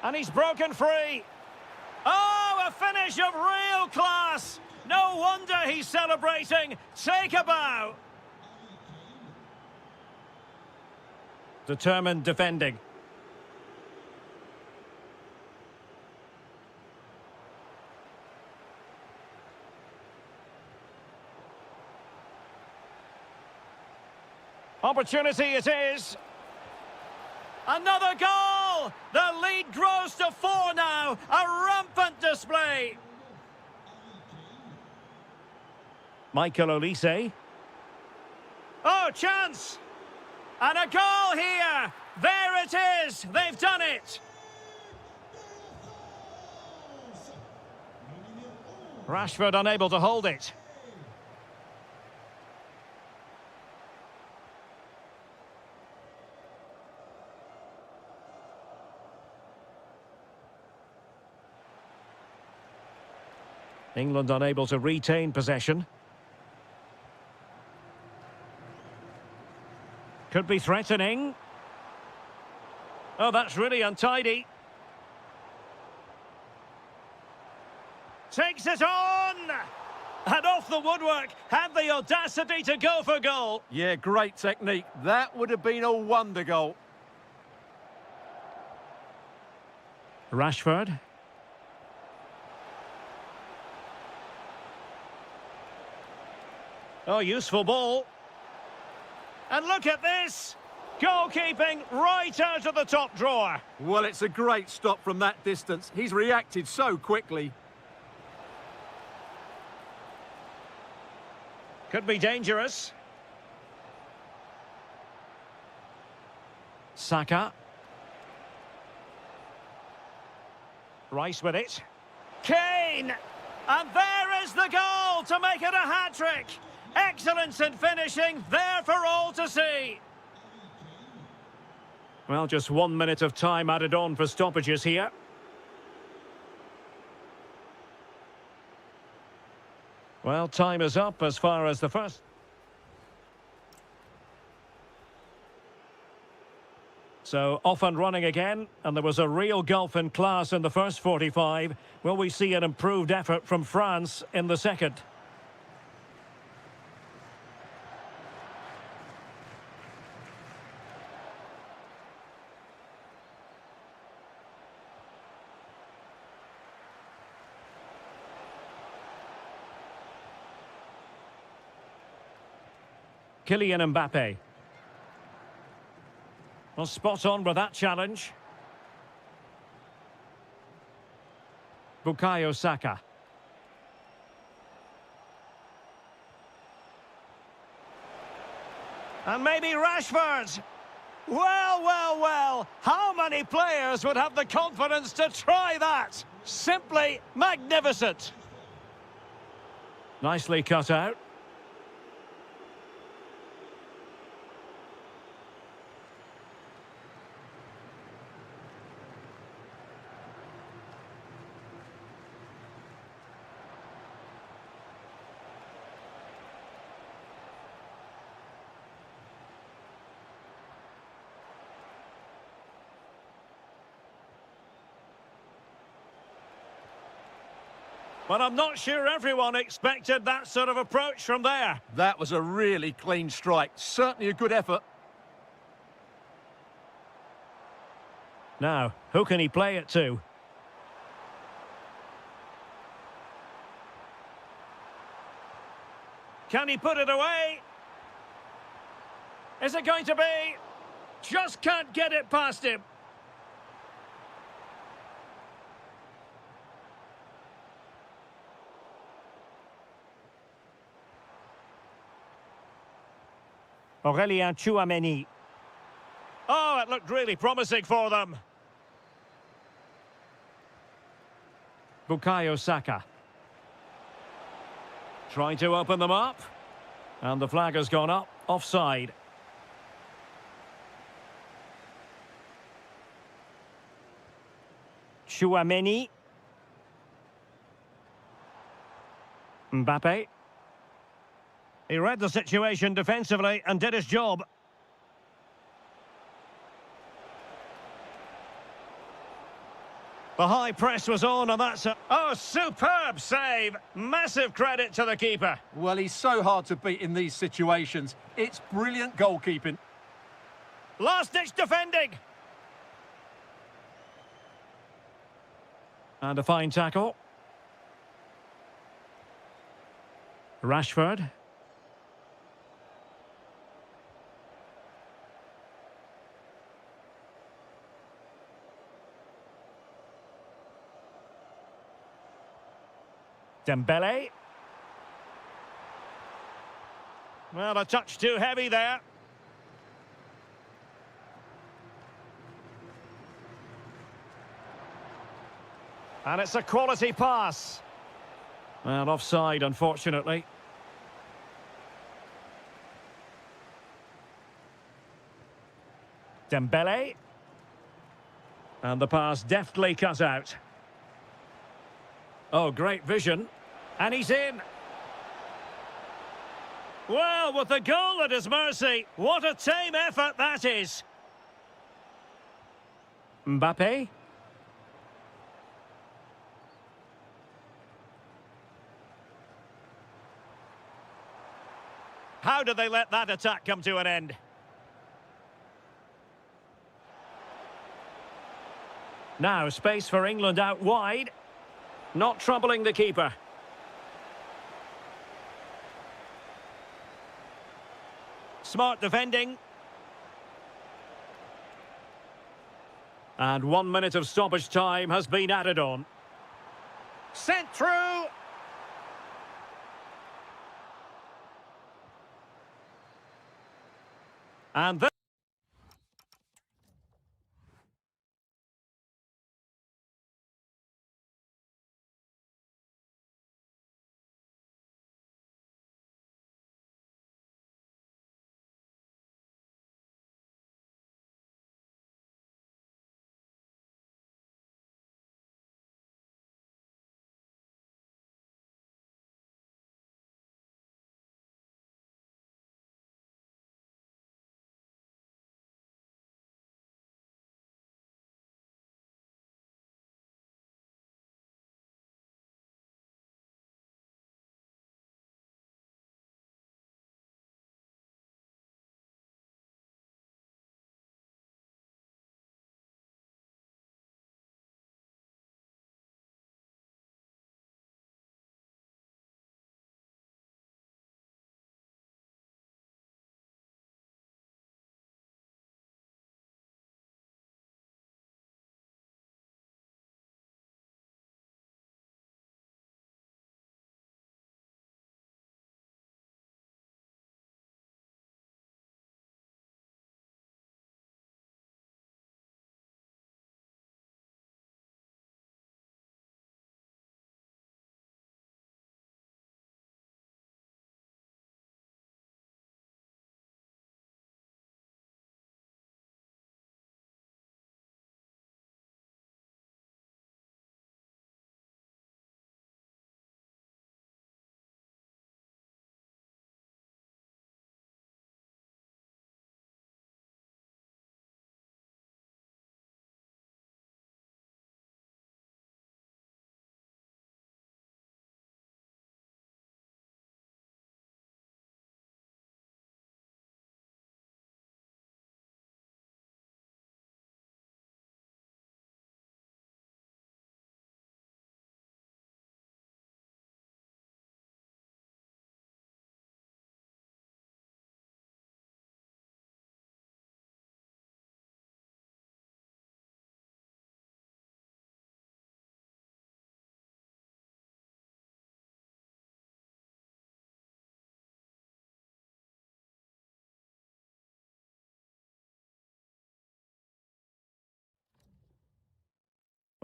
[SPEAKER 1] And he's broken free. Oh, a finish of real class. No wonder he's celebrating. Take a bow. Determined defending. Opportunity it is. Another goal! The lead grows to 4 now. A rampant display. Michael Olise. Oh, chance! And a goal here! There it is! They've done it! Rashford unable to hold it. England unable to retain possession. Could be threatening. Oh, that's really untidy. Takes it on! And off the woodwork, had the audacity to go for goal.
[SPEAKER 2] Yeah, great technique. That would have been a wonder goal.
[SPEAKER 1] Rashford. Oh, useful ball. And look at this. Goalkeeping right out of the top drawer.
[SPEAKER 2] Well, it's a great stop from that distance. He's reacted so quickly.
[SPEAKER 1] Could be dangerous. Saka. Rice with it. Kane! And there is the goal to make it a hat-trick. Excellence in finishing, there for all to see. Well, just 1 minute of time added on for stoppages here. Well, time is up as far as the first. So off and running again, and there was a real gulf in class in the first 45. Will we see an improved effort from France in the second? Kylian Mbappe. Well, spot on with that challenge. Bukayo Saka. And maybe Rashford. Well, well, well. How many players would have the confidence to try that? Simply magnificent. Nicely cut out. But I'm not sure everyone expected that sort of approach from there.
[SPEAKER 2] That was a really clean strike. Certainly a good effort.
[SPEAKER 1] Now, who can he play it to? Can he put it away? Is it going to be? Just can't get it past him. Aurélien Tchouameni. Oh, it looked really promising for them. Bukayo Saka. Trying to open them up. And the flag has gone up. Offside. Tchouameni. Mbappe. He read the situation defensively and did his job. The high press was on, and that's a... Oh, superb save! Massive credit to the keeper.
[SPEAKER 2] Well, he's so hard to beat in these situations. It's brilliant goalkeeping.
[SPEAKER 1] Last-ditch defending. And a fine tackle. Rashford. Dembele. Well, a touch too heavy there. And it's a quality pass. Well, offside, unfortunately. Dembele. And the pass deftly cut out. Oh, great vision. And he's in. Well, with the goal at his mercy, what a tame effort that is. Mbappe. How did they let that attack come to an end? Now, space for England out wide. Not troubling the keeper. Smart defending. And 1 minute of stoppage time has been added on. Sent through. And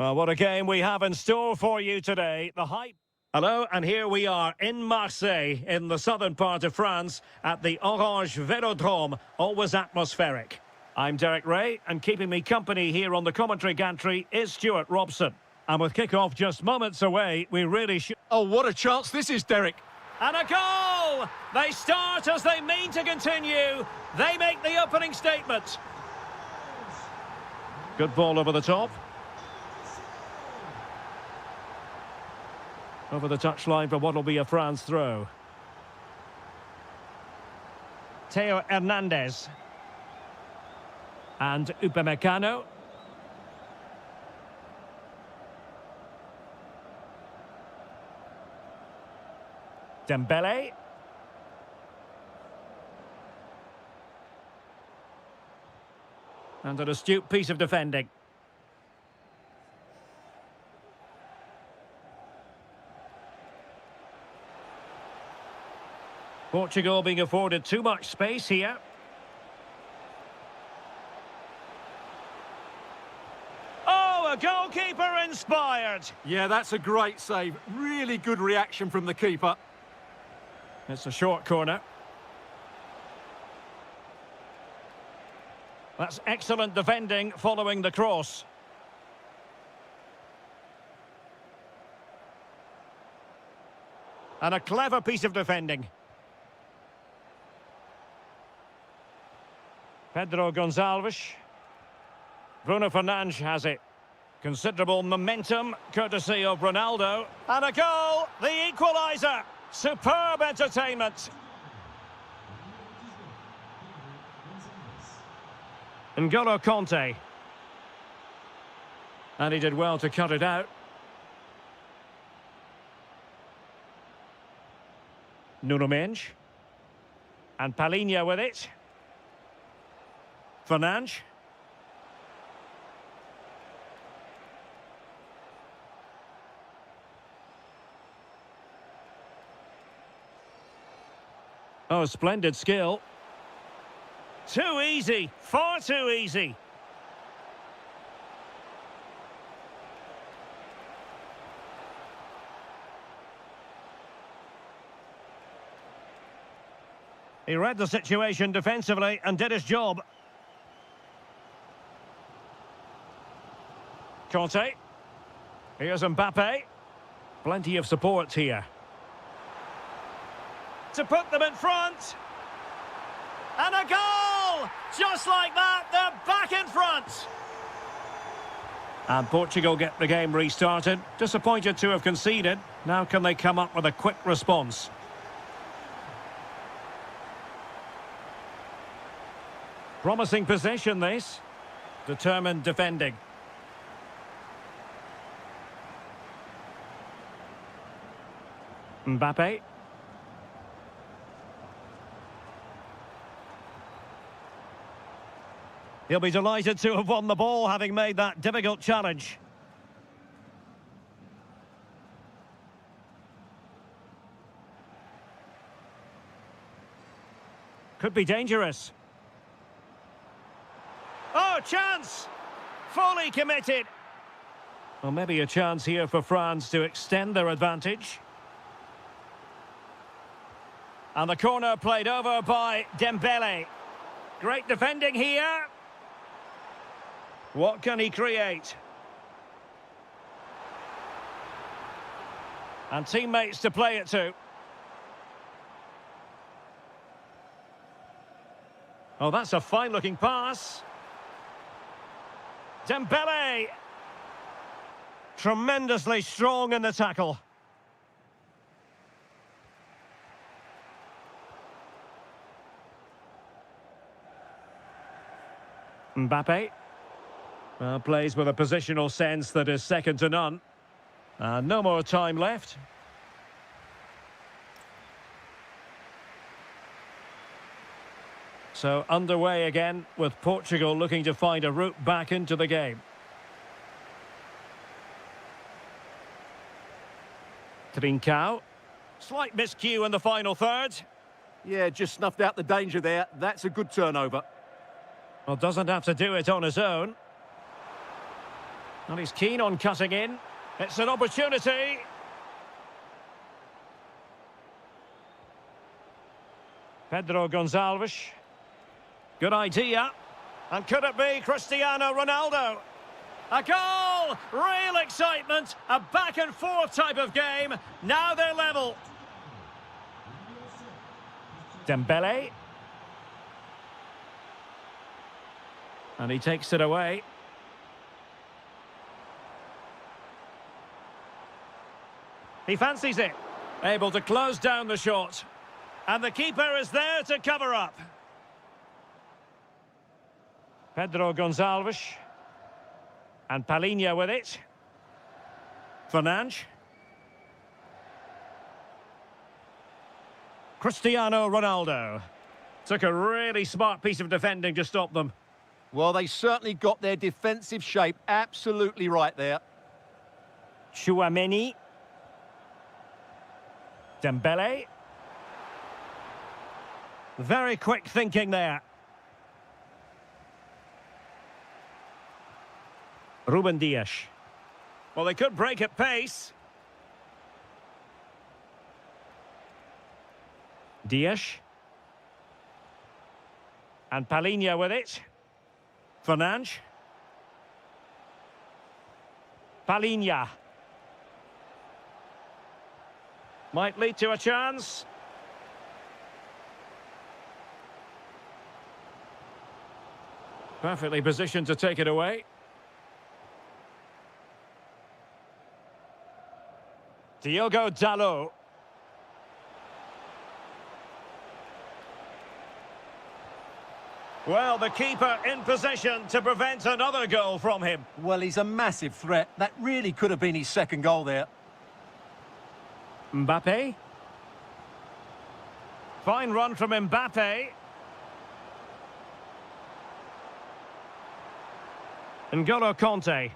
[SPEAKER 1] Well, what a game we have in store for you today. The hype. Hello, and here we are in Marseille, in the southern part of France, at the Orange Velodrome, always atmospheric. I'm Derek Ray, and keeping me company here on the commentary gantry is Stuart Robson. And with kick-off just moments away, we really should...
[SPEAKER 2] Oh, what a chance this is, Derek.
[SPEAKER 1] And a goal! They start as they mean to continue. They make the opening statement. Good ball over the top. Over the touchline for what will be a France throw. Theo Hernandez. And Upamecano. Dembele. And an astute piece of defending. Portugal being afforded too much space here. Oh, a goalkeeper inspired.
[SPEAKER 2] Yeah, that's a great save. Really good reaction from the keeper.
[SPEAKER 1] It's a short corner. That's excellent defending following the cross. And a clever piece of defending. Pedro Gonçalves. Bruno Fernandes has it. Considerable momentum, courtesy of Ronaldo. And a goal, the equaliser. Superb entertainment. N'Golo Kanté. And he did well to cut it out. Nuno Mendes. And Palhinha with it. Fernandes. Oh, splendid skill. Too easy, far too easy. He read the situation defensively and did his job. Kanté. Here's Mbappe. Plenty of support here. To put them in front. And a goal! Just like that, they're back in front. And Portugal get the game restarted. Disappointed to have conceded. Now can they come up with a quick response? Promising possession, this. Determined defending. Mbappe. He'll be delighted to have won the ball, having made that difficult challenge. Could be dangerous. Oh, chance! Fully committed. Well, maybe a chance here for France to extend their advantage. And the corner played over by Dembele. Great defending here. What can he create? And teammates to play it to. Oh, that's a fine-looking pass. Dembele. Tremendously strong in the tackle. Mbappe. Plays with a positional sense that is second to none. No more time left. So underway again, with Portugal looking to find a route back into the game. Trincao. Slight miscue in the final third.
[SPEAKER 2] Yeah, just snuffed out the danger there. That's a good turnover.
[SPEAKER 1] Well, doesn't have to do it on his own. And he's keen on cutting in. It's an opportunity. Pedro Gonçalves. Good idea. And could it be Cristiano Ronaldo? A goal! Real excitement. A back and forth type of game. Now they're level. Dembele. And he takes it away. He fancies it. Able to close down the shot. And the keeper is there to cover up. Pedro Gonçalves. And Palhinha with it. Fernandes. Cristiano Ronaldo. Took a really smart piece of defending to stop them.
[SPEAKER 2] Well, they certainly got their defensive shape absolutely right there.
[SPEAKER 1] Tchouaméni. Dembele. Very quick thinking there. Ruben Dias. Well, they could break at pace. Dias. And Palhinha with it. Fernandes. Palhinha. Might lead to a chance. Perfectly positioned to take it away. Diogo Dalot. Well, the keeper in position to prevent another goal from him.
[SPEAKER 2] Well, he's a massive threat. That really could have been his second goal there.
[SPEAKER 1] Mbappe. Fine run from Mbappe. N'Golo Kanté.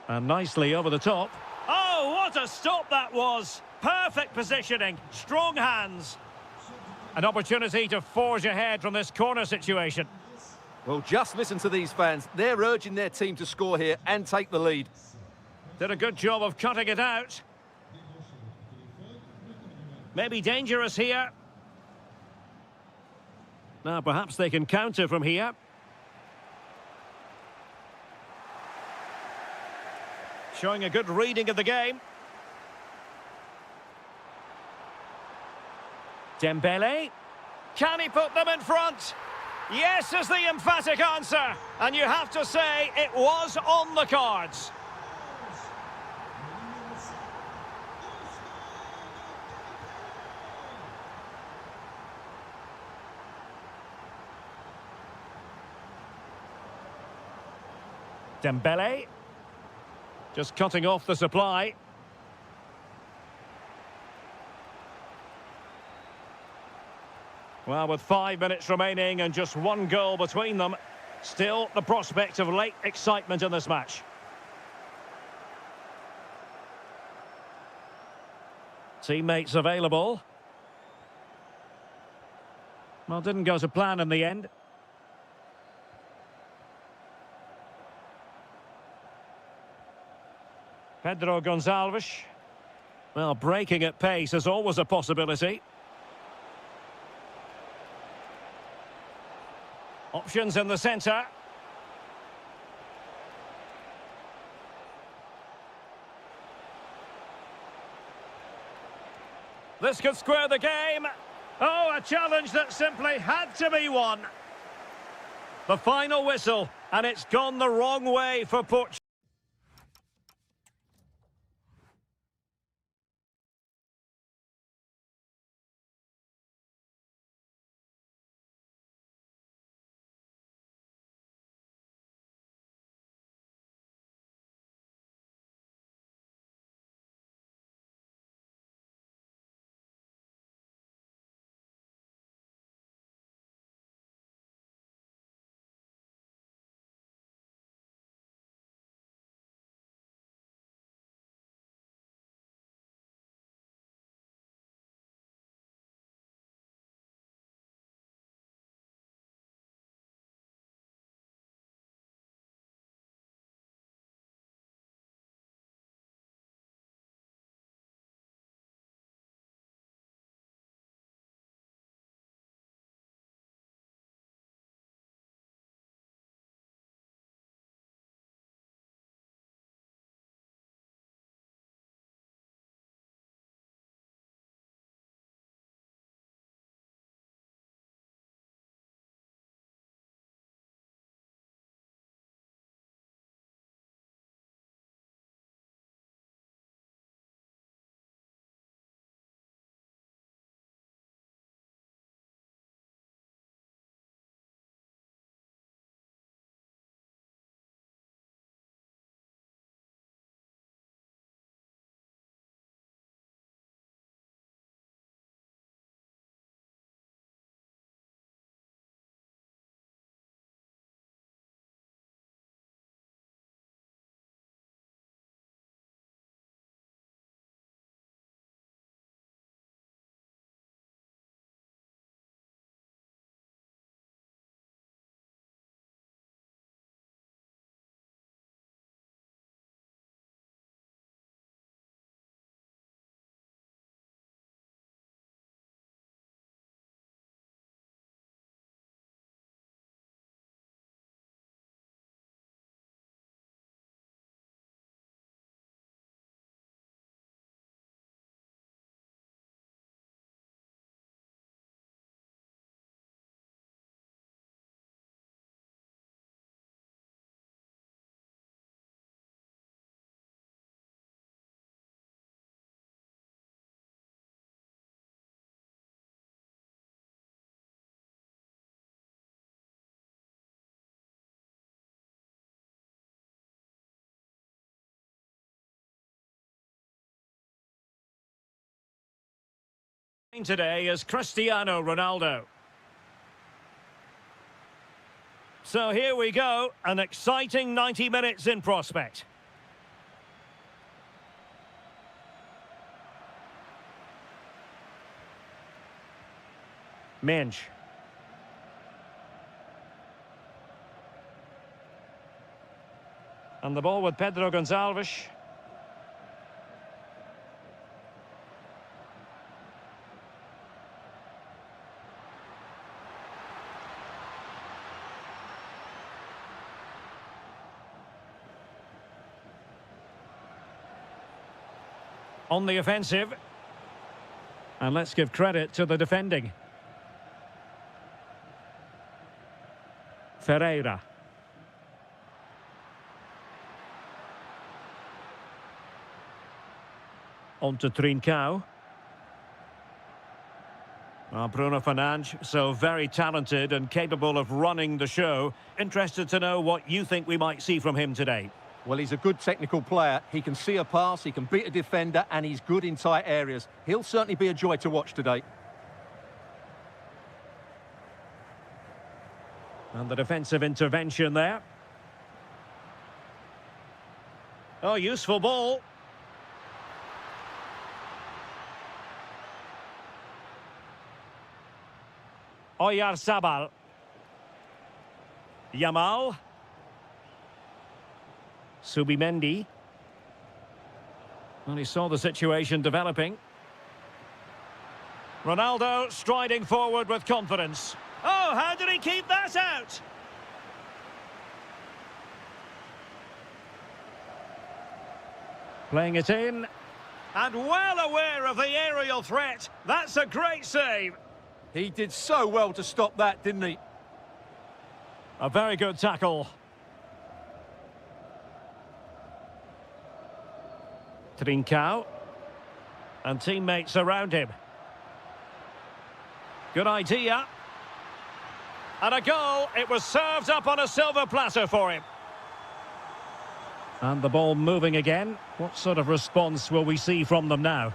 [SPEAKER 1] And nicely over the top. Oh, what a stop that was! Perfect positioning, strong hands. An opportunity to forge ahead from this corner situation.
[SPEAKER 2] Well, just listen to these fans. They're urging their team to score here and take the lead.
[SPEAKER 1] Did a good job of cutting it out. Maybe dangerous here. Now, perhaps they can counter from here. Showing a good reading of the game. Dembele. Can he put them in front? Yes is the emphatic answer. And you have to say it was on the cards. Dembele. Just cutting off the supply. Well, with 5 minutes remaining and just one goal between them, still the prospect of late excitement in this match. Teammates available. Well, didn't go to plan in the end. Pedro Gonçalves. Well, breaking at pace is always a possibility. Options in the centre. This could square the game. Oh, a challenge that simply had to be won. The final whistle, and it's gone the wrong way for Portugal. Today is Cristiano Ronaldo. So here we go, an exciting 90 minutes in prospect. Minge. And the ball with Pedro Gonçalves. On the offensive. And let's give credit to the defending. Ferreira. On to Trincao. Bruno Fernandes, so very talented and capable of running the show. Interested to know what you think we might see from him today.
[SPEAKER 2] Well, he's a good technical player. He can see a pass, he can beat a defender, and he's good in tight areas. He'll certainly be a joy to watch today.
[SPEAKER 1] And the defensive intervention there. Oh, useful ball. Oyarzabal. Yamal. Subimendi. Well, he saw the situation developing. Ronaldo striding forward with confidence. Oh, how did he keep that out? Playing it in. And well aware of the aerial threat. That's a great save.
[SPEAKER 2] He did so well to stop that, didn't he?
[SPEAKER 1] A very good tackle. Trincao. And teammates around him. Good idea. And a goal. It was served up on a silver platter for him. And the ball moving again. What sort of response will we see from them now?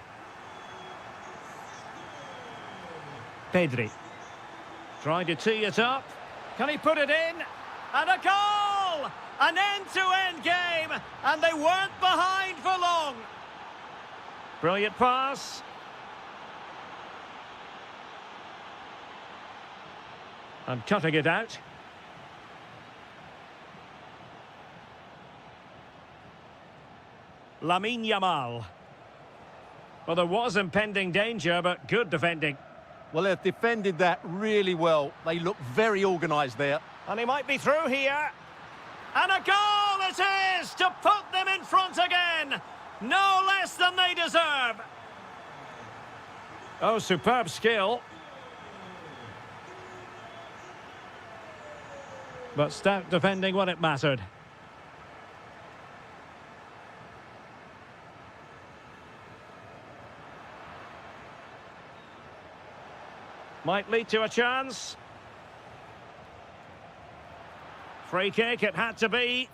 [SPEAKER 1] Pedri. Trying to tee it up. Can he put it in? And a goal! An end-to-end game. And they weren't behind for long. Brilliant pass. And cutting it out. Lamine Yamal. Well, there was impending danger, but good defending.
[SPEAKER 2] Well, they've defended that really well. They look very organised there.
[SPEAKER 1] And he might be through here. And a goal it is to put them in front again. No less than they deserve. Oh, superb skill. But stout defending when it mattered. Might lead to a chance. Free kick, it had to be.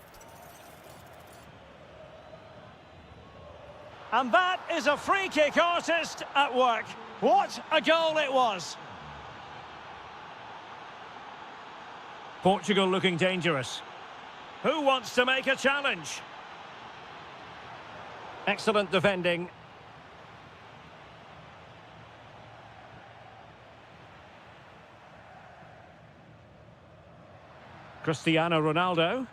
[SPEAKER 1] And that is a free kick artist at work. What a goal it was. Portugal looking dangerous. Who wants to make a challenge? Excellent defending. Cristiano Ronaldo.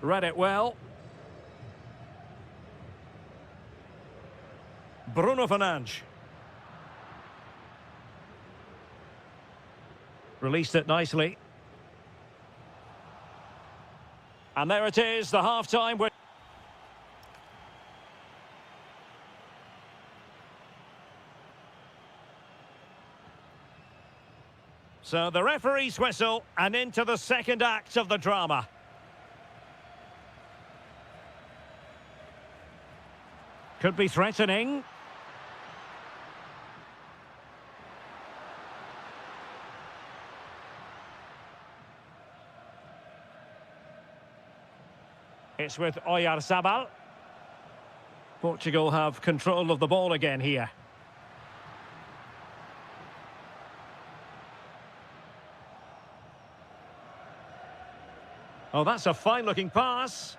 [SPEAKER 1] Read it well. Bruno Fernandes. Released it nicely. And there it is, the half-time win. So the referee's whistle and into the second act of the drama. Could be threatening. It's with Oyarzabal. Portugal have control of the ball again here. Oh, that's a fine-looking pass.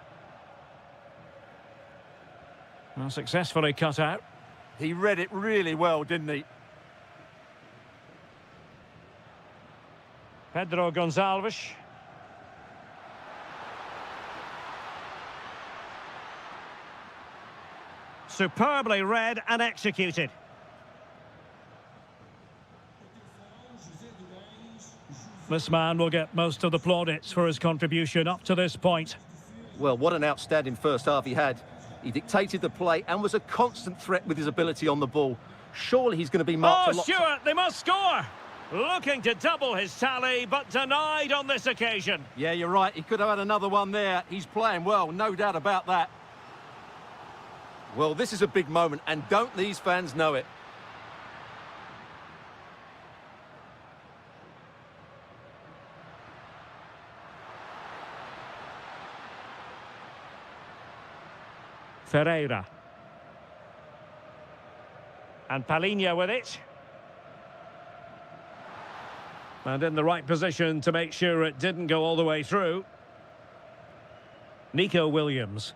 [SPEAKER 1] Well, successfully cut out.
[SPEAKER 2] He read it really well, didn't he?
[SPEAKER 1] Pedro Gonçalves. Superbly read and executed. This man will get most of the plaudits for his contribution up to this point.
[SPEAKER 2] Well, what an outstanding first half he had. He dictated the play and was a constant threat with his ability on the ball. Surely he's going to be marked a lot.
[SPEAKER 1] Stuart, they must score! Looking to double his tally, but denied on this occasion.
[SPEAKER 2] Yeah, you're right. He could have had another one there. He's playing well, no doubt about that. Well, this is a big moment, and don't these fans know it?
[SPEAKER 1] Ferreira. And Palinha with it. And in the right position to make sure it didn't go all the way through. Nico Williams.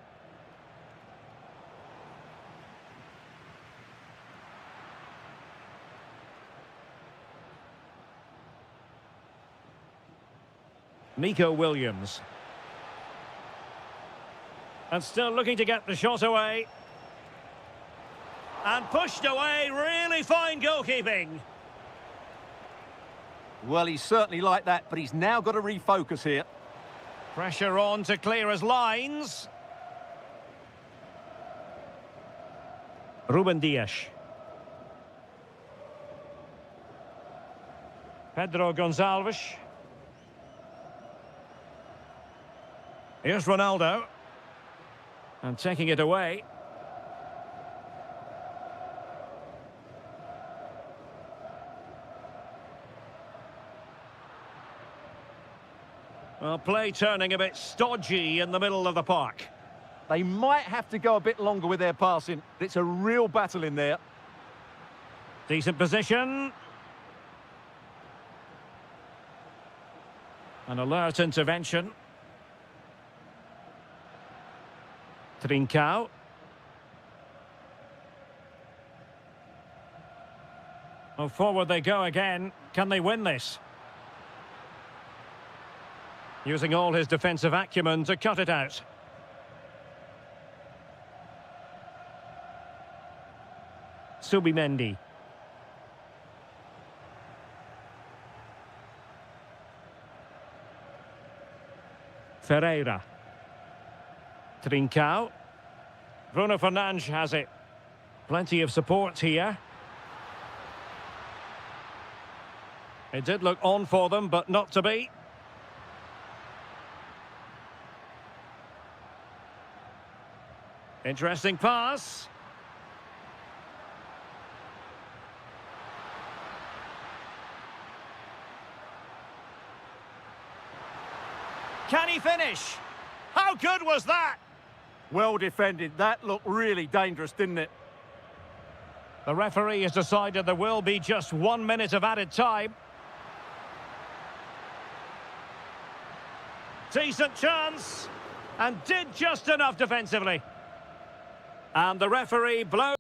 [SPEAKER 1] Nico Williams. And still looking to get the shot away. And pushed away, really fine goalkeeping.
[SPEAKER 2] Well, he's certainly like that, but he's now got to refocus here.
[SPEAKER 1] Pressure on to clear his lines. Ruben Dias. Pedro Gonçalves. Here's Ronaldo. And taking it away. Well, play turning a bit stodgy in the middle of the park.
[SPEAKER 2] They might have to go a bit longer with their passing. It's a real battle in there.
[SPEAKER 1] Decent position. An alert intervention. Trincao. Well, forward they go again. Can they win this? Using all his defensive acumen to cut it out. Subimendi. Ferreira. Trincao. Bruno Fernandes has it. Plenty of support here. It did look on for them, but not to be. Interesting pass. Can he finish? How good was that?
[SPEAKER 2] Well defended. That looked really dangerous, didn't it?
[SPEAKER 1] The referee has decided there will be just 1 minute of added time. Decent chance. And did just enough defensively. And the referee blows.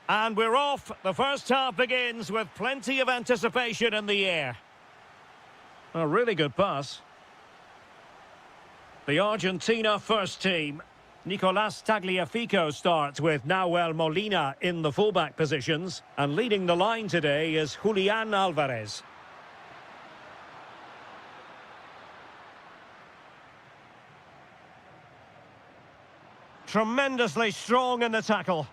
[SPEAKER 1] And we're off. The first half begins with plenty of anticipation in the air. A really good pass. The Argentina first team. Nicolas Tagliafico starts with Nahuel Molina in the fullback positions. And leading the line today is Julian Alvarez. Tremendously strong in the tackle.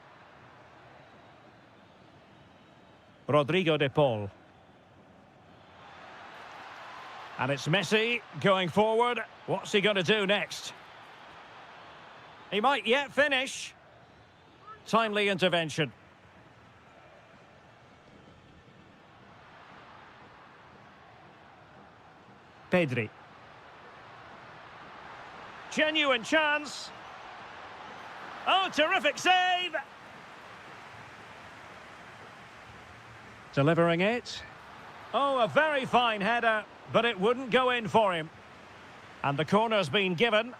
[SPEAKER 1] Rodrigo de Paul. And it's Messi going forward. What's he going to do next? He might yet finish. Timely intervention. Pedri. Genuine chance. Oh, terrific save! Delivering it. Oh, a very fine header, but it wouldn't go in for him. And the corner's been given.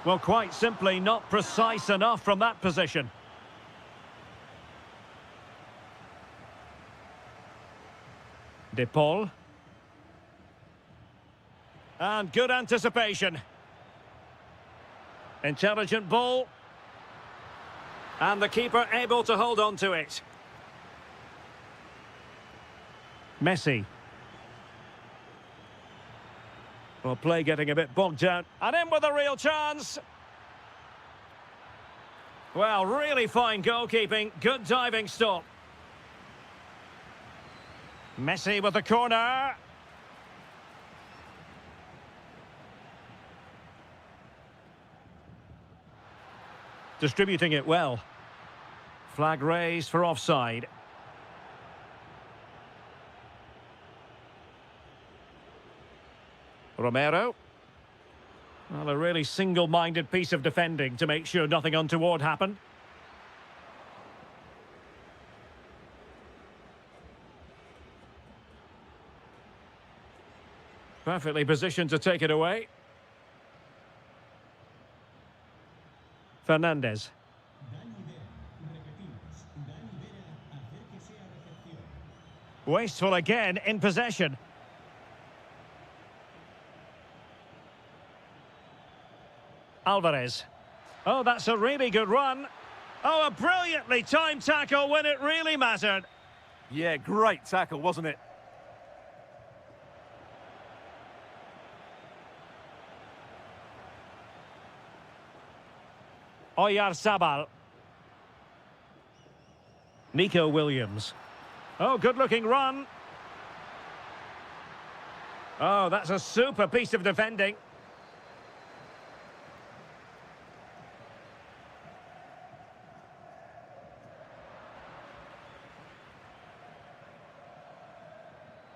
[SPEAKER 1] Well, quite simply not precise enough from that position. De Paul. And good anticipation. Intelligent ball. And the keeper able to hold on to it. Messi. Well, play getting a bit bogged down. And in with a real chance. Well, really fine goalkeeping. Good diving stop. Messi with the corner. Distributing it well. Flag raised for offside. Romero. Well, a really single-minded piece of defending to make sure nothing untoward happened. Perfectly positioned to take it away. Fernandez. Wasteful again in possession. Alvarez. Oh, that's a really good run. Oh, a brilliantly timed tackle when it really mattered.
[SPEAKER 2] Yeah, great tackle, wasn't it?
[SPEAKER 1] Oyarzabal. Nico Williams. Oh, good-looking run. Oh, that's a super piece of defending.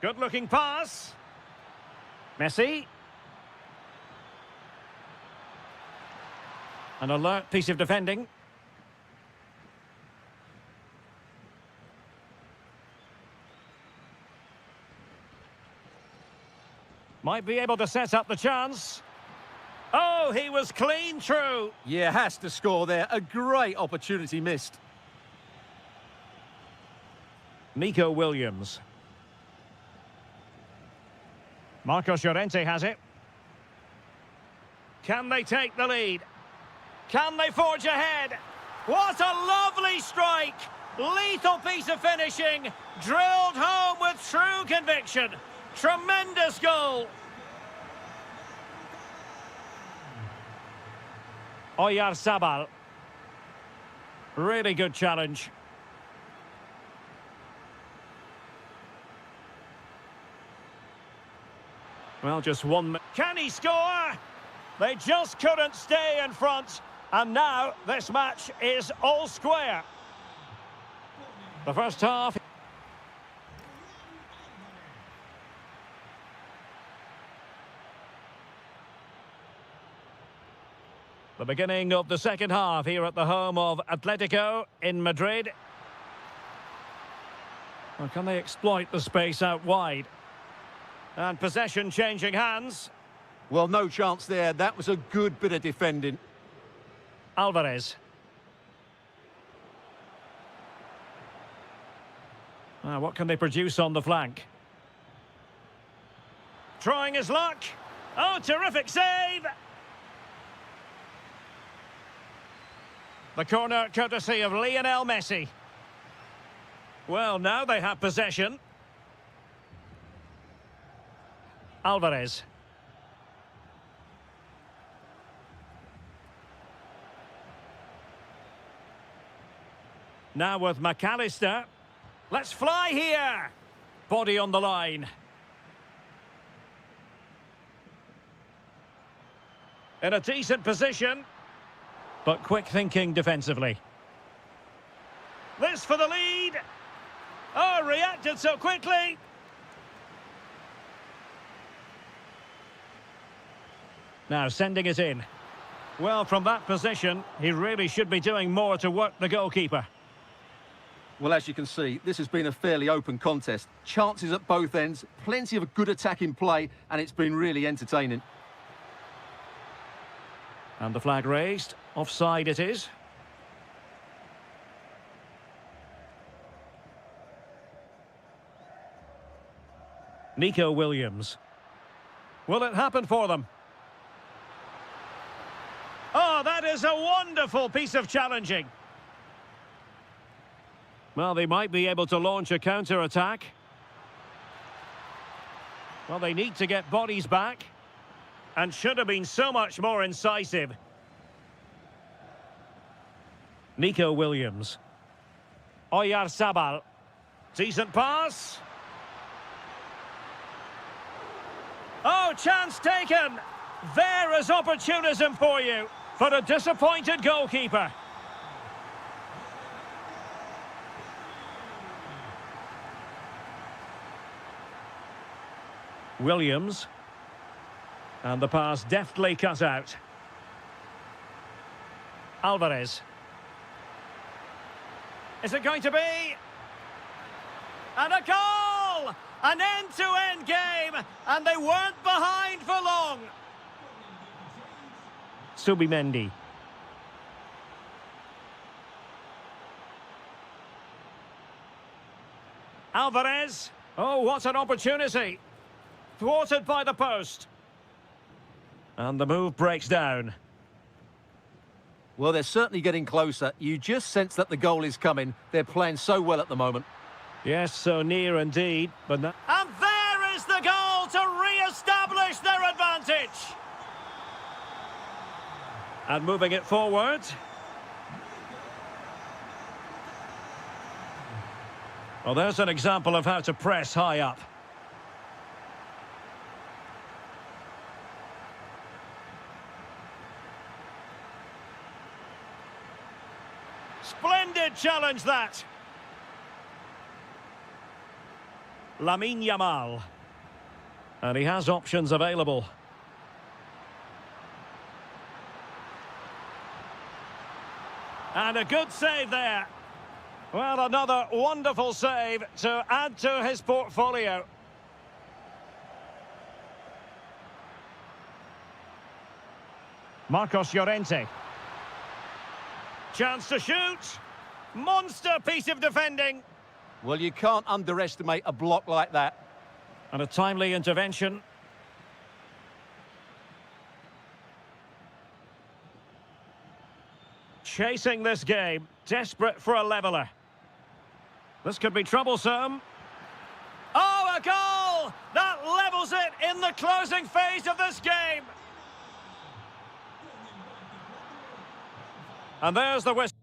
[SPEAKER 1] Good-looking pass. Messi. An alert piece of defending. Might be able to set up the chance. Oh, he was clean through.
[SPEAKER 2] Yeah, has to score there. A great opportunity missed.
[SPEAKER 1] Nico Williams. Marcos Llorente has it. Can they take the lead? Can they forge ahead? What a lovely strike! Lethal piece of finishing. Drilled home with true conviction. Tremendous goal. Oyarzabal. Really good challenge. Well, just one. Can he score? They just couldn't stay in front. And now this match is all square. The first half. The beginning of the second half here at the home of Atletico in Madrid. Well, can they exploit the space out wide? And possession changing hands.
[SPEAKER 2] Well, no chance there. That was a good bit of defending.
[SPEAKER 1] Alvarez. What can they produce on the flank? Trying his luck. Oh, terrific save! The corner courtesy of Lionel Messi. Well, now they have possession. Alvarez. Now with McAllister. Let's fly here. Body on the line. In a decent position, but quick thinking defensively. This for the lead. Oh, reacted so quickly. Now sending it in. Well, from that position, he really should be doing more to work the goalkeeper.
[SPEAKER 2] Well, as you can see, this has been a fairly open contest. Chances at both ends, plenty of good attacking play, and it's been really entertaining.
[SPEAKER 1] And the flag raised. Offside it is. Nico Williams. Will it happen for them? Oh, that is a wonderful piece of challenging. Well, they might be able to launch a counter-attack. Well, they need to get bodies back. And should have been so much more incisive. Nico Williams. Oyarzabal. Decent pass. Oh, chance taken. There is opportunism for you, for a disappointed goalkeeper. Williams. And the pass deftly cut out. Alvarez. Is it going to be? And a goal! An end-to-end game, and they weren't behind for long. Subimendi. Alvarez. Oh, what an opportunity. Thwarted by the post. And the move breaks down.
[SPEAKER 2] Well, they're certainly getting closer. You just sense that the goal is coming. They're playing so well at the moment.
[SPEAKER 1] Yes, so near indeed, but no. And there is the goal to re-establish their advantage. And moving it forward. Well, there's an example of how to press high up. Splendid challenge, that. Lamine Yamal. And he has options available. And a good save there. Well, another wonderful save to add to his portfolio. Marcos Llorente. Chance to shoot. Monster piece of defending.
[SPEAKER 2] Well, you can't underestimate a block like that.
[SPEAKER 1] And a timely intervention. Chasing this game, desperate for a leveller. This could be troublesome. Oh, a goal! That levels it in the closing phase of this game. And there's the whistle.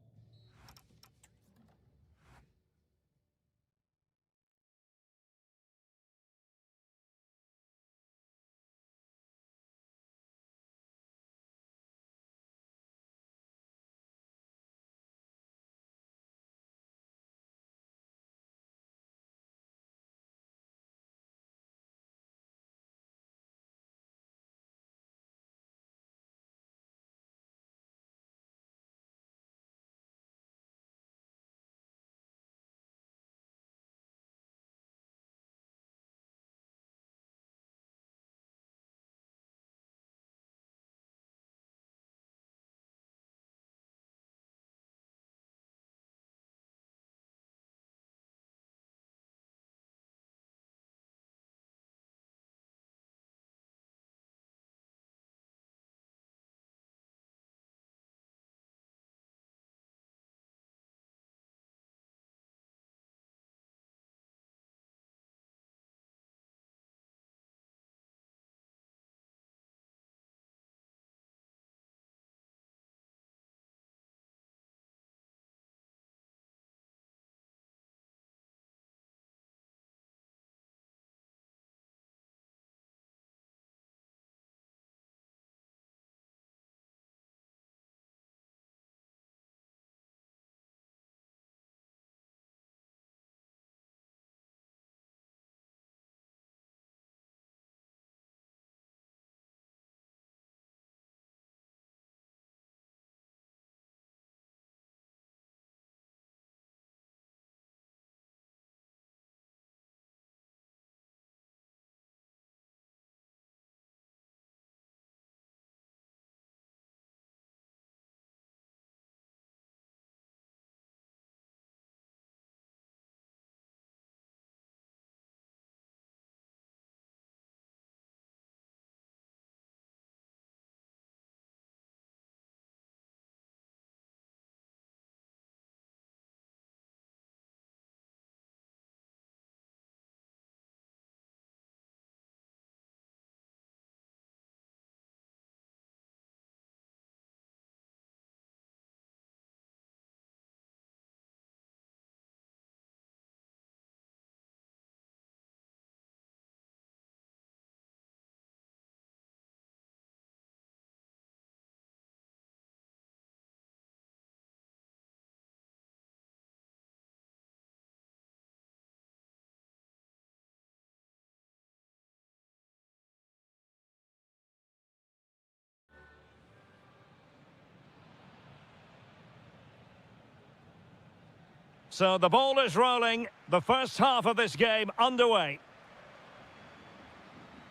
[SPEAKER 1] So the ball is rolling. The first half of this game underway.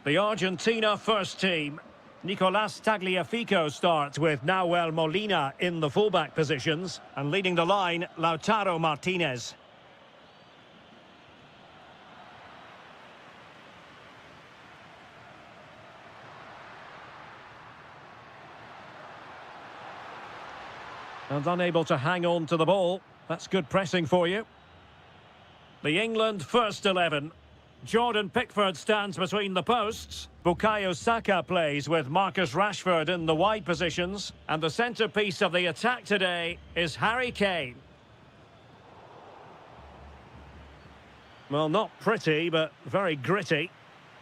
[SPEAKER 1] The Argentina first team. Nicolas Tagliafico starts with Nahuel Molina in the fullback positions. And leading the line, Lautaro Martinez. And unable to hang on to the ball. That's good pressing for you. The England first 11. Jordan Pickford stands between the posts. Bukayo Saka plays with Marcus Rashford in the wide positions. And the centrepiece of the attack today is Harry Kane. Well, not pretty, but very gritty.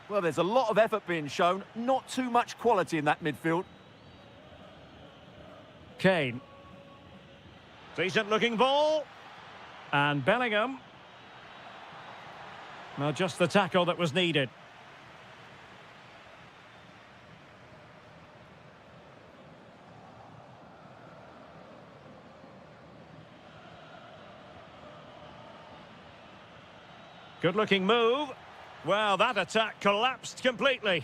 [SPEAKER 2] Well, there's a lot of effort being shown. Not too much quality in that midfield.
[SPEAKER 1] Kane. Decent looking ball. And Bellingham. Well, just the tackle that was needed. Good looking move. Well, that attack collapsed completely.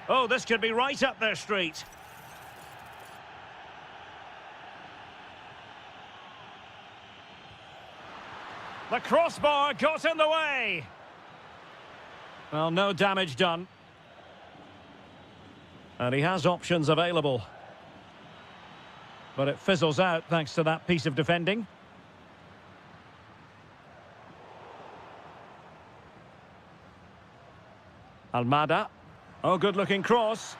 [SPEAKER 1] Oh, this could be right up their street. The crossbar got in the way. Well, no damage done. And he has options available. But it fizzles out thanks to that piece of defending. Almada. Oh, good-looking cross.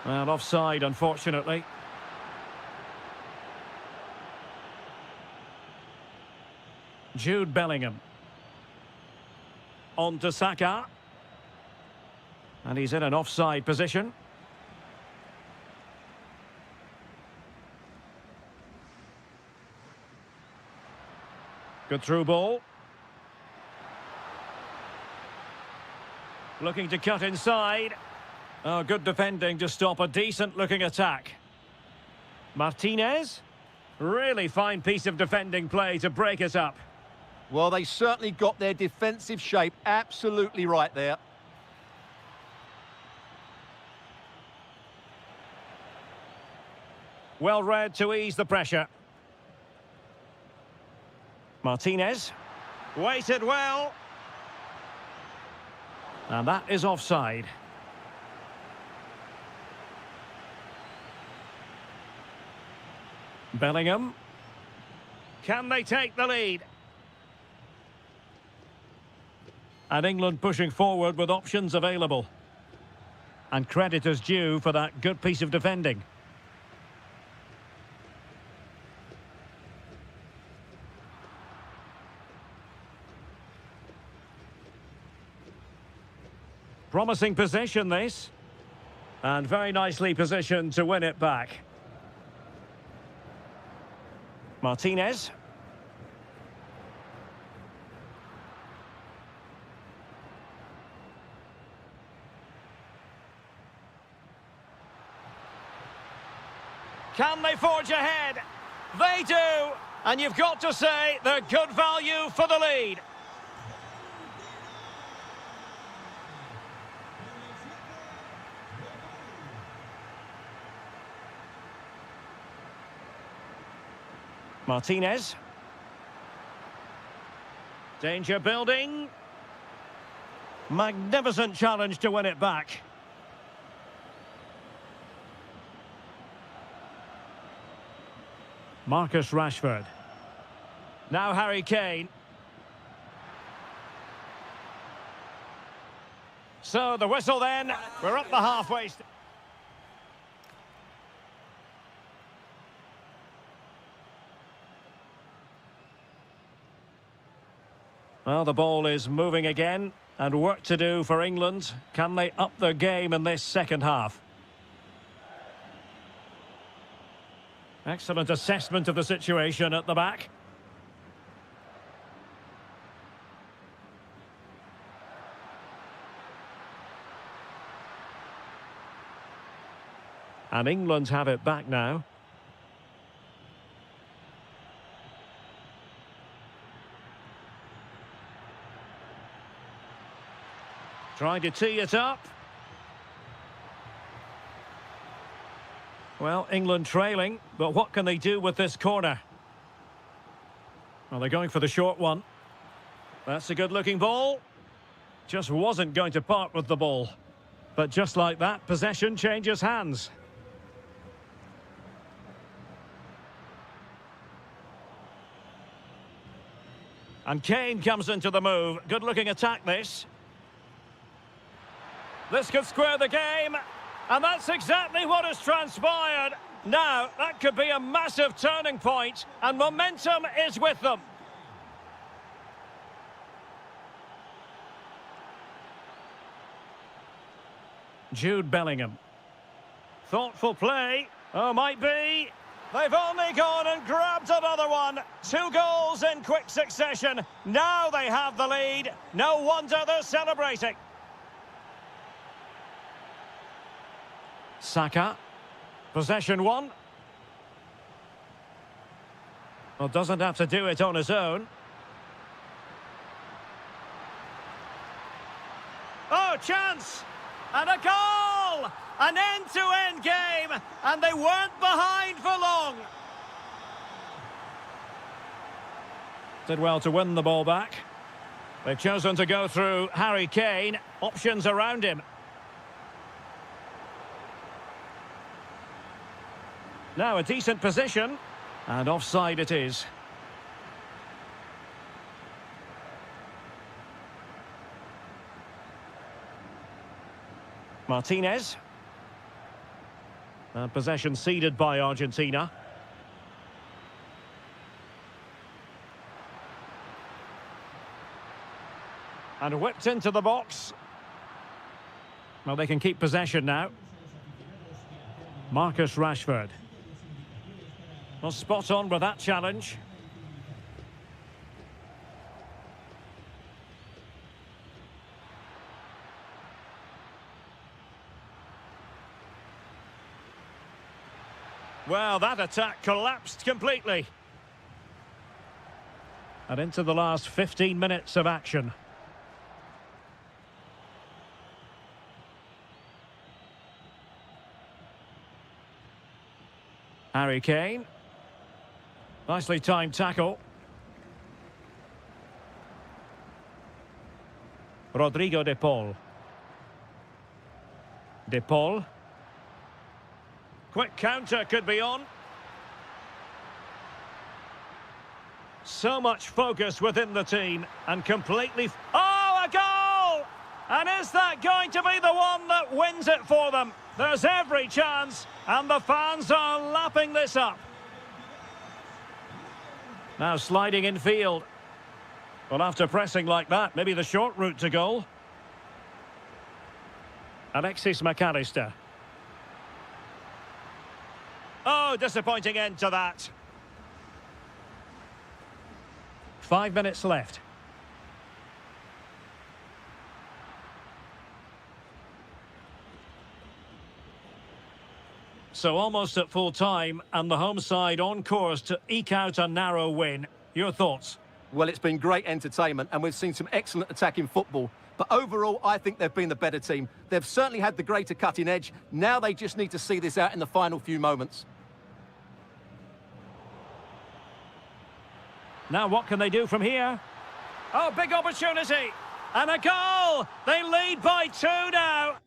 [SPEAKER 1] Well, offside, unfortunately. Jude Bellingham. On to Saka. And he's in an offside position. Good through ball. Looking to cut inside. Oh, good defending to stop a decent-looking attack. Martinez. Really fine piece of defending play to break it up.
[SPEAKER 2] Well, they certainly got their defensive shape absolutely right there.
[SPEAKER 1] Well read to ease the pressure. Martinez. Waited well. And that is offside. Bellingham. Can they take the lead? And England pushing forward with options available. And credit is due for that good piece of defending. Promising possession, this. And very nicely positioned to win it back. Martinez. Can they forge ahead? They do! And you've got to say they're good value for the lead. Martinez. Danger building. Magnificent challenge to win it back. Marcus Rashford. Now Harry Kane. So the whistle then. We're up the halfway. Well, the ball is moving again, and work to do for England. Can they up their game in this second half? Excellent assessment of the situation at the back. And England have it back now. Trying to tee it up. Well, England trailing, but what can they do with this corner? Well, they're going for the short one. That's a good-looking ball. Just wasn't going to part with the ball. But just like that, possession changes hands. And Kane comes into the move. Good-looking attack, this. This could square the game. And that's exactly what has transpired. Now, that could be a massive turning point, and momentum is with them. Jude Bellingham. Thoughtful play. Oh, might be. They've only gone and grabbed another one. 2 goals in quick succession. Now they have the lead. No wonder they're celebrating. Saka. Possession one. Well, doesn't have to do it on his own. Oh, chance! And a goal! An end-to-end game, and they weren't behind for long. Did well to win the ball back. They've chosen to go through Harry Kane. Options around him. Now a decent position, and offside it is. Martinez. And possession ceded by Argentina. And whipped into the box. Well, they can keep possession now. Marcus Rashford. Well, spot on with that challenge. Well, that attack collapsed completely. And into the last 15 minutes of action. Harry Kane. Nicely timed tackle. Rodrigo de Paul. De Paul. Quick counter could be on. So much focus within the team and completely... Oh, a goal! And is that going to be the one that wins it for them? There's every chance, and the fans are lapping this up. Now sliding in field. Well, after pressing like that, maybe the short route to goal. Alexis McAllister. Oh, disappointing end to that. 5 minutes left. So almost at full time, and the home side on course to eke out a narrow win. Your thoughts?
[SPEAKER 2] Well, it's been great entertainment, and we've seen some excellent attacking football. But overall, I think they've been the better team. They've certainly had the greater cutting edge. Now they just need to see this out in the final few moments.
[SPEAKER 1] Now what can they do from here? Oh, big opportunity! And a goal! They lead by 2 now!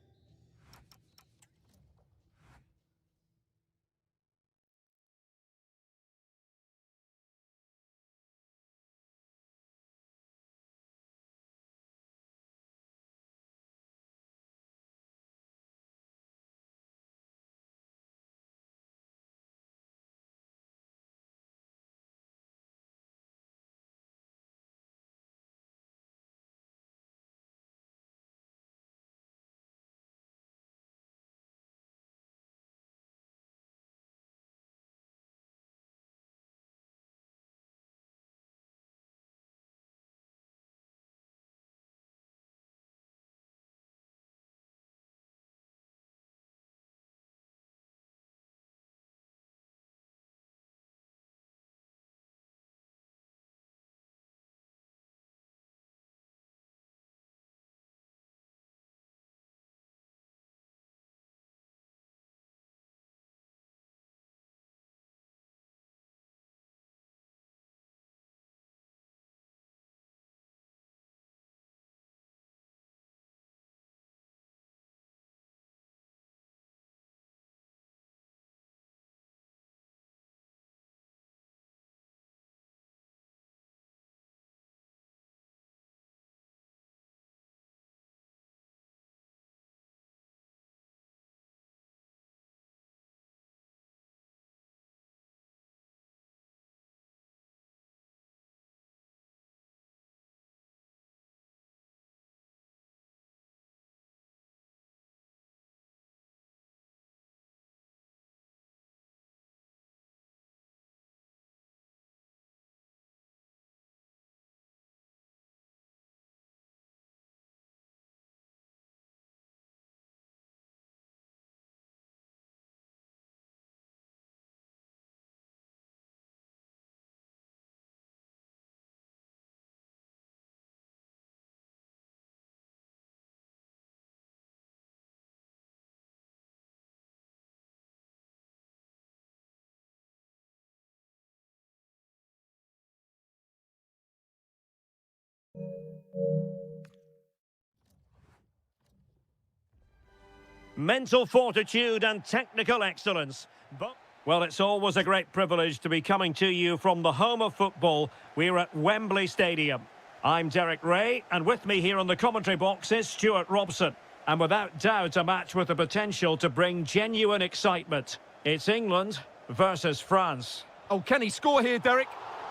[SPEAKER 1] Mental fortitude and technical excellence. But, well, it's always a great privilege to be coming to you from the home of football. We're at Wembley Stadium. I'm Derek Ray, and with me here on the commentary box is Stuart Robson. And without doubt, a match with the potential to bring genuine excitement. It's England versus France.
[SPEAKER 2] Oh, can he score here, Derek?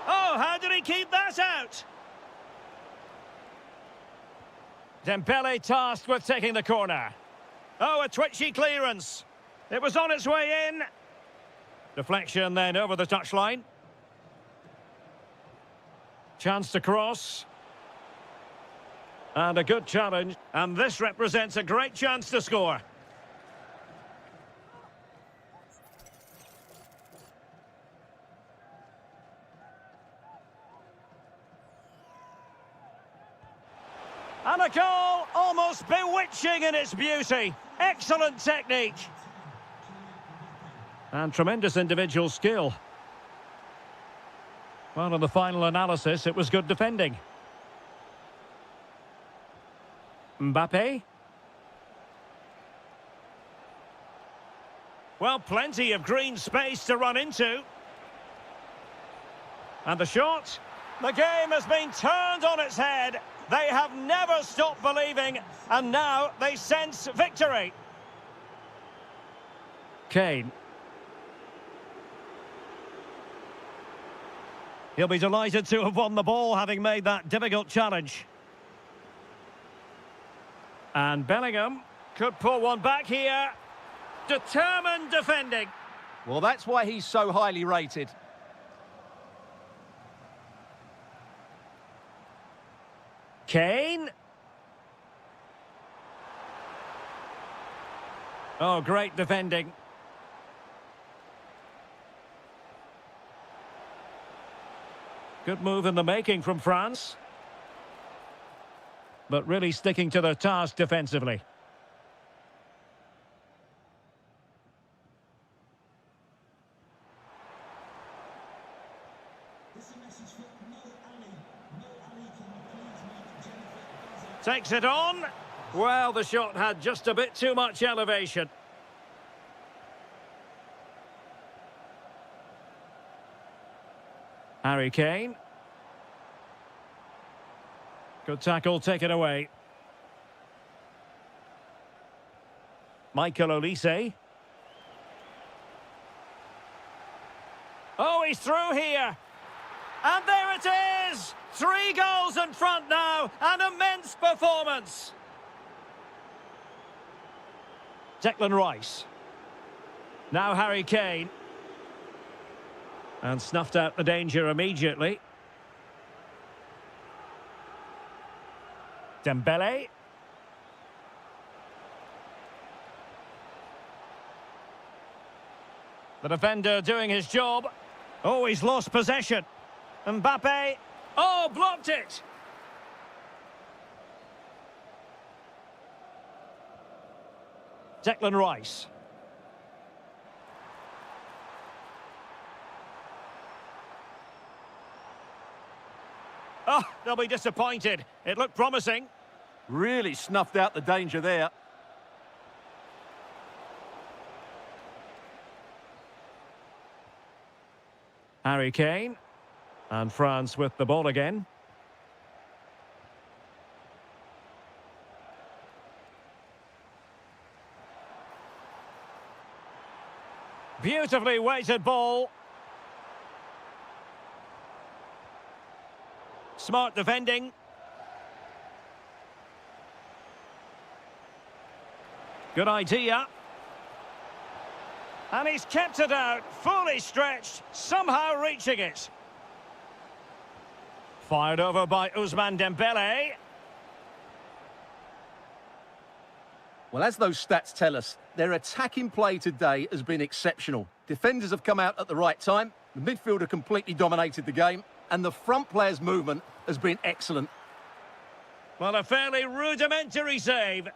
[SPEAKER 1] Oh, how did he keep that out? Dembele tasked with taking the corner. Oh, a twitchy clearance. It was on its way in. Deflection then over the touchline. Chance to cross. And a good challenge. And this represents a great chance to score. And a goal almost bewitching in its beauty. Excellent technique. And tremendous individual skill. Well, in the final analysis, it was good defending. Mbappe. Well, plenty of green space to run into. And the shot. The game has been turned on its head. They have never stopped believing, and now they sense victory. Kane. He'll be delighted to have won the ball, having made that difficult challenge. And Bellingham could pull one back here. Determined defending.
[SPEAKER 2] Well, that's why he's so highly rated.
[SPEAKER 1] Kane. Oh, great defending. Good move in the making from France. But really sticking to their task defensively. Takes it on. Well, the shot had just a bit too much elevation. Harry Kane. Good tackle, taken away. Michael Olise. Oh, he's through here. And there it is! 3 goals in front now. An immense performance. Declan Rice. Now Harry Kane. And snuffed out the danger immediately. Dembele. The defender doing his job. Oh, he's lost possession. Mbappe. Oh, blocked it. Declan Rice. Oh, they'll be disappointed. It looked promising.
[SPEAKER 2] Really snuffed out the danger there.
[SPEAKER 1] Harry Kane. And France with the ball again. Beautifully weighted ball. Smart defending. Good idea. And he's kept it out, fully stretched, somehow reaching it. Fired over by Ousmane Dembele.
[SPEAKER 2] Well, as those stats tell us, their attacking play today has been exceptional. Defenders have come out at the right time, the midfielder completely dominated the game, and the front player's movement has been excellent.
[SPEAKER 1] Well, a fairly rudimentary save.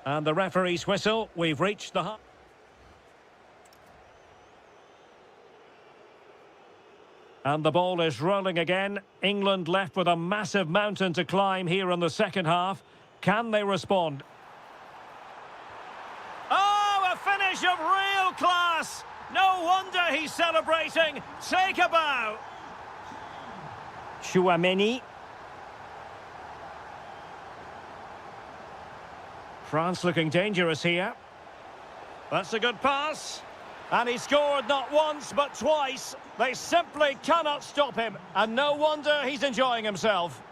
[SPEAKER 1] And the referee's whistle, we've reached the... And the ball is rolling again. England left with a massive mountain to climb here in the second half. Can they respond? Oh, a finish of real class! No wonder he's celebrating. Take a bow. Chouameni. France looking dangerous here. That's a good pass. And he scored not once, but twice. They simply cannot stop him. And no wonder he's enjoying himself.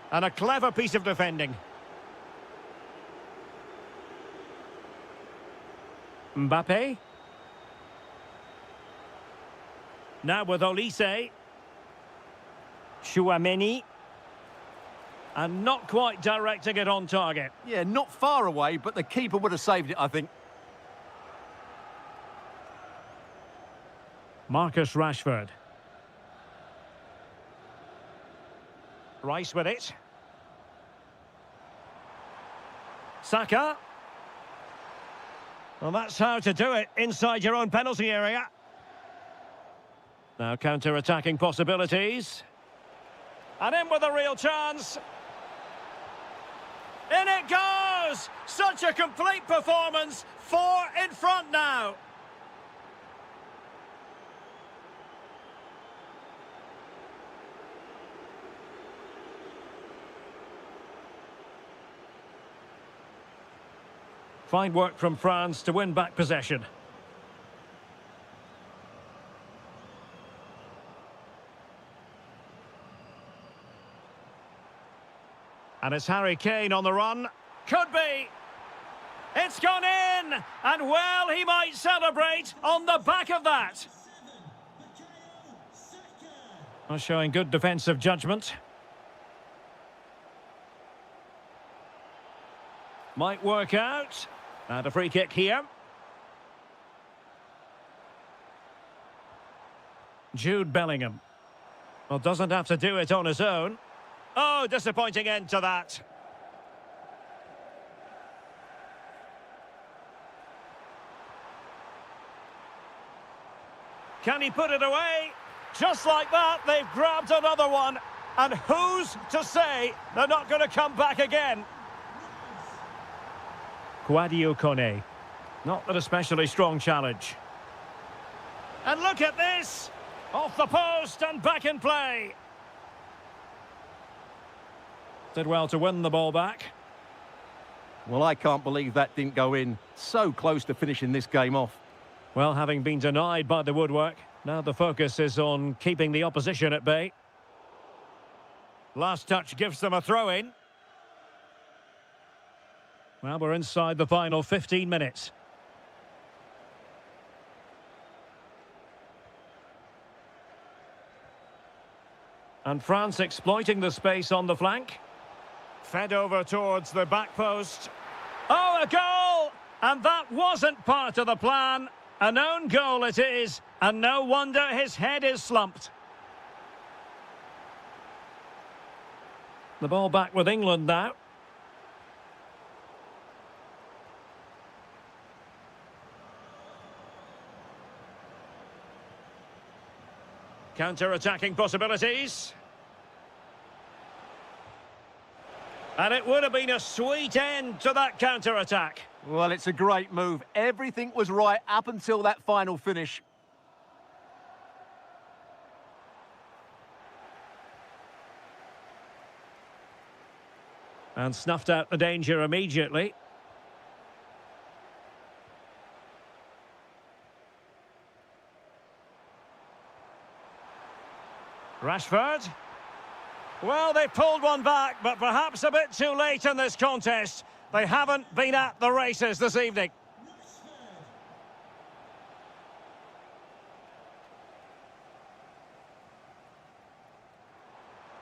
[SPEAKER 1] And a clever piece of defending. Mbappe. Now with Olise. Chouameni. And not quite directing it on target.
[SPEAKER 2] Yeah, not far away, but the keeper would have saved it, I think.
[SPEAKER 1] Marcus Rashford. Rice with it. Saka. Well, that's how to do it inside your own penalty area. Now counter-attacking possibilities. And in with a real chance. In it goes! Such a complete performance. 4 in front now. Fine work from France to win back possession. And it's Harry Kane on the run. Could be. It's gone in. And well, he might celebrate on the back of that. Well, showing good defensive judgment. Might work out. And a free kick here. Jude Bellingham. Well, doesn't have to do it on his own. Oh, disappointing end to that. Can he put it away? Just like that, they've grabbed another one. And who's to say they're not going to come back again? Kouadio Kone. Not an especially strong challenge. And look at this! Off the post and back in play. Did well to win the ball back.
[SPEAKER 2] Well, I can't believe that didn't go in. So close to finishing this game off.
[SPEAKER 1] Well, having been denied by the woodwork, now the focus is on keeping the opposition at bay. Last touch gives them a throw-in. Well, we're inside the final 15 minutes. And France exploiting the space on the flank. Fed over towards the back post. Oh, a goal! And that wasn't part of the plan. An own goal it is, and no wonder his head is slumped. The ball back with England now. Counter-attacking possibilities. And it would have been a sweet end to that counter-attack.
[SPEAKER 2] Well, it's a great move. Everything was right up until that final finish.
[SPEAKER 1] And snuffed out the danger immediately. Rashford. Well, they pulled one back, but perhaps a bit too late in this contest. They haven't been at the races this evening.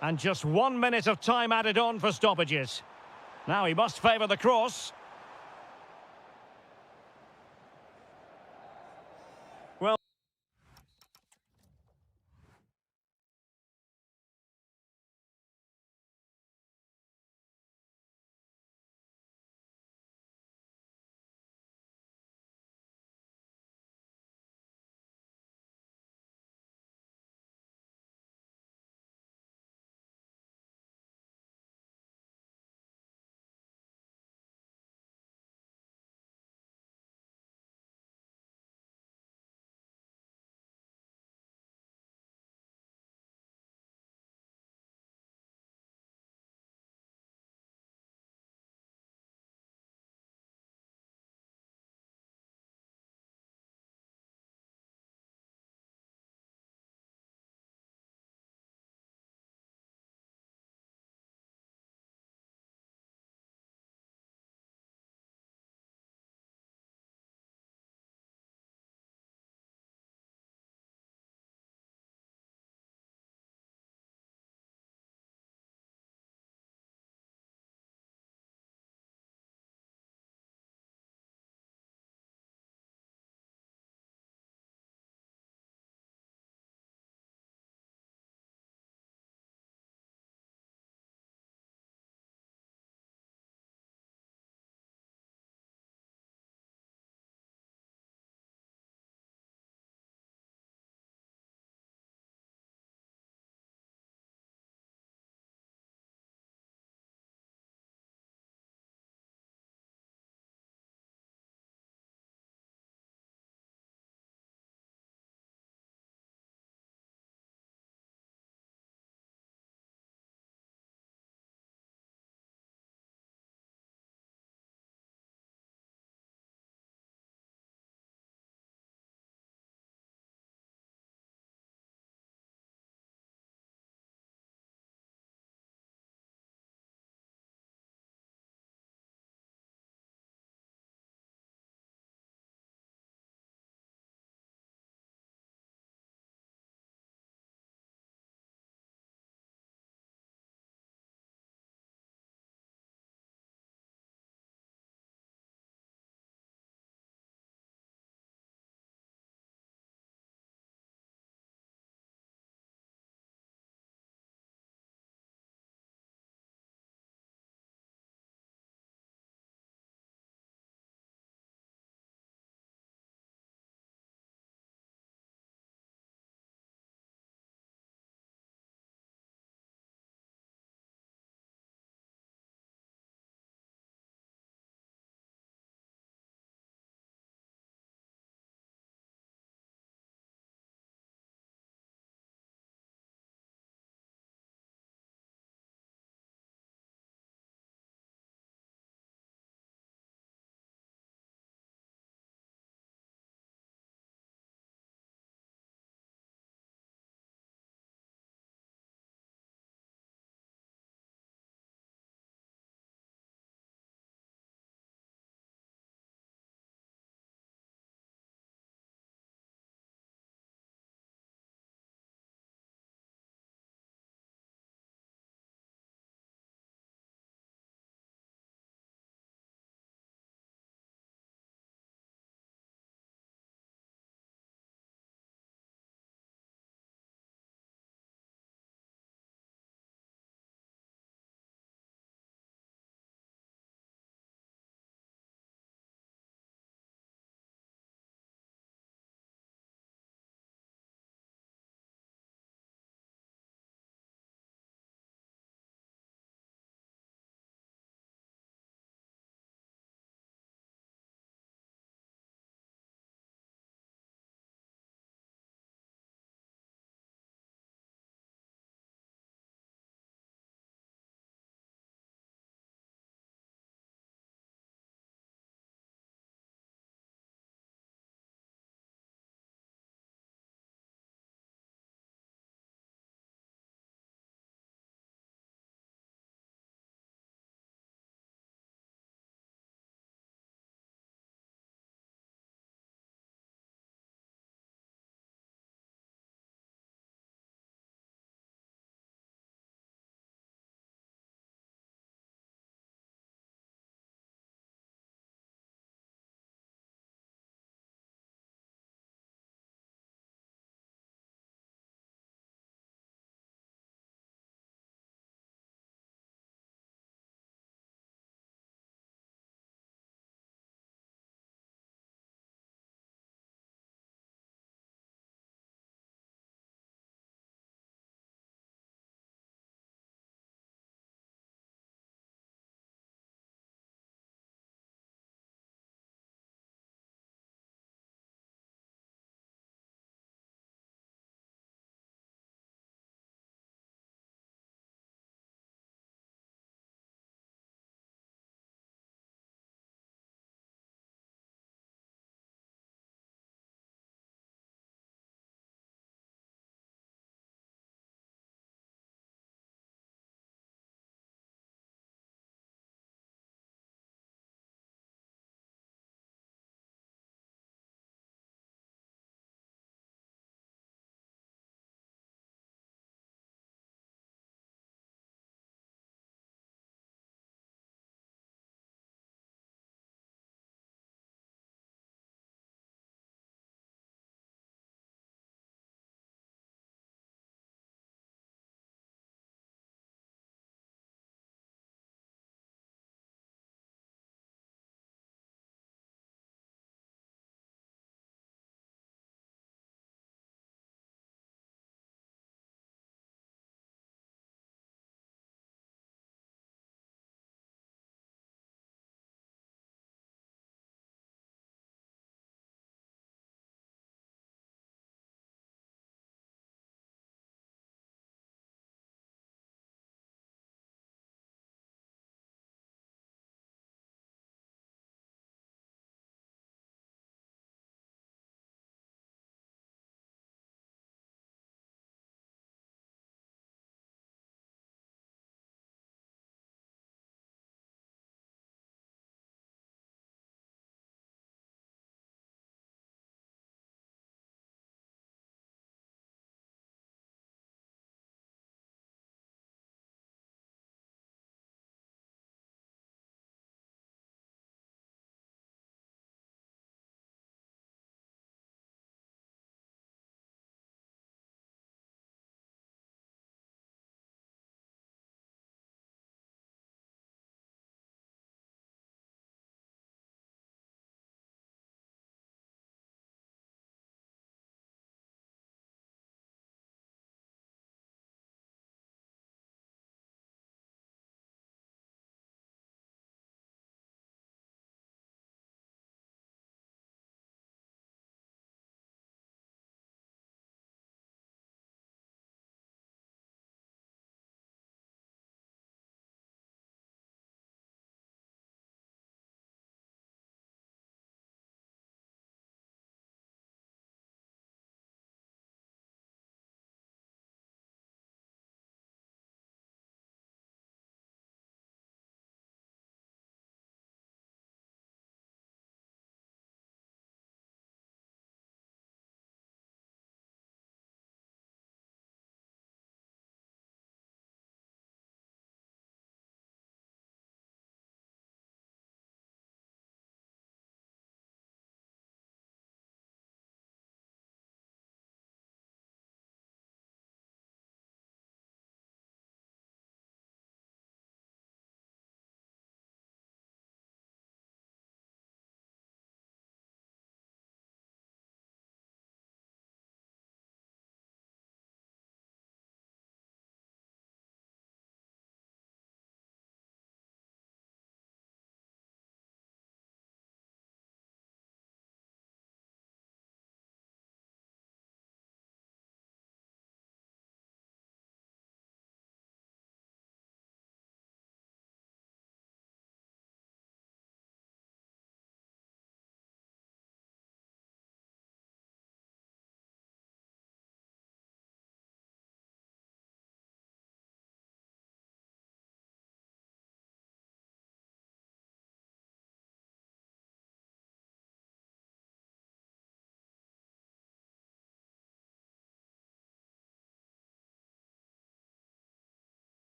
[SPEAKER 1] And just 1 minute of time added on for stoppages. Now he must favour the cross.